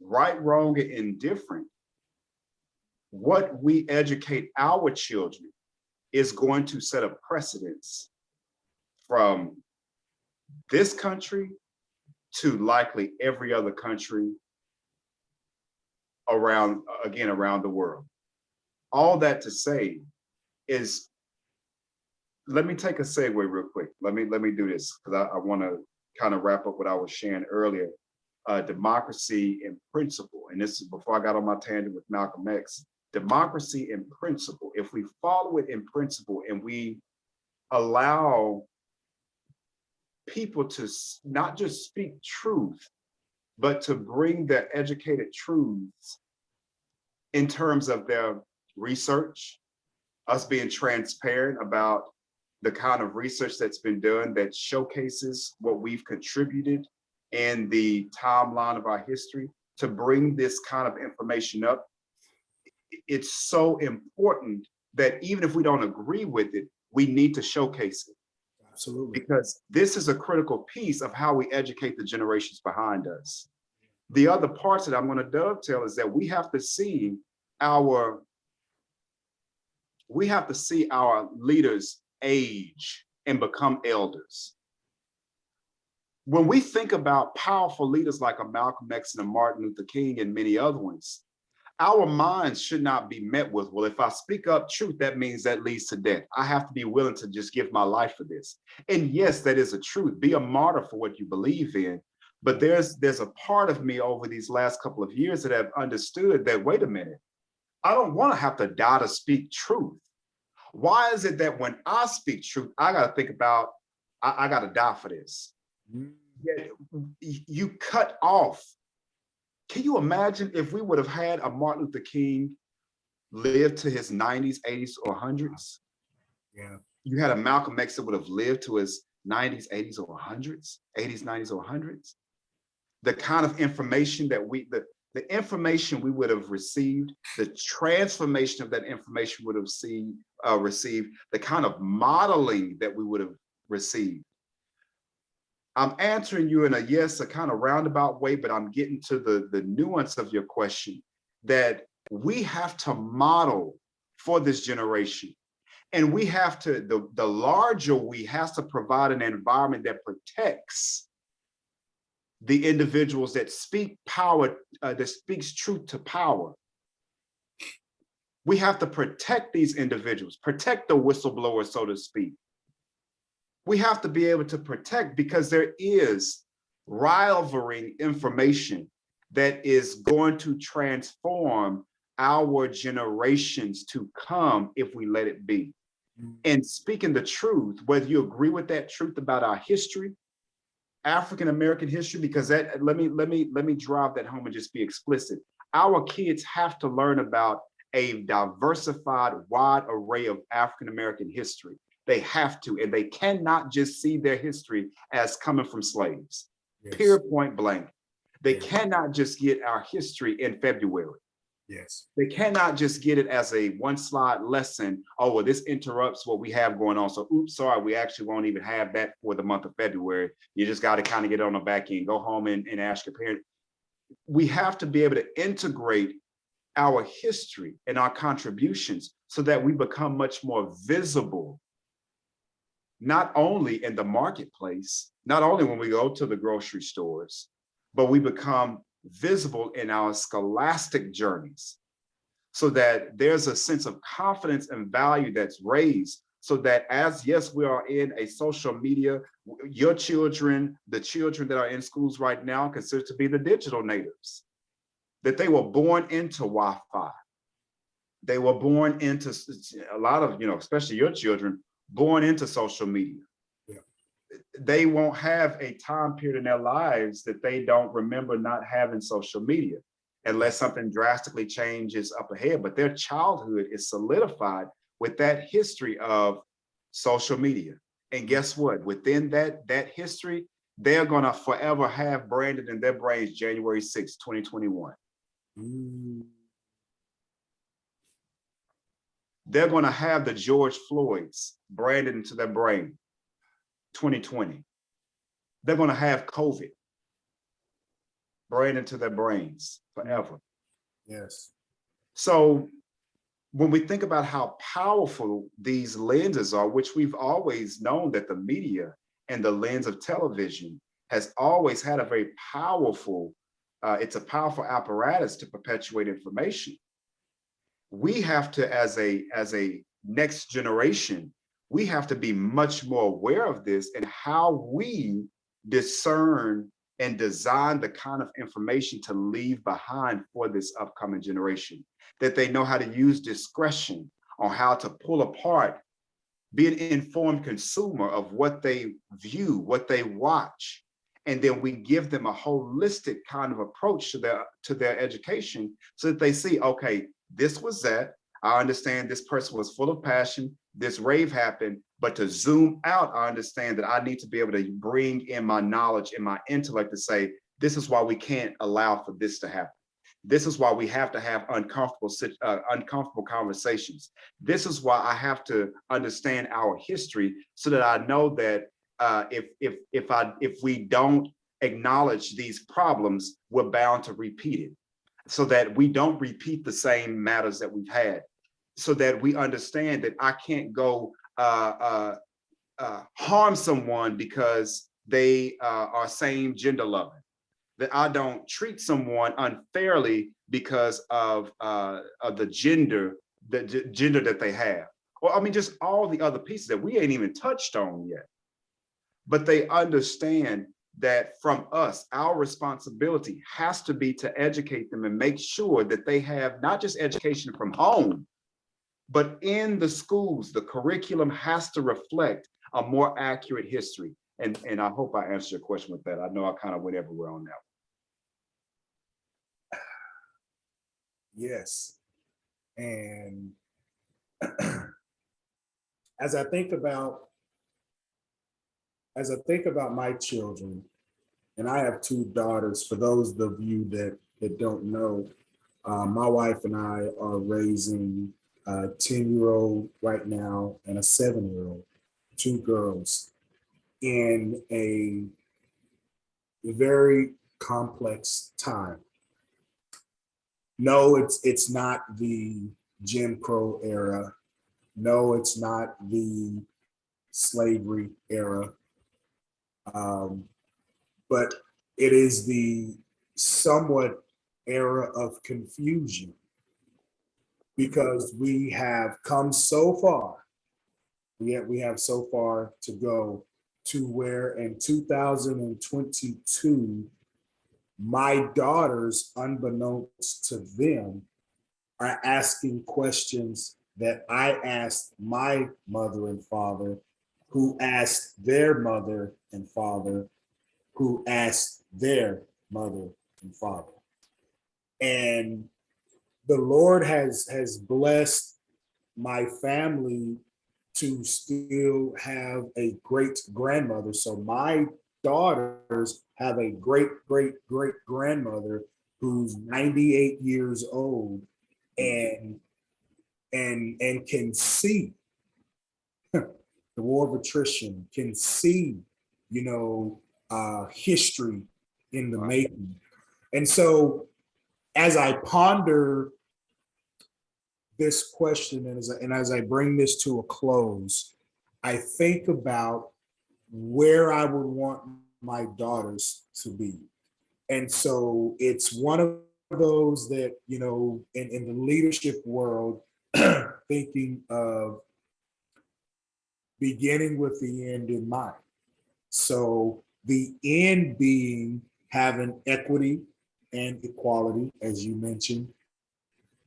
right, wrong, and indifferent, what we educate our children is going to set a precedence from this country to likely every other country around, again, around the world. All that to say is, let me take a segue real quick. Let me do this, because I want to kind of wrap up what I was sharing earlier. Democracy in principle, and this is before I got on my tangent with Malcolm X. Democracy in principle, if we follow it in principle and we allow people to not just speak truth, but to bring their educated truths in terms of their research, us being transparent about the kind of research that's been done that showcases what we've contributed in the timeline of our history, to bring this kind of information up. It's so important that even if we don't agree with it, we need to showcase it. Absolutely. Because this is a critical piece of how we educate the generations behind us. The other parts that I'm going to dovetail is that we have to see our leaders age and become elders. When we think about powerful leaders like a Malcolm X and a Martin Luther King and many other ones, our minds should not be met with, well, if I speak up truth, that means that leads to death. I have to be willing to just give my life for this. And yes, that is a truth. Be a martyr for what you believe in. But there's a part of me over these last couple of years that have understood that, wait a minute, I don't want to have to die to speak truth. Why is it that when I speak truth, I got to think about, I got to die for this? Yeah, you cut off. Can you imagine if we would have had a Martin Luther King live to his 90s, 80s, or 100s? Yeah. You had a Malcolm X that would have lived to his 90s, 80s, or 100s, 80s, 90s, or 100s. The kind of information that the information we would have received, the transformation of that information would have received, the kind of modeling that we would have received. I'm answering you in a kind of roundabout way, but I'm getting to the nuance of your question, that we have to model for this generation. And we have to, the larger we has to provide an environment that protects the individuals that speak power, that speaks truth to power. We have to protect these individuals, protect the whistleblowers, so to speak. We have to be able to protect, because there is rivaling information that is going to transform our generations to come if we let it be. And speaking the truth, whether you agree with that truth about our history, African American history, because that, let me drive that home and just be explicit. Our kids have to learn about a diversified, wide array of African American history. They have to, and they cannot just see their history as coming from slaves. Yes. Period, point blank. They cannot just get our history in February. Yes. They cannot just get it as a one slide lesson. Oh, well, this interrupts what we have going on. So, oops, sorry, we actually won't even have that for the month of February. You just got to kind of get it on the back end, go home and ask your parent. We have to be able to integrate our history and our contributions so that we become much more visible, not only in the marketplace, not only when we go to the grocery stores, but we become visible in our scholastic journeys, so that there's a sense of confidence and value that's raised, so that as, yes, we are in a social media, your children, the children that are in schools right now, considered to be the digital natives, that they were born into Wi-Fi. They were born into a lot of, especially your children, born into social media. They won't have a time period in their lives that they don't remember not having social media, unless something drastically changes up ahead. But their childhood is solidified with that history of social media. And guess what? Within that history, they're gonna forever have branded in their brains January 6, 2021. They're gonna have the George Floyds branded into their brain, 2020. They're gonna have COVID branded into their brains forever. Yes. So when we think about how powerful these lenses are, which we've always known that the media and the lens of television has always had a very powerful, it's a powerful apparatus to perpetuate information. We have to, as a next generation, we have to be much more aware of this and how we discern and design the kind of information to leave behind for this upcoming generation, that they know how to use discretion on how to pull apart, be an informed consumer of what they view, what they watch. And then we give them a holistic kind of approach to their education so that they see, okay, this was that. I understand this person was full of passion, this rave happened, but to zoom out, I understand that I need to be able to bring in my knowledge and my intellect to say, this is why we can't allow for this to happen. This is why we have to have uncomfortable conversations. This is why I have to understand our history so that I know that if we don't acknowledge these problems, we're bound to repeat it, so that we don't repeat the same matters that we've had, so that we understand that I can't go harm someone because they are same gender loving, that I don't treat someone unfairly because of the gender that they have. Or I mean, just all the other pieces that we ain't even touched on yet. But they understand that from us, our responsibility has to be to educate them and make sure that they have not just education from home, but in the schools, the curriculum has to reflect a more accurate history. And I hope I answered your question with that. I know I kind of went everywhere on that. Yes. And as I think about my children, and I have two daughters, for those of you that don't know, my wife and I are raising a 10-year-old right now and a 7-year-old, two girls, in a very complex time. No, it's not the Jim Crow era. No, it's not the slavery era. But it is the somewhat era of confusion, because we have come so far, yet we have so far to go, to where in 2022, my daughters, unbeknownst to them, are asking questions that I asked my mother and father, who asked their mother and father, who asked their mother and father. And the Lord has blessed my family to still have a great grandmother. So my daughters have a great grandmother who's 98 years old and can see the war of attrition, can see, history in the making. And so as I ponder this question, and as I bring this to a close, I think about where I would want my daughters to be. And so it's one of those that, in the leadership world, thinking of beginning with the end in mind. So the end being having equity and equality, as you mentioned.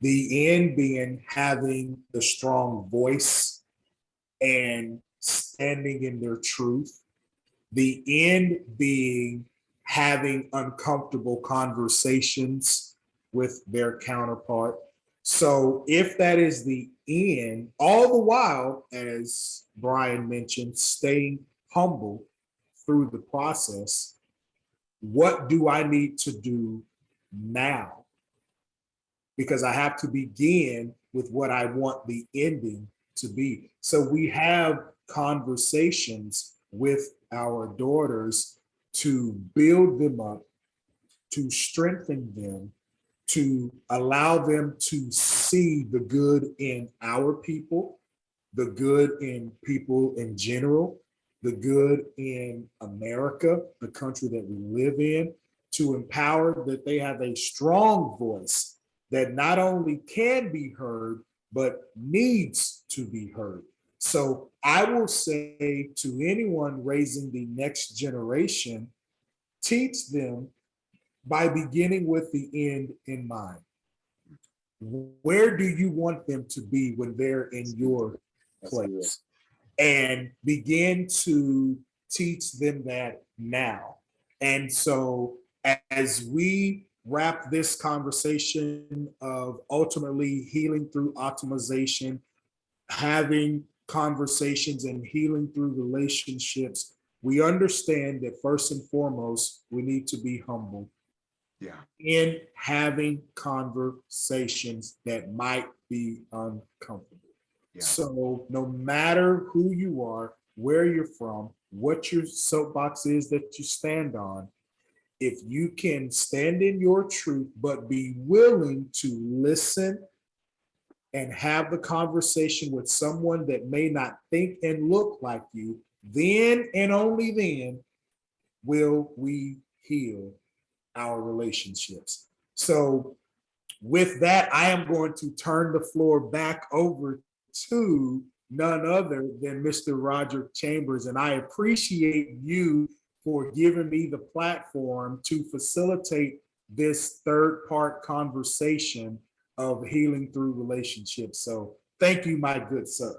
The end being having the strong voice and standing in their truth. The end being having uncomfortable conversations with their counterpart. So if that is the end, all the while, as Brian mentioned, staying humble, through the process, what do I need to do now? Because I have to begin with what I want the ending to be. So we have conversations with our daughters to build them up, to strengthen them, to allow them to see the good in our people, the good in people in general, the good in America, the country that we live in, to empower that they have a strong voice that not only can be heard, but needs to be heard. So I will say to anyone raising the next generation, teach them by beginning with the end in mind. Where do you want them to be when they're in your place? And begin to teach them that now. And so as we wrap this conversation of ultimately healing through optimization, having conversations and healing through relationships, we understand that first and foremost, we need to be humble. Yeah. In having conversations that might be uncomfortable. Yeah. So no matter who you are, where you're from, what your soapbox is that you stand on, if you can stand in your truth, but be willing to listen and have the conversation with someone that may not think and look like you, then and only then will we heal our relationships. So with that, I am going to turn the floor back over to none other than Mr. Roger Chambers. And I appreciate you for giving me the platform to facilitate this third part conversation of healing through relationships. So thank you, my good sir.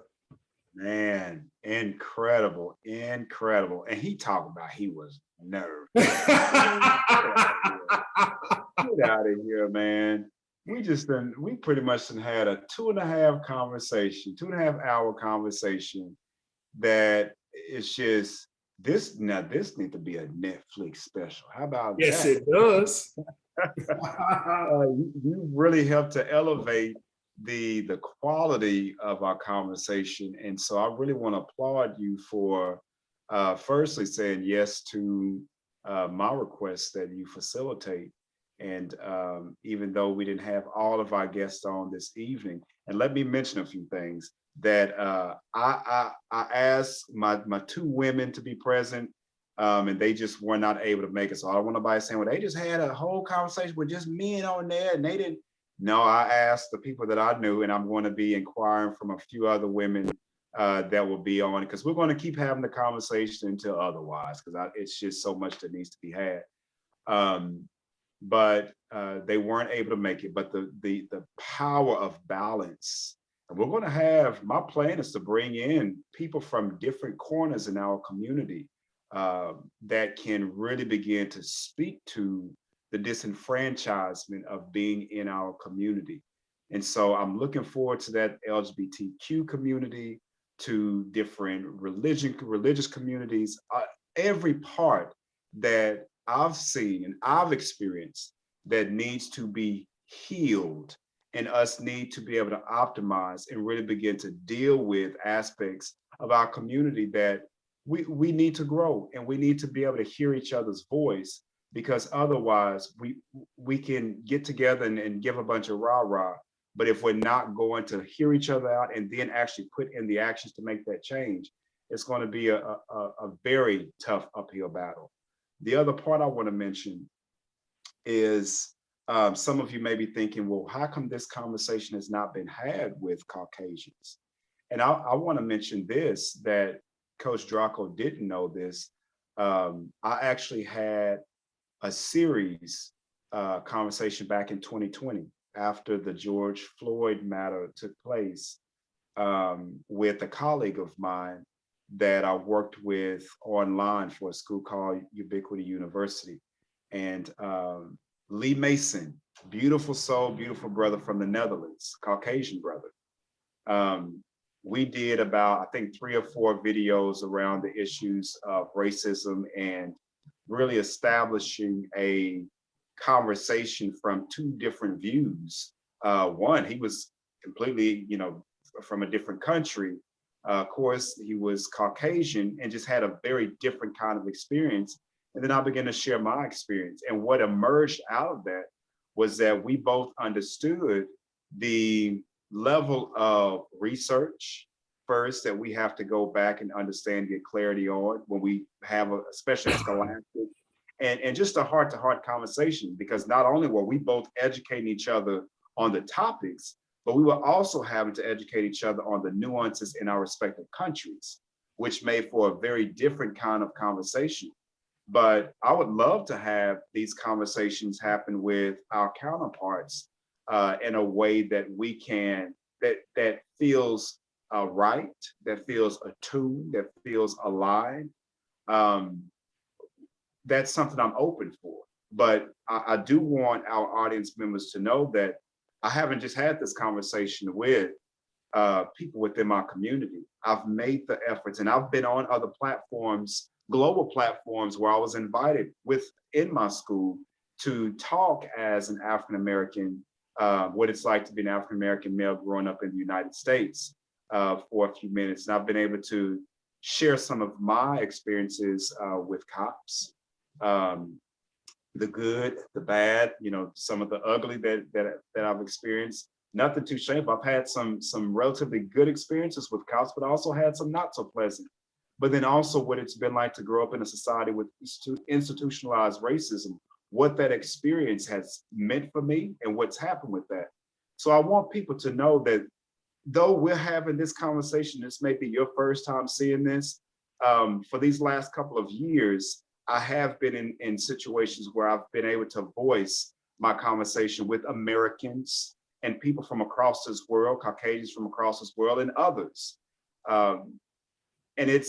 Man, incredible, incredible. And he talked about he was nervous. Get out of here, man. We pretty much had a 2.5 conversation, 2.5 hour conversation that it's just this needs to be a Netflix special. How about yes, that? It does. You really helped to elevate the quality of our conversation. And so I really want to applaud you for firstly saying yes to my request that you facilitate. And even though we didn't have all of our guests on this evening, and let me mention a few things that I asked my 2 women to be present, and they just were not able to make it. So I don't want nobody saying, well, they just had a whole conversation with just men on there and they didn't. No, I asked the people that I knew, and I'm going to be inquiring from a few other women that will be on, because we're going to keep having the conversation until otherwise, because it's just so much that needs to be had. But they weren't able to make it. But the power of balance, and we're going to have, my plan is to bring in people from different corners in our community that can really begin to speak to the disenfranchisement of being in our community. And so I'm looking forward to that LGBTQ community, to different religious communities, every part that I've seen and I've experienced that needs to be healed, and us need to be able to optimize and really begin to deal with aspects of our community that we need to grow, and we need to be able to hear each other's voice, because otherwise we can get together and give a bunch of rah-rah, but if we're not going to hear each other out and then actually put in the actions to make that change, it's going to be a very tough uphill battle. The other part I want to mention is some of you may be thinking, well, how come this conversation has not been had with Caucasians? And I want to mention this, that Coach Draco didn't know this. I actually had a series conversation back in 2020 after the George Floyd matter took place with a colleague of mine that I worked with online for a school called Ubiquity University. And Lee Mason, beautiful soul, beautiful brother from the Netherlands, Caucasian brother. we did about, I think, 3 or 4 videos around the issues of racism and really establishing a conversation from 2 different views. One, he was completely, from a different country. Of course, he was Caucasian and just had a very different kind of experience. And then I began to share my experience. And what emerged out of that was that we both understood the level of research first that we have to go back and understand, get clarity on when we have especially scholastic and just a heart-to-heart conversation, because not only were we both educating each other on the topics, but we were also having to educate each other on the nuances in our respective countries, which made for a very different kind of conversation. But I would love to have these conversations happen with our counterparts in a way that we can, that feels right, that feels attuned, that feels aligned. That's something I'm open for. But I do want our audience members to know that I haven't just had this conversation with people within my community. I've made the efforts, and I've been on other platforms, global platforms, where I was invited within my school to talk as an African American, what it's like to be an African American male growing up in the United States for a few minutes. And I've been able to share some of my experiences with cops, the good, the bad, some of the ugly that I've experienced. Nothing too shameful. I've had some relatively good experiences with cops, but I also had some not so pleasant. But then also what it's been like to grow up in a society with institutionalized racism, what that experience has meant for me and what's happened with that. So I want people to know that though we're having this conversation, this may be your first time seeing this, for these last couple of years, I have been in situations where I've been able to voice my conversation with Americans and people from across this world, Caucasians from across this world, and others. And it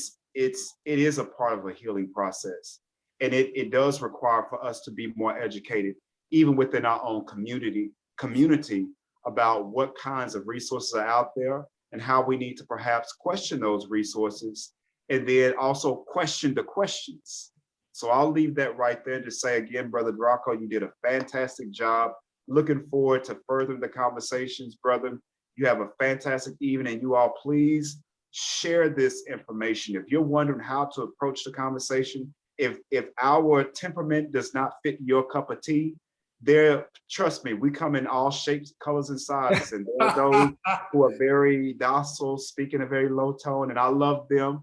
is a part of a healing process. And it does require for us to be more educated, even within our own community about what kinds of resources are out there and how we need to perhaps question those resources, and then also question the questions. So I'll leave that right there to say again, Brother Draco, you did a fantastic job. Looking forward to furthering the conversations, brother. You have a fantastic evening, and you all please share this information. If you're wondering how to approach the conversation, if our temperament does not fit your cup of tea, trust me, we come in all shapes, colors, and sizes. And there are those who are very docile, speaking a very low tone, and I love them.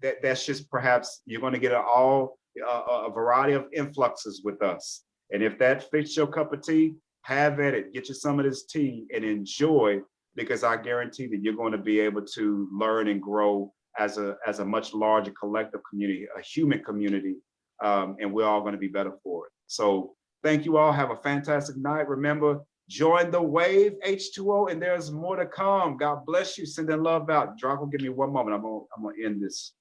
That's just perhaps you're going to get a variety of influxes with us. And if that fits your cup of tea, have at it. Get you some of this tea and enjoy, because I guarantee that you're going to be able to learn and grow as a much larger collective community, a human community, and we're all going to be better for it. So thank you all. Have a fantastic night. Remember, join the wave, H2O, and there's more to come. God bless you. Send that love out. Draco, give me one moment. I'm gonna end this.